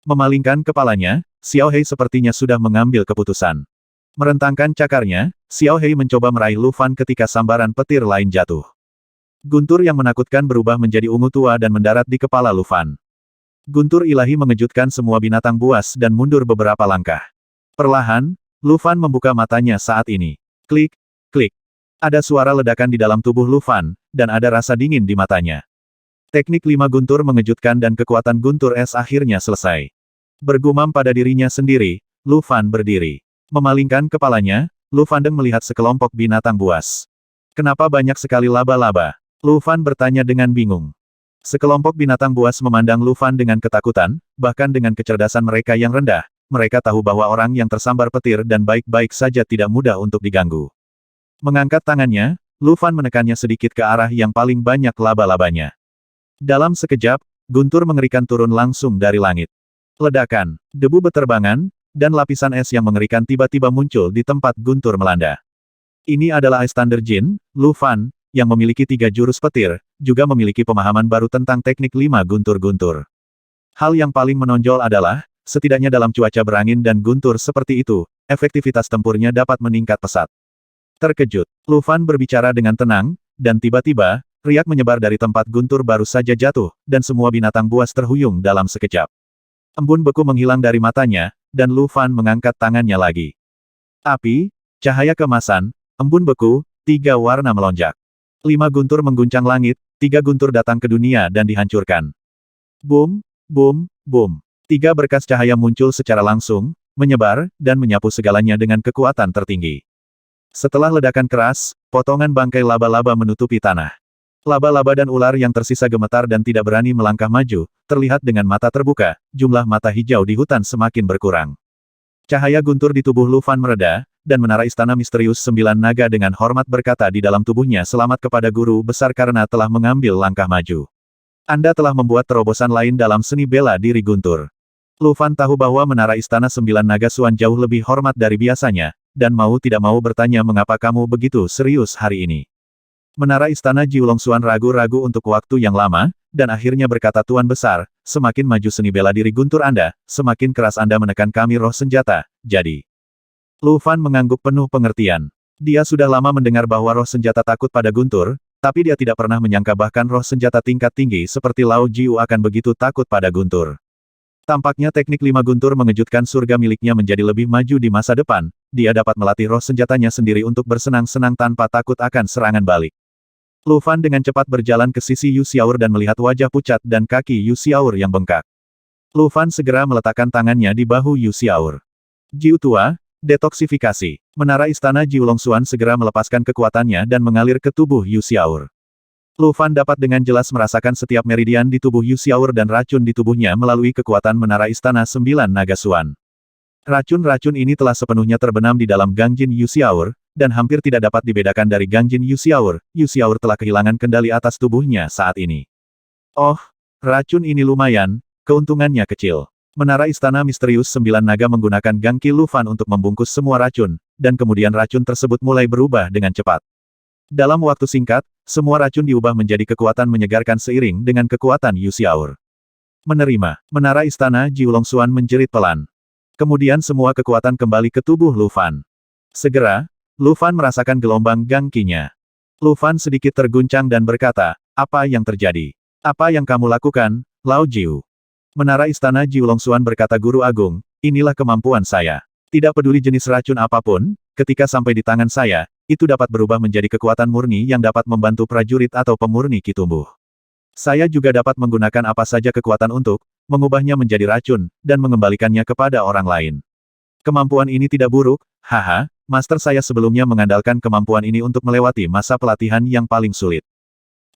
Memalingkan kepalanya, Xiao Hei sepertinya sudah mengambil keputusan. Merentangkan cakarnya, Xiao Hei mencoba meraih Lu Fan ketika sambaran petir lain jatuh. Guntur yang menakutkan berubah menjadi ungu tua dan mendarat di kepala Lu Fan. Guntur ilahi mengejutkan semua binatang buas dan mundur beberapa langkah. Perlahan, Lu Fan membuka matanya saat ini. Klik, klik. Ada suara ledakan di dalam tubuh Lu Fan, dan ada rasa dingin di matanya. Teknik 5 guntur mengejutkan dan kekuatan guntur es akhirnya selesai. Bergumam pada dirinya sendiri, Lu Fan berdiri. Memalingkan kepalanya, Lu Fandeng melihat sekelompok binatang buas. Kenapa banyak sekali laba-laba? Lu Fan bertanya dengan bingung. Sekelompok binatang buas memandang Lu Fan dengan ketakutan, bahkan dengan kecerdasan mereka yang rendah. Mereka tahu bahwa orang yang tersambar petir dan baik-baik saja tidak mudah untuk diganggu. Mengangkat tangannya, Lu Fan menekannya sedikit ke arah yang paling banyak laba-labanya. Dalam sekejap, guntur mengerikan turun langsung dari langit. Ledakan, debu beterbangan, dan lapisan es yang mengerikan tiba-tiba muncul di tempat guntur melanda. Ini adalah Ice Thunder Jin, Lu Fan, yang memiliki 3 jurus petir, juga memiliki pemahaman baru tentang teknik 5 guntur-guntur. Hal yang paling menonjol adalah, setidaknya dalam cuaca berangin dan guntur seperti itu, efektivitas tempurnya dapat meningkat pesat. Terkejut, Lu Fan berbicara dengan tenang, dan tiba-tiba, riak menyebar dari tempat guntur baru saja jatuh, dan semua binatang buas terhuyung dalam sekejap. Embun beku menghilang dari matanya, dan Lu Fan mengangkat tangannya lagi. Api, cahaya kemasan, embun beku, 3 warna melonjak. 5 guntur mengguncang langit, 3 guntur datang ke dunia dan dihancurkan. Boom, boom, boom. 3 berkas cahaya muncul secara langsung, menyebar, dan menyapu segalanya dengan kekuatan tertinggi. Setelah ledakan keras, potongan bangkai laba-laba menutupi tanah. Laba-laba dan ular yang tersisa gemetar dan tidak berani melangkah maju, terlihat dengan mata terbuka, jumlah mata hijau di hutan semakin berkurang. Cahaya guntur di tubuh Lu Fan mereda, dan menara istana misterius 9 naga dengan hormat berkata di dalam tubuhnya selamat kepada guru besar karena telah mengambil langkah maju. Anda telah membuat terobosan lain dalam seni bela diri guntur. Lu Fan tahu bahwa menara istana 9 naga Suan jauh lebih hormat dari biasanya, dan mau tidak mau bertanya mengapa kamu begitu serius hari ini. Menara istana Jiulong Suan ragu-ragu untuk waktu yang lama, dan akhirnya berkata Tuan Besar, semakin maju seni bela diri guntur Anda, semakin keras Anda menekan kami roh senjata, jadi. Lu Fan mengangguk penuh pengertian. Dia sudah lama mendengar bahwa roh senjata takut pada guntur, tapi dia tidak pernah menyangka bahkan roh senjata tingkat tinggi seperti Lao Jiu akan begitu takut pada guntur. Tampaknya teknik 5 guntur mengejutkan surga miliknya menjadi lebih maju di masa depan, dia dapat melatih roh senjatanya sendiri untuk bersenang-senang tanpa takut akan serangan balik. Lu Fan dengan cepat berjalan ke sisi Yu Xiaor dan melihat wajah pucat dan kaki Yu Xiaor yang bengkak. Lu Fan segera meletakkan tangannya di bahu Yu Xiaor. Jiu tua, detoksifikasi. Menara istana Jiulong Suan segera melepaskan kekuatannya dan mengalir ke tubuh Yu Xiaor. Lu Fan dapat dengan jelas merasakan setiap meridian di tubuh Yu Xiaor dan racun di tubuhnya melalui kekuatan menara istana 9 naga Suan. Racun-racun ini telah sepenuhnya terbenam di dalam Gangjin Yu Xiaor, dan hampir tidak dapat dibedakan dari Gangjin Yu Xiaor. Yu Xiaor telah kehilangan kendali atas tubuhnya saat ini. Oh, racun ini lumayan, keuntungannya kecil. Menara istana misterius 9 naga menggunakan Gangki Lu Fan untuk membungkus semua racun, dan kemudian racun tersebut mulai berubah dengan cepat. Dalam waktu singkat, semua racun diubah menjadi kekuatan menyegarkan seiring dengan kekuatan Yu Xiaor. Menerima, menara istana Jiulong Suan menjerit pelan. Kemudian semua kekuatan kembali ke tubuh Lu Fan. Segera, Lu Fan merasakan gelombang gangkinya. Lu Fan sedikit terguncang dan berkata, apa yang terjadi? Apa yang kamu lakukan, Lao Jiu? Menara istana Jiulong Suan berkata Guru Agung, inilah kemampuan saya. Tidak peduli jenis racun apapun, ketika sampai di tangan saya, itu dapat berubah menjadi kekuatan murni yang dapat membantu prajurit atau pemurni Ki tumbuh. Saya juga dapat menggunakan apa saja kekuatan untuk mengubahnya menjadi racun, dan mengembalikannya kepada orang lain. Kemampuan ini tidak buruk, haha, master saya sebelumnya mengandalkan kemampuan ini untuk melewati masa pelatihan yang paling sulit.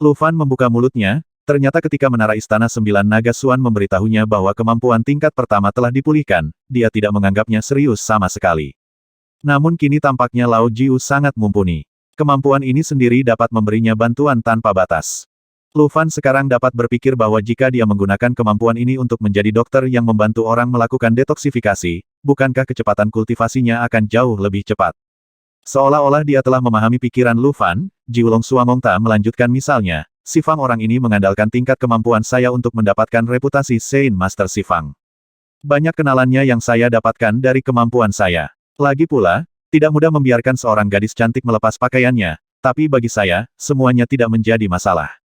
Lu Fan membuka mulutnya, ternyata ketika menara Istana Sembilan Naga Suan memberitahunya bahwa kemampuan tingkat pertama telah dipulihkan, dia tidak menganggapnya serius sama sekali. Namun kini tampaknya Lao Jiu sangat mumpuni. Kemampuan ini sendiri dapat memberinya bantuan tanpa batas. Lu Fan sekarang dapat berpikir bahwa jika dia menggunakan kemampuan ini untuk menjadi dokter yang membantu orang melakukan detoksifikasi, bukankah kecepatan kultivasinya akan jauh lebih cepat? Seolah-olah dia telah memahami pikiran Lu Fan, Jiulong Suamongta melanjutkan misalnya, Sifang orang ini mengandalkan tingkat kemampuan saya untuk mendapatkan reputasi Saint Master Sifang. Banyak kenalannya yang saya dapatkan dari kemampuan saya. Lagi pula, tidak mudah membiarkan seorang gadis cantik melepas pakaiannya, tapi bagi saya, semuanya tidak menjadi masalah.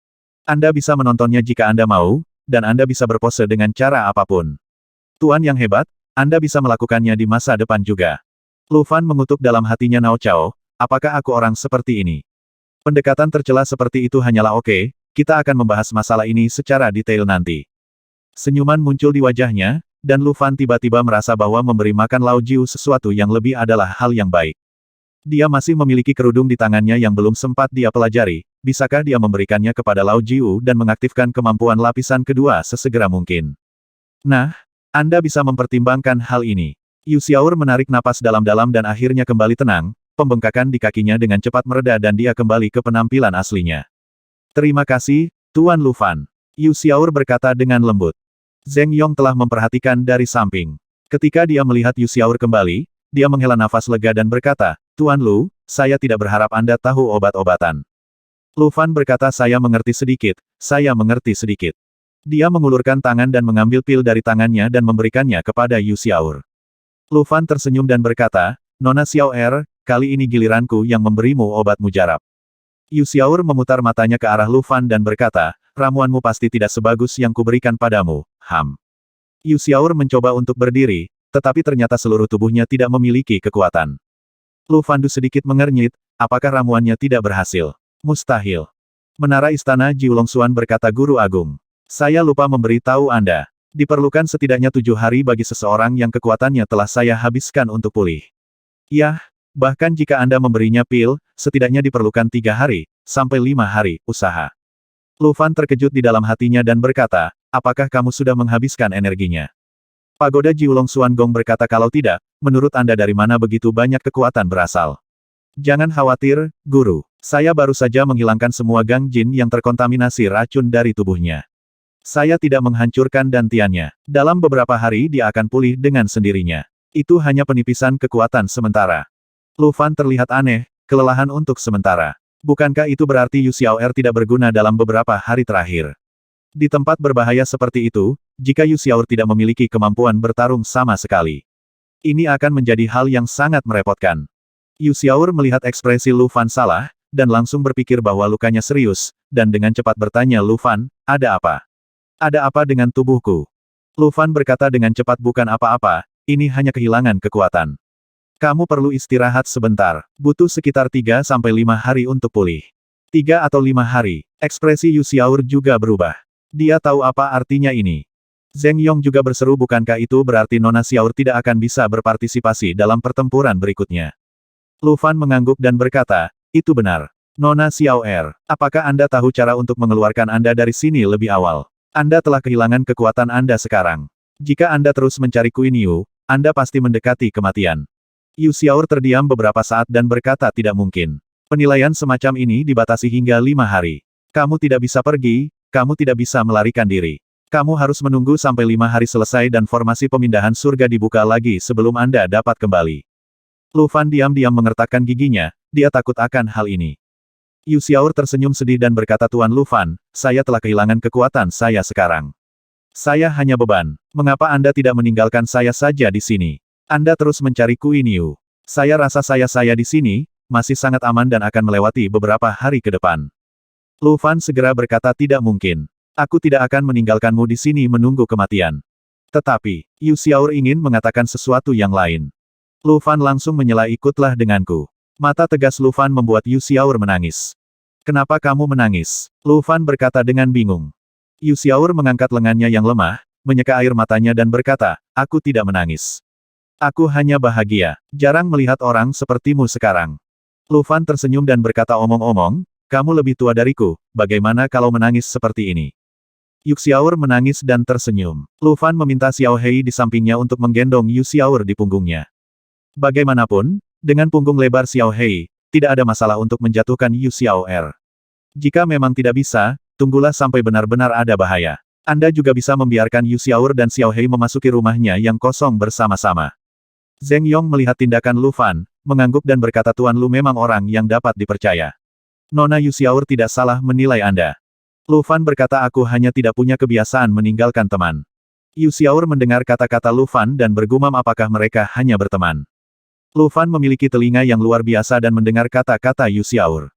Anda bisa menontonnya jika Anda mau, dan Anda bisa berpose dengan cara apapun. Tuan yang hebat, Anda bisa melakukannya di masa depan juga. Lu Fan mengutuk dalam hatinya Nao Chao, apakah aku orang seperti ini? Pendekatan tercela seperti itu hanyalah oke, kita akan membahas masalah ini secara detail nanti. Senyuman muncul di wajahnya, dan Lu Fan tiba-tiba merasa bahwa memberi makan Lao Jiu sesuatu yang lebih adalah hal yang baik. Dia masih memiliki kerudung di tangannya yang belum sempat dia pelajari, bisakah dia memberikannya kepada Lao Jiu dan mengaktifkan kemampuan lapisan kedua sesegera mungkin? Nah, Anda bisa mempertimbangkan hal ini. Yu Xiaor menarik napas dalam-dalam dan akhirnya kembali tenang, pembengkakan di kakinya dengan cepat mereda dan dia kembali ke penampilan aslinya. Terima kasih, Tuan Lu Fan. Yu Xiaor berkata dengan lembut. Zheng Yong telah memperhatikan dari samping. Ketika dia melihat Yu Xiaor kembali, dia menghela nafas lega dan berkata, Tuan Lu, saya tidak berharap Anda tahu obat-obatan. Lu Fan berkata saya mengerti sedikit, saya mengerti sedikit. Dia mengulurkan tangan dan mengambil pil dari tangannya dan memberikannya kepada Yu Xiaor. Lu Fan tersenyum dan berkata, Nona Xiao Er, kali ini giliranku yang memberimu obat mujarab. Yu Xiaor memutar matanya ke arah Lu Fan dan berkata, ramuanmu pasti tidak sebagus yang kuberikan padamu, Ham. Yu Xiaor mencoba untuk berdiri, tetapi ternyata seluruh tubuhnya tidak memiliki kekuatan. Lu Fandu sedikit mengernyit, apakah ramuannya tidak berhasil? Mustahil. Menara Istana Jiulong Suan berkata Guru Agung. Saya lupa memberi tahu Anda. Diperlukan setidaknya 7 hari bagi seseorang yang kekuatannya telah saya habiskan untuk pulih. Yah, bahkan jika Anda memberinya pil, setidaknya diperlukan 3 hari, sampai 5 hari, usaha. Lu Fan terkejut di dalam hatinya dan berkata, apakah kamu sudah menghabiskan energinya? Pagoda Jiulong Suan Gong berkata kalau tidak, menurut Anda dari mana begitu banyak kekuatan berasal? Jangan khawatir, Guru. Saya baru saja menghilangkan semua gang jin yang terkontaminasi racun dari tubuhnya. Saya tidak menghancurkan dantiannya. Dalam beberapa hari dia akan pulih dengan sendirinya. Itu hanya penipisan kekuatan sementara. Lu Fan terlihat aneh, kelelahan untuk sementara. Bukankah itu berarti Yu Xiaoer tidak berguna dalam beberapa hari terakhir? Di tempat berbahaya seperti itu, jika Yu Xiaor tidak memiliki kemampuan bertarung sama sekali, ini akan menjadi hal yang sangat merepotkan. Yu Xiaor melihat ekspresi Lu Fan salah, dan langsung berpikir bahwa lukanya serius, dan dengan cepat bertanya Lu Fan, ada apa? Ada apa dengan tubuhku? Lu Fan berkata dengan cepat bukan apa-apa, ini hanya kehilangan kekuatan. Kamu perlu istirahat sebentar, butuh sekitar 3-5 hari untuk pulih. 3 atau 5 hari, ekspresi Yu Xiaor juga berubah. Dia tahu apa artinya ini. Zheng Yong juga berseru bukankah itu berarti Nona Xiaor tidak akan bisa berpartisipasi dalam pertempuran berikutnya. Lu Fan mengangguk dan berkata, itu benar. Nona Xiaoer, apakah Anda tahu cara untuk mengeluarkan Anda dari sini lebih awal? Anda telah kehilangan kekuatan Anda sekarang. Jika Anda terus mencari Queen Yu, Anda pasti mendekati kematian. Yu Xiaor terdiam beberapa saat dan berkata tidak mungkin. Penilaian semacam ini dibatasi hingga 5 hari. Kamu tidak bisa pergi, kamu tidak bisa melarikan diri. Kamu harus menunggu sampai 5 hari selesai dan formasi pemindahan surga dibuka lagi sebelum Anda dapat kembali. Lu Fan diam-diam mengertakkan giginya, dia takut akan hal ini. Yu Xiaor tersenyum sedih dan berkata Tuan Lu Fan, saya telah kehilangan kekuatan saya sekarang. Saya hanya beban. Mengapa Anda tidak meninggalkan saya saja di sini? Anda terus mencari Queen Yu. Saya rasa saya di sini, masih sangat aman dan akan melewati beberapa hari ke depan. Lu Fan segera berkata tidak mungkin. Aku tidak akan meninggalkanmu di sini menunggu kematian. Tetapi, Yu Xiaor ingin mengatakan sesuatu yang lain. Lu Fan langsung menyela ikutlah denganku. Mata tegas Lu Fan membuat Yu Xiaor menangis. Kenapa kamu menangis? Lu Fan berkata dengan bingung. Yu Xiaor mengangkat lengannya yang lemah, menyeka air matanya dan berkata, aku tidak menangis. Aku hanya bahagia. Jarang melihat orang sepertimu sekarang. Lu Fan tersenyum dan berkata omong-omong, kamu lebih tua dariku, bagaimana kalau menangis seperti ini? Yu Xiaor menangis dan tersenyum. Lu Fan meminta Xiao Hei di sampingnya untuk menggendong Yu Xiaor di punggungnya. Bagaimanapun, dengan punggung lebar Xiao Hei, tidak ada masalah untuk menjatuhkan Yu Xiaor. Jika memang tidak bisa, tunggulah sampai benar-benar ada bahaya. Anda juga bisa membiarkan Yu Xiaor dan Xiao Hei memasuki rumahnya yang kosong bersama-sama. Zheng Yong melihat tindakan Lu Fan, mengangguk dan berkata Tuan Lu memang orang yang dapat dipercaya. Nona Yu Xiaor tidak salah menilai Anda. Lu Fan berkata aku hanya tidak punya kebiasaan meninggalkan teman. Yu Xiaor mendengar kata-kata Lu Fan dan bergumam apakah mereka hanya berteman. Lu Fan memiliki telinga yang luar biasa dan mendengar kata-kata Yu Xiaor.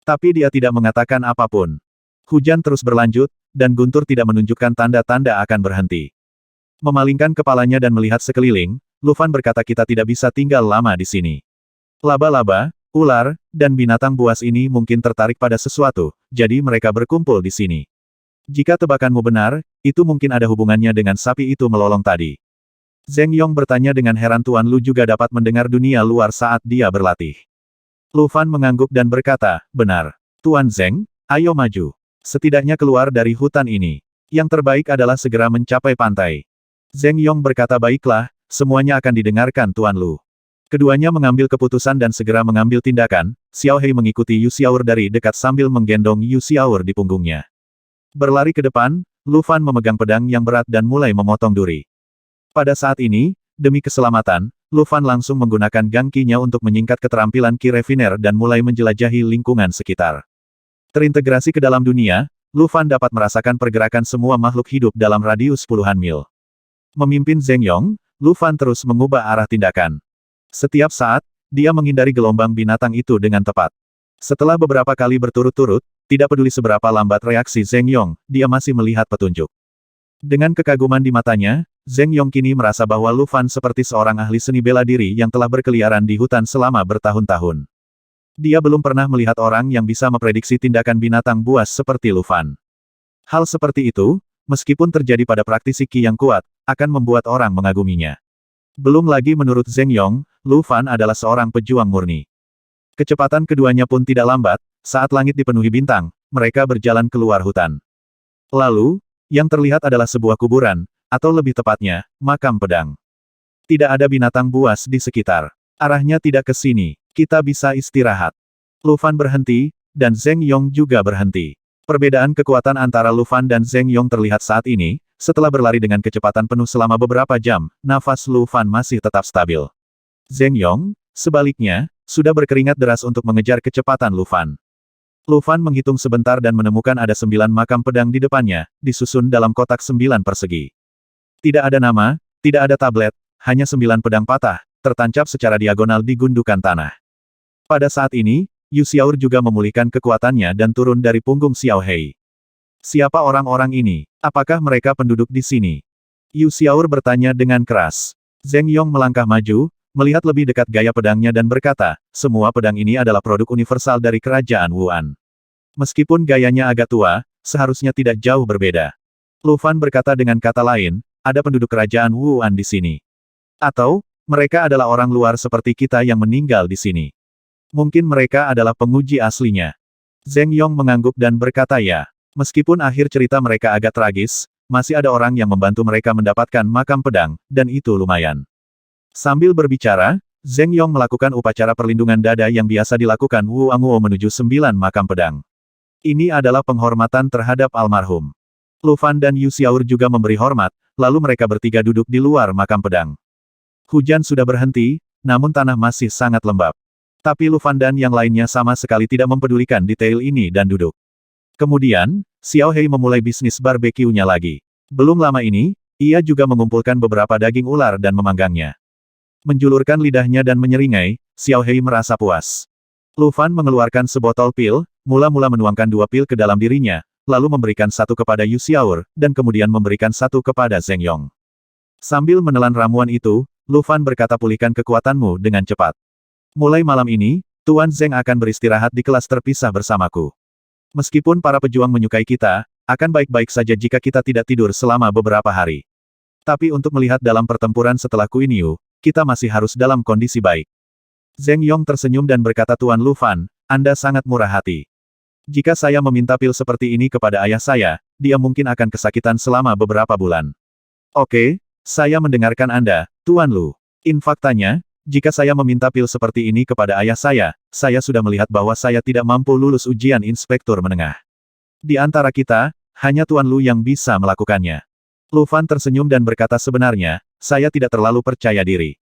Tapi dia tidak mengatakan apapun. Hujan terus berlanjut, dan guntur tidak menunjukkan tanda-tanda akan berhenti. Memalingkan kepalanya dan melihat sekeliling, Lu Fan berkata kita tidak bisa tinggal lama di sini. Laba-laba, ular, dan binatang buas ini mungkin tertarik pada sesuatu, jadi mereka berkumpul di sini. Jika tebakanmu benar, itu mungkin ada hubungannya dengan sapi itu melolong tadi. Zheng Yong bertanya dengan heran Tuan Lu juga dapat mendengar dunia luar saat dia berlatih. Lu Fan mengangguk dan berkata, benar. Tuan Zheng, ayo maju. Setidaknya keluar dari hutan ini. Yang terbaik adalah segera mencapai pantai. Zheng Yong berkata baiklah, semuanya akan didengarkan Tuan Lu. Keduanya mengambil keputusan dan segera mengambil tindakan, Xiao Hei mengikuti Yu Xiaor dari dekat sambil menggendong Yu Xiaor di punggungnya. Berlari ke depan, Lu Fan memegang pedang yang berat dan mulai memotong duri. Pada saat ini, demi keselamatan, Lu Fan langsung menggunakan gangkinya untuk menyingkat keterampilan Ki Refiner dan mulai menjelajahi lingkungan sekitar. Terintegrasi ke dalam dunia, Lu Fan dapat merasakan pergerakan semua makhluk hidup dalam radius puluhan mil. Memimpin Zheng Yong, Lu Fan terus mengubah arah tindakan. Setiap saat, dia menghindari gelombang binatang itu dengan tepat. Setelah beberapa kali berturut-turut, tidak peduli seberapa lambat reaksi Zheng Yong, dia masih melihat petunjuk. Dengan kekaguman di matanya, Zheng Yong kini merasa bahwa Lu Fan seperti seorang ahli seni bela diri yang telah berkeliaran di hutan selama bertahun-tahun. Dia belum pernah melihat orang yang bisa memprediksi tindakan binatang buas seperti Lu Fan. Hal seperti itu, meskipun terjadi pada praktisi Qi yang kuat, akan membuat orang mengaguminya. Belum lagi menurut Zheng Yong, Lu Fan adalah seorang pejuang murni. Kecepatan keduanya pun tidak lambat, saat langit dipenuhi bintang, mereka berjalan keluar hutan. Lalu, yang terlihat adalah sebuah kuburan, atau lebih tepatnya, makam pedang. Tidak ada binatang buas di sekitar. Arahnya tidak ke sini, kita bisa istirahat. Lu Fan berhenti, dan Zheng Yong juga berhenti. Perbedaan kekuatan antara Lu Fan dan Zheng Yong terlihat saat ini, setelah berlari dengan kecepatan penuh selama beberapa jam, nafas Lu Fan masih tetap stabil. Zheng Yong, sebaliknya, sudah berkeringat deras untuk mengejar kecepatan Lu Fan. Lu Fan menghitung sebentar dan menemukan ada 9 makam pedang di depannya, disusun dalam kotak 9 persegi. Tidak ada nama, tidak ada tablet, hanya 9 pedang patah, tertancap secara diagonal di gundukan tanah. Pada saat ini, Yu Xiaor juga memulihkan kekuatannya dan turun dari punggung Xiao Hei. Siapa orang-orang ini? Apakah mereka penduduk di sini? Yu Xiaor bertanya dengan keras. Zheng Yong melangkah maju, melihat lebih dekat gaya pedangnya dan berkata, semua pedang ini adalah produk universal dari kerajaan Wuan. Meskipun gayanya agak tua, seharusnya tidak jauh berbeda. Lu Fan berkata dengan kata lain, ada penduduk kerajaan Wuan di sini. Atau, mereka adalah orang luar seperti kita yang meninggal di sini. Mungkin mereka adalah penguji aslinya. Zheng Yong mengangguk dan berkata ya. Meskipun akhir cerita mereka agak tragis, masih ada orang yang membantu mereka mendapatkan makam pedang, dan itu lumayan. Sambil berbicara, Zheng Yong melakukan upacara perlindungan dada yang biasa dilakukan Wu Angguo menuju 9 makam pedang. Ini adalah penghormatan terhadap almarhum. Lu Fan dan Yu Xiaor juga memberi hormat, lalu mereka bertiga duduk di luar makam pedang. Hujan sudah berhenti, namun tanah masih sangat lembab. Tapi Lu Fan dan yang lainnya sama sekali tidak mempedulikan detail ini dan duduk. Kemudian, Xiao Hei memulai bisnis barbeque-nya lagi. Belum lama ini, ia juga mengumpulkan beberapa daging ular dan memanggangnya. Menjulurkan lidahnya dan menyeringai, Xiao Hei merasa puas. Lu Fan mengeluarkan sebotol pil, mula-mula menuangkan 2 pil ke dalam dirinya, lalu memberikan 1 kepada Yu Xiaor, dan kemudian memberikan 1 kepada Zheng Yong. Sambil menelan ramuan itu, Lu Fan berkata pulihkan kekuatanmu dengan cepat. Mulai malam ini, Tuan Zheng akan beristirahat di kelas terpisah bersamaku. Meskipun para pejuang menyukai kita, akan baik-baik saja jika kita tidak tidur selama beberapa hari. Tapi untuk melihat dalam pertempuran setelah Queen Yu, kita masih harus dalam kondisi baik. Zheng Yong tersenyum dan berkata, Tuan Lu Fan, Anda sangat murah hati. Jika saya meminta pil seperti ini kepada ayah saya, dia mungkin akan kesakitan selama beberapa bulan. Oke, saya mendengarkan Anda, Tuan Lu. Faktanya, jika saya meminta pil seperti ini kepada ayah saya sudah melihat bahwa saya tidak mampu lulus ujian inspektur menengah. Di antara kita, hanya Tuan Lu yang bisa melakukannya. Lu Fan tersenyum dan berkata, sebenarnya, saya tidak terlalu percaya diri.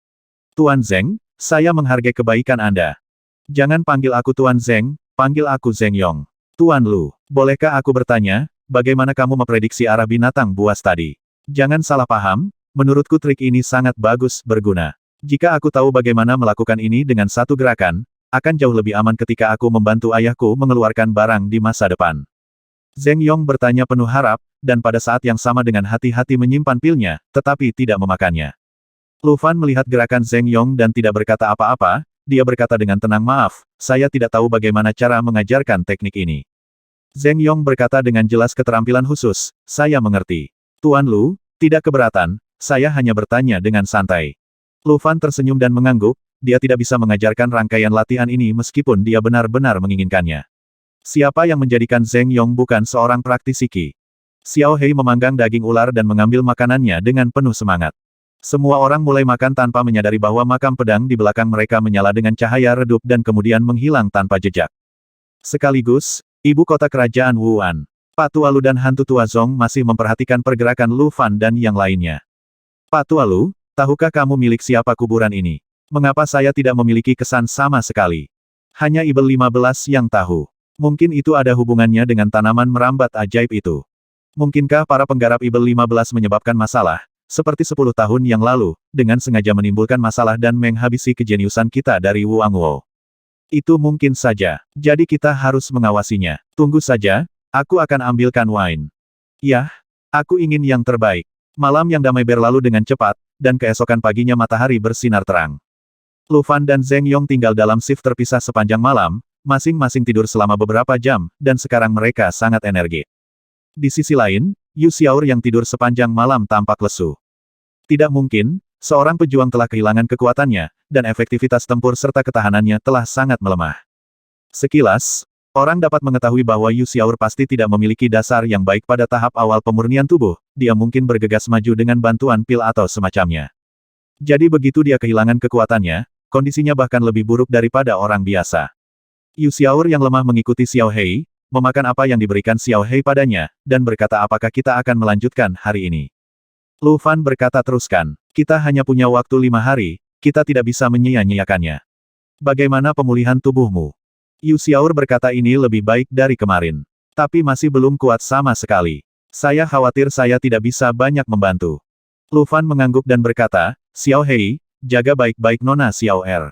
Tuan Zheng, saya menghargai kebaikan Anda. Jangan panggil aku Tuan Zheng, panggil aku Zheng Yong. Tuan Lu, bolehkah aku bertanya, bagaimana kamu memprediksi arah binatang buas tadi? Jangan salah paham, menurutku trik ini sangat bagus, berguna. Jika aku tahu bagaimana melakukan ini dengan satu gerakan, akan jauh lebih aman ketika aku membantu ayahku mengeluarkan barang di masa depan. Zheng Yong bertanya penuh harap, dan pada saat yang sama dengan hati-hati menyimpan pilnya, tetapi tidak memakannya. Lu Fan melihat gerakan Zheng Yong dan tidak berkata apa-apa, dia berkata dengan tenang, maaf, saya tidak tahu bagaimana cara mengajarkan teknik ini. Zheng Yong berkata dengan jelas, keterampilan khusus, saya mengerti. Tuan Lu, tidak keberatan, saya hanya bertanya dengan santai. Lu Fan tersenyum dan mengangguk, dia tidak bisa mengajarkan rangkaian latihan ini meskipun dia benar-benar menginginkannya. Siapa yang menjadikan Zheng Yong bukan seorang praktisi Qi? Xiao Hei memanggang daging ular dan mengambil makanannya dengan penuh semangat. Semua orang mulai makan tanpa menyadari bahwa makam pedang di belakang mereka menyala dengan cahaya redup dan kemudian menghilang tanpa jejak. Sekaligus, ibu kota kerajaan Wuan, Pak Tua Lu dan hantu tua Zong masih memperhatikan pergerakan Lu Fan dan yang lainnya. Pak Tua Lu, tahukah kamu milik siapa kuburan ini? Mengapa saya tidak memiliki kesan sama sekali? Hanya Ibel 15 yang tahu. Mungkin itu ada hubungannya dengan tanaman merambat ajaib itu. Mungkinkah para penggarap Ibel 15 menyebabkan masalah, seperti 10 tahun yang lalu, dengan sengaja menimbulkan masalah dan menghabisi kejeniusan kita dari Wu Angwo? Itu mungkin saja. Jadi kita harus mengawasinya. Tunggu saja, aku akan ambilkan wine. Yah, aku ingin yang terbaik. Malam yang damai berlalu dengan cepat, dan keesokan paginya matahari bersinar terang. Lu Fan dan Zheng Yong tinggal dalam shift terpisah sepanjang malam, masing-masing tidur selama beberapa jam, dan sekarang mereka sangat energik. Di sisi lain, Yu Xiaor yang tidur sepanjang malam tampak lesu. Tidak mungkin, seorang pejuang telah kehilangan kekuatannya, dan efektivitas tempur serta ketahanannya telah sangat melemah. Sekilas, orang dapat mengetahui bahwa Yu Xiaor pasti tidak memiliki dasar yang baik pada tahap awal pemurnian tubuh, dia mungkin bergegas maju dengan bantuan pil atau semacamnya. Jadi begitu dia kehilangan kekuatannya, kondisinya bahkan lebih buruk daripada orang biasa. Yu Xiaor yang lemah mengikuti Xiao Hei, memakan apa yang diberikan Xiao Hei padanya, dan berkata, apakah kita akan melanjutkan hari ini? Lu Fan berkata, teruskan. Kita hanya punya waktu 5 hari, kita tidak bisa menyia-nyiakannya. Bagaimana pemulihan tubuhmu? Yu Xiaor berkata, ini lebih baik dari kemarin. Tapi masih belum kuat sama sekali. Saya khawatir saya tidak bisa banyak membantu. Lu Fan mengangguk dan berkata, Xiao Hei, jaga baik-baik Nona Xiao Er.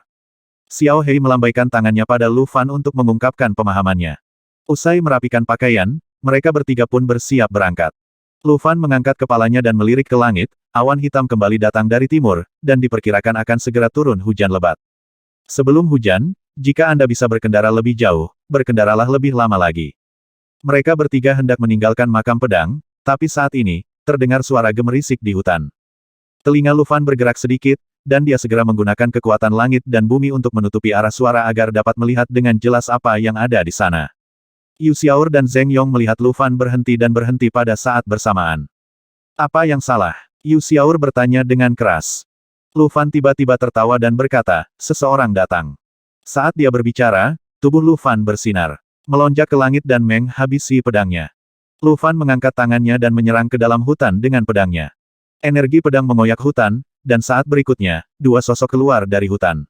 Xiao Hei melambaikan tangannya pada Lu Fan untuk mengungkapkan pemahamannya. Usai merapikan pakaian, mereka bertiga pun bersiap berangkat. Lu Fan mengangkat kepalanya dan melirik ke langit, awan hitam kembali datang dari timur, dan diperkirakan akan segera turun hujan lebat. Sebelum hujan, jika Anda bisa berkendara lebih jauh, berkendaralah lebih lama lagi. Mereka bertiga hendak meninggalkan makam pedang, tapi saat ini, terdengar suara gemerisik di hutan. Telinga Lu Fan bergerak sedikit, dan dia segera menggunakan kekuatan langit dan bumi untuk menutupi arah suara agar dapat melihat dengan jelas apa yang ada di sana. Yu Xiaor dan Zheng Yong melihat Lu Fan berhenti dan berhenti pada saat bersamaan. Apa yang salah? Yu Xiaor bertanya dengan keras. Lu Fan tiba-tiba tertawa dan berkata, seseorang datang. Saat dia berbicara, tubuh Lu Fan bersinar, melonjak ke langit dan menghabisi pedangnya. Lu Fan mengangkat tangannya dan menyerang ke dalam hutan dengan pedangnya. Energi pedang mengoyak hutan, dan saat berikutnya, dua sosok keluar dari hutan.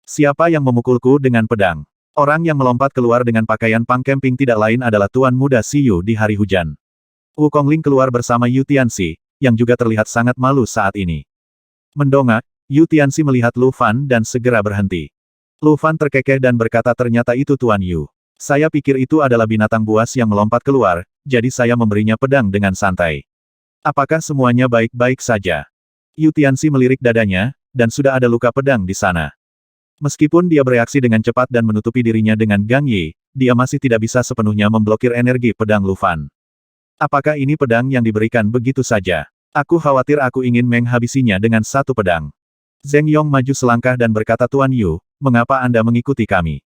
Siapa yang memukulku dengan pedang? Orang yang melompat keluar dengan pakaian pang camping tidak lain adalah Tuan Muda Si Yu di hari hujan. Wu Kongling keluar bersama Yu Tianxi, yang juga terlihat sangat malu saat ini. Mendongak, Yu Tianxi melihat Lu Fan dan segera berhenti. Lu Fan terkekeh dan berkata, ternyata itu Tuan Yu. Saya pikir itu adalah binatang buas yang melompat keluar, jadi saya memberinya pedang dengan santai. Apakah semuanya baik-baik saja? Yu Tianxi melirik dadanya, dan sudah ada luka pedang di sana. Meskipun dia bereaksi dengan cepat dan menutupi dirinya dengan Gang Yi, dia masih tidak bisa sepenuhnya memblokir energi pedang Lu Fan. Apakah ini pedang yang diberikan begitu saja? Aku khawatir aku ingin menghabisinya dengan satu pedang. Zheng Yong maju selangkah dan berkata, Tuan Yu, mengapa Anda mengikuti kami?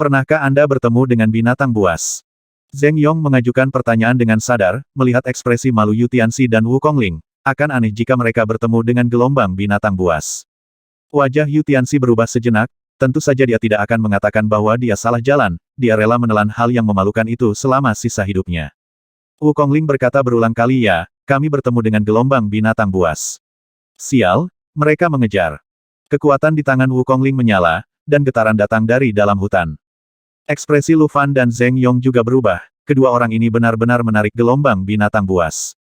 Pernahkah Anda bertemu dengan binatang buas? Zheng Yong mengajukan pertanyaan dengan sadar, melihat ekspresi malu Yu Tianxi dan Wu Kongling. Akan aneh jika mereka bertemu dengan gelombang binatang buas. Wajah Yu Tianxi berubah sejenak, tentu saja dia tidak akan mengatakan bahwa dia salah jalan, dia rela menelan hal yang memalukan itu selama sisa hidupnya. Wu Kongling berkata berulang kali, ya, kami bertemu dengan gelombang binatang buas. Sial, mereka mengejar. Kekuatan di tangan Wu Kongling menyala, dan getaran datang dari dalam hutan. Ekspresi Lu Fan dan Zheng Yong juga berubah, kedua orang ini benar-benar menarik gelombang binatang buas.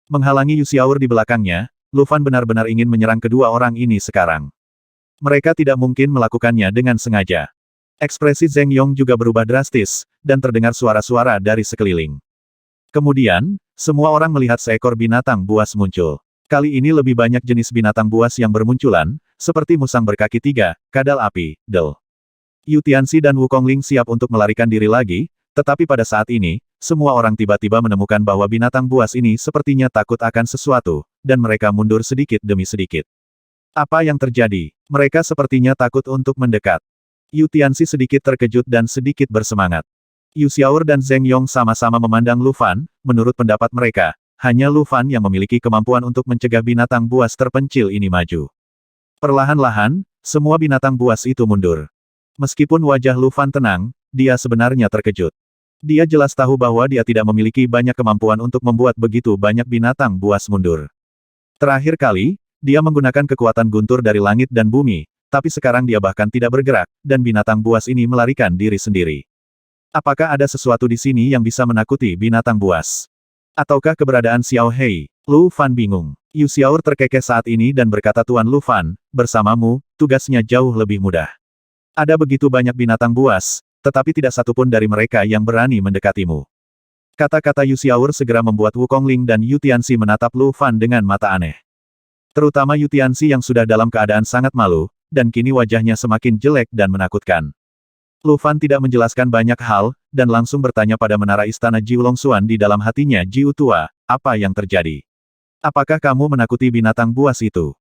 Menghalangi Yu Xiaoer di belakangnya, Lu Fan benar-benar ingin menyerang kedua orang ini sekarang. Mereka tidak mungkin melakukannya dengan sengaja. Ekspresi Zheng Yong juga berubah drastis, dan terdengar suara-suara dari sekeliling. Kemudian, semua orang melihat seekor binatang buas muncul. Kali ini lebih banyak jenis binatang buas yang bermunculan, seperti musang berkaki 3, kadal api, del. Yu Tianxi dan Wu Kongling siap untuk melarikan diri lagi, tetapi pada saat ini, semua orang tiba-tiba menemukan bahwa binatang buas ini sepertinya takut akan sesuatu, dan mereka mundur sedikit demi sedikit. Apa yang terjadi? Mereka sepertinya takut untuk mendekat. Yu Tianxi sedikit terkejut dan sedikit bersemangat. Yu Xiaoer dan Zheng Yong sama-sama memandang Lu Fan, menurut pendapat mereka, hanya Lu Fan yang memiliki kemampuan untuk mencegah binatang buas terpencil ini maju. Perlahan-lahan, semua binatang buas itu mundur. Meskipun wajah Lu Fan tenang, dia sebenarnya terkejut. Dia jelas tahu bahwa dia tidak memiliki banyak kemampuan untuk membuat begitu banyak binatang buas mundur. Terakhir kali, dia menggunakan kekuatan guntur dari langit dan bumi, tapi sekarang dia bahkan tidak bergerak, dan binatang buas ini melarikan diri sendiri. Apakah ada sesuatu di sini yang bisa menakuti binatang buas? Ataukah keberadaan Xiao Hei? Lu Fan bingung. Yu Xiaoer terkekeh saat ini dan berkata, Tuan Lu Fan, bersamamu, tugasnya jauh lebih mudah. Ada begitu banyak binatang buas, tetapi tidak satupun dari mereka yang berani mendekatimu. Kata-kata Yu Xiaoer segera membuat Wu Kongling dan Yu Tianxi menatap Lu Fan dengan mata aneh. Terutama Yu Tianxi yang sudah dalam keadaan sangat malu, dan kini wajahnya semakin jelek dan menakutkan. Lu Fan tidak menjelaskan banyak hal, dan langsung bertanya pada menara istana Jiu Longxuan di dalam hatinya, Jiu tua, apa yang terjadi? Apakah kamu menakuti binatang buas itu?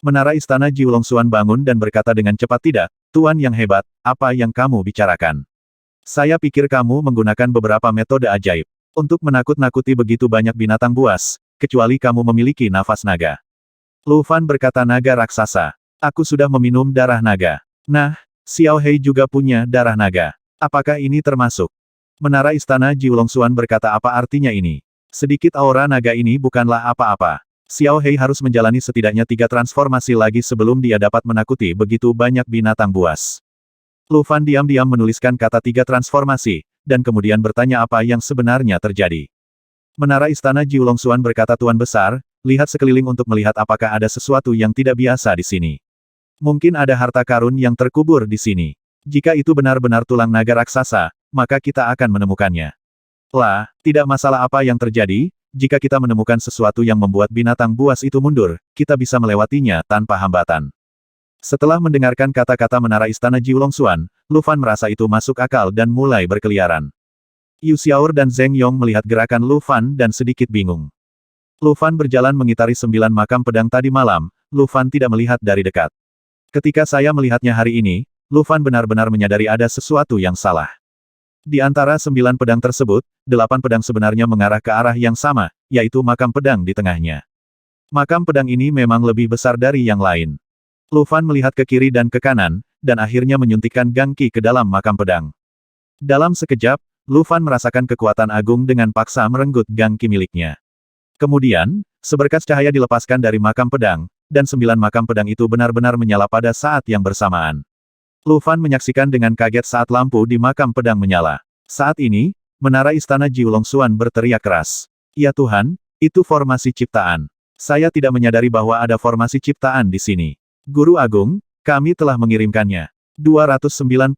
Menara istana Jiu Longxuan bangun dan berkata dengan cepat, tidak, Tuan yang hebat, apa yang kamu bicarakan? Saya pikir kamu menggunakan beberapa metode ajaib untuk menakut-nakuti begitu banyak binatang buas, kecuali kamu memiliki nafas naga. Lu Fan berkata, naga raksasa. Aku sudah meminum darah naga. Nah, Xiao Hei juga punya darah naga. Apakah ini termasuk? Menara istana Jiu Longxuan berkata, apa artinya ini? Sedikit aura naga ini bukanlah apa-apa. Xiao Hei harus menjalani setidaknya 3 transformasi lagi sebelum dia dapat menakuti begitu banyak binatang buas. Lu Fan diam-diam menuliskan kata 3 transformasi, dan kemudian bertanya apa yang sebenarnya terjadi. Menara istana Jiu Longxuan berkata, Tuan Besar, lihat sekeliling untuk melihat apakah ada sesuatu yang tidak biasa di sini. Mungkin ada harta karun yang terkubur di sini. Jika itu benar-benar tulang naga raksasa, maka kita akan menemukannya. Lah, tidak masalah apa yang terjadi, jika kita menemukan sesuatu yang membuat binatang buas itu mundur, kita bisa melewatinya tanpa hambatan. Setelah mendengarkan kata-kata menara istana Jiu Longxuan, Lu Fan merasa itu masuk akal dan mulai berkeliaran. Yu Xiaoer dan Zheng Yong melihat gerakan Lu Fan dan sedikit bingung. Lu Fan berjalan mengitari 9 makam pedang tadi malam, Lu Fan tidak melihat dari dekat. Ketika saya melihatnya hari ini, Lu Fan benar-benar menyadari ada sesuatu yang salah. Di antara 9 pedang tersebut, 8 pedang sebenarnya mengarah ke arah yang sama, yaitu makam pedang di tengahnya. Makam pedang ini memang lebih besar dari yang lain. Lu Fan melihat ke kiri dan ke kanan, dan akhirnya menyuntikkan gangki ke dalam makam pedang. Dalam sekejap, Lu Fan merasakan kekuatan agung dengan paksa merenggut gangki miliknya. Kemudian, seberkas cahaya dilepaskan dari makam pedang, dan 9 makam pedang itu benar-benar menyala pada saat yang bersamaan. Lu Fan menyaksikan dengan kaget saat lampu di makam pedang menyala. Saat ini, menara istana Jiu Longxuan berteriak keras. Ya Tuhan, itu formasi ciptaan. Saya tidak menyadari bahwa ada formasi ciptaan di sini. Guru Agung, kami telah mengirimkannya. 290.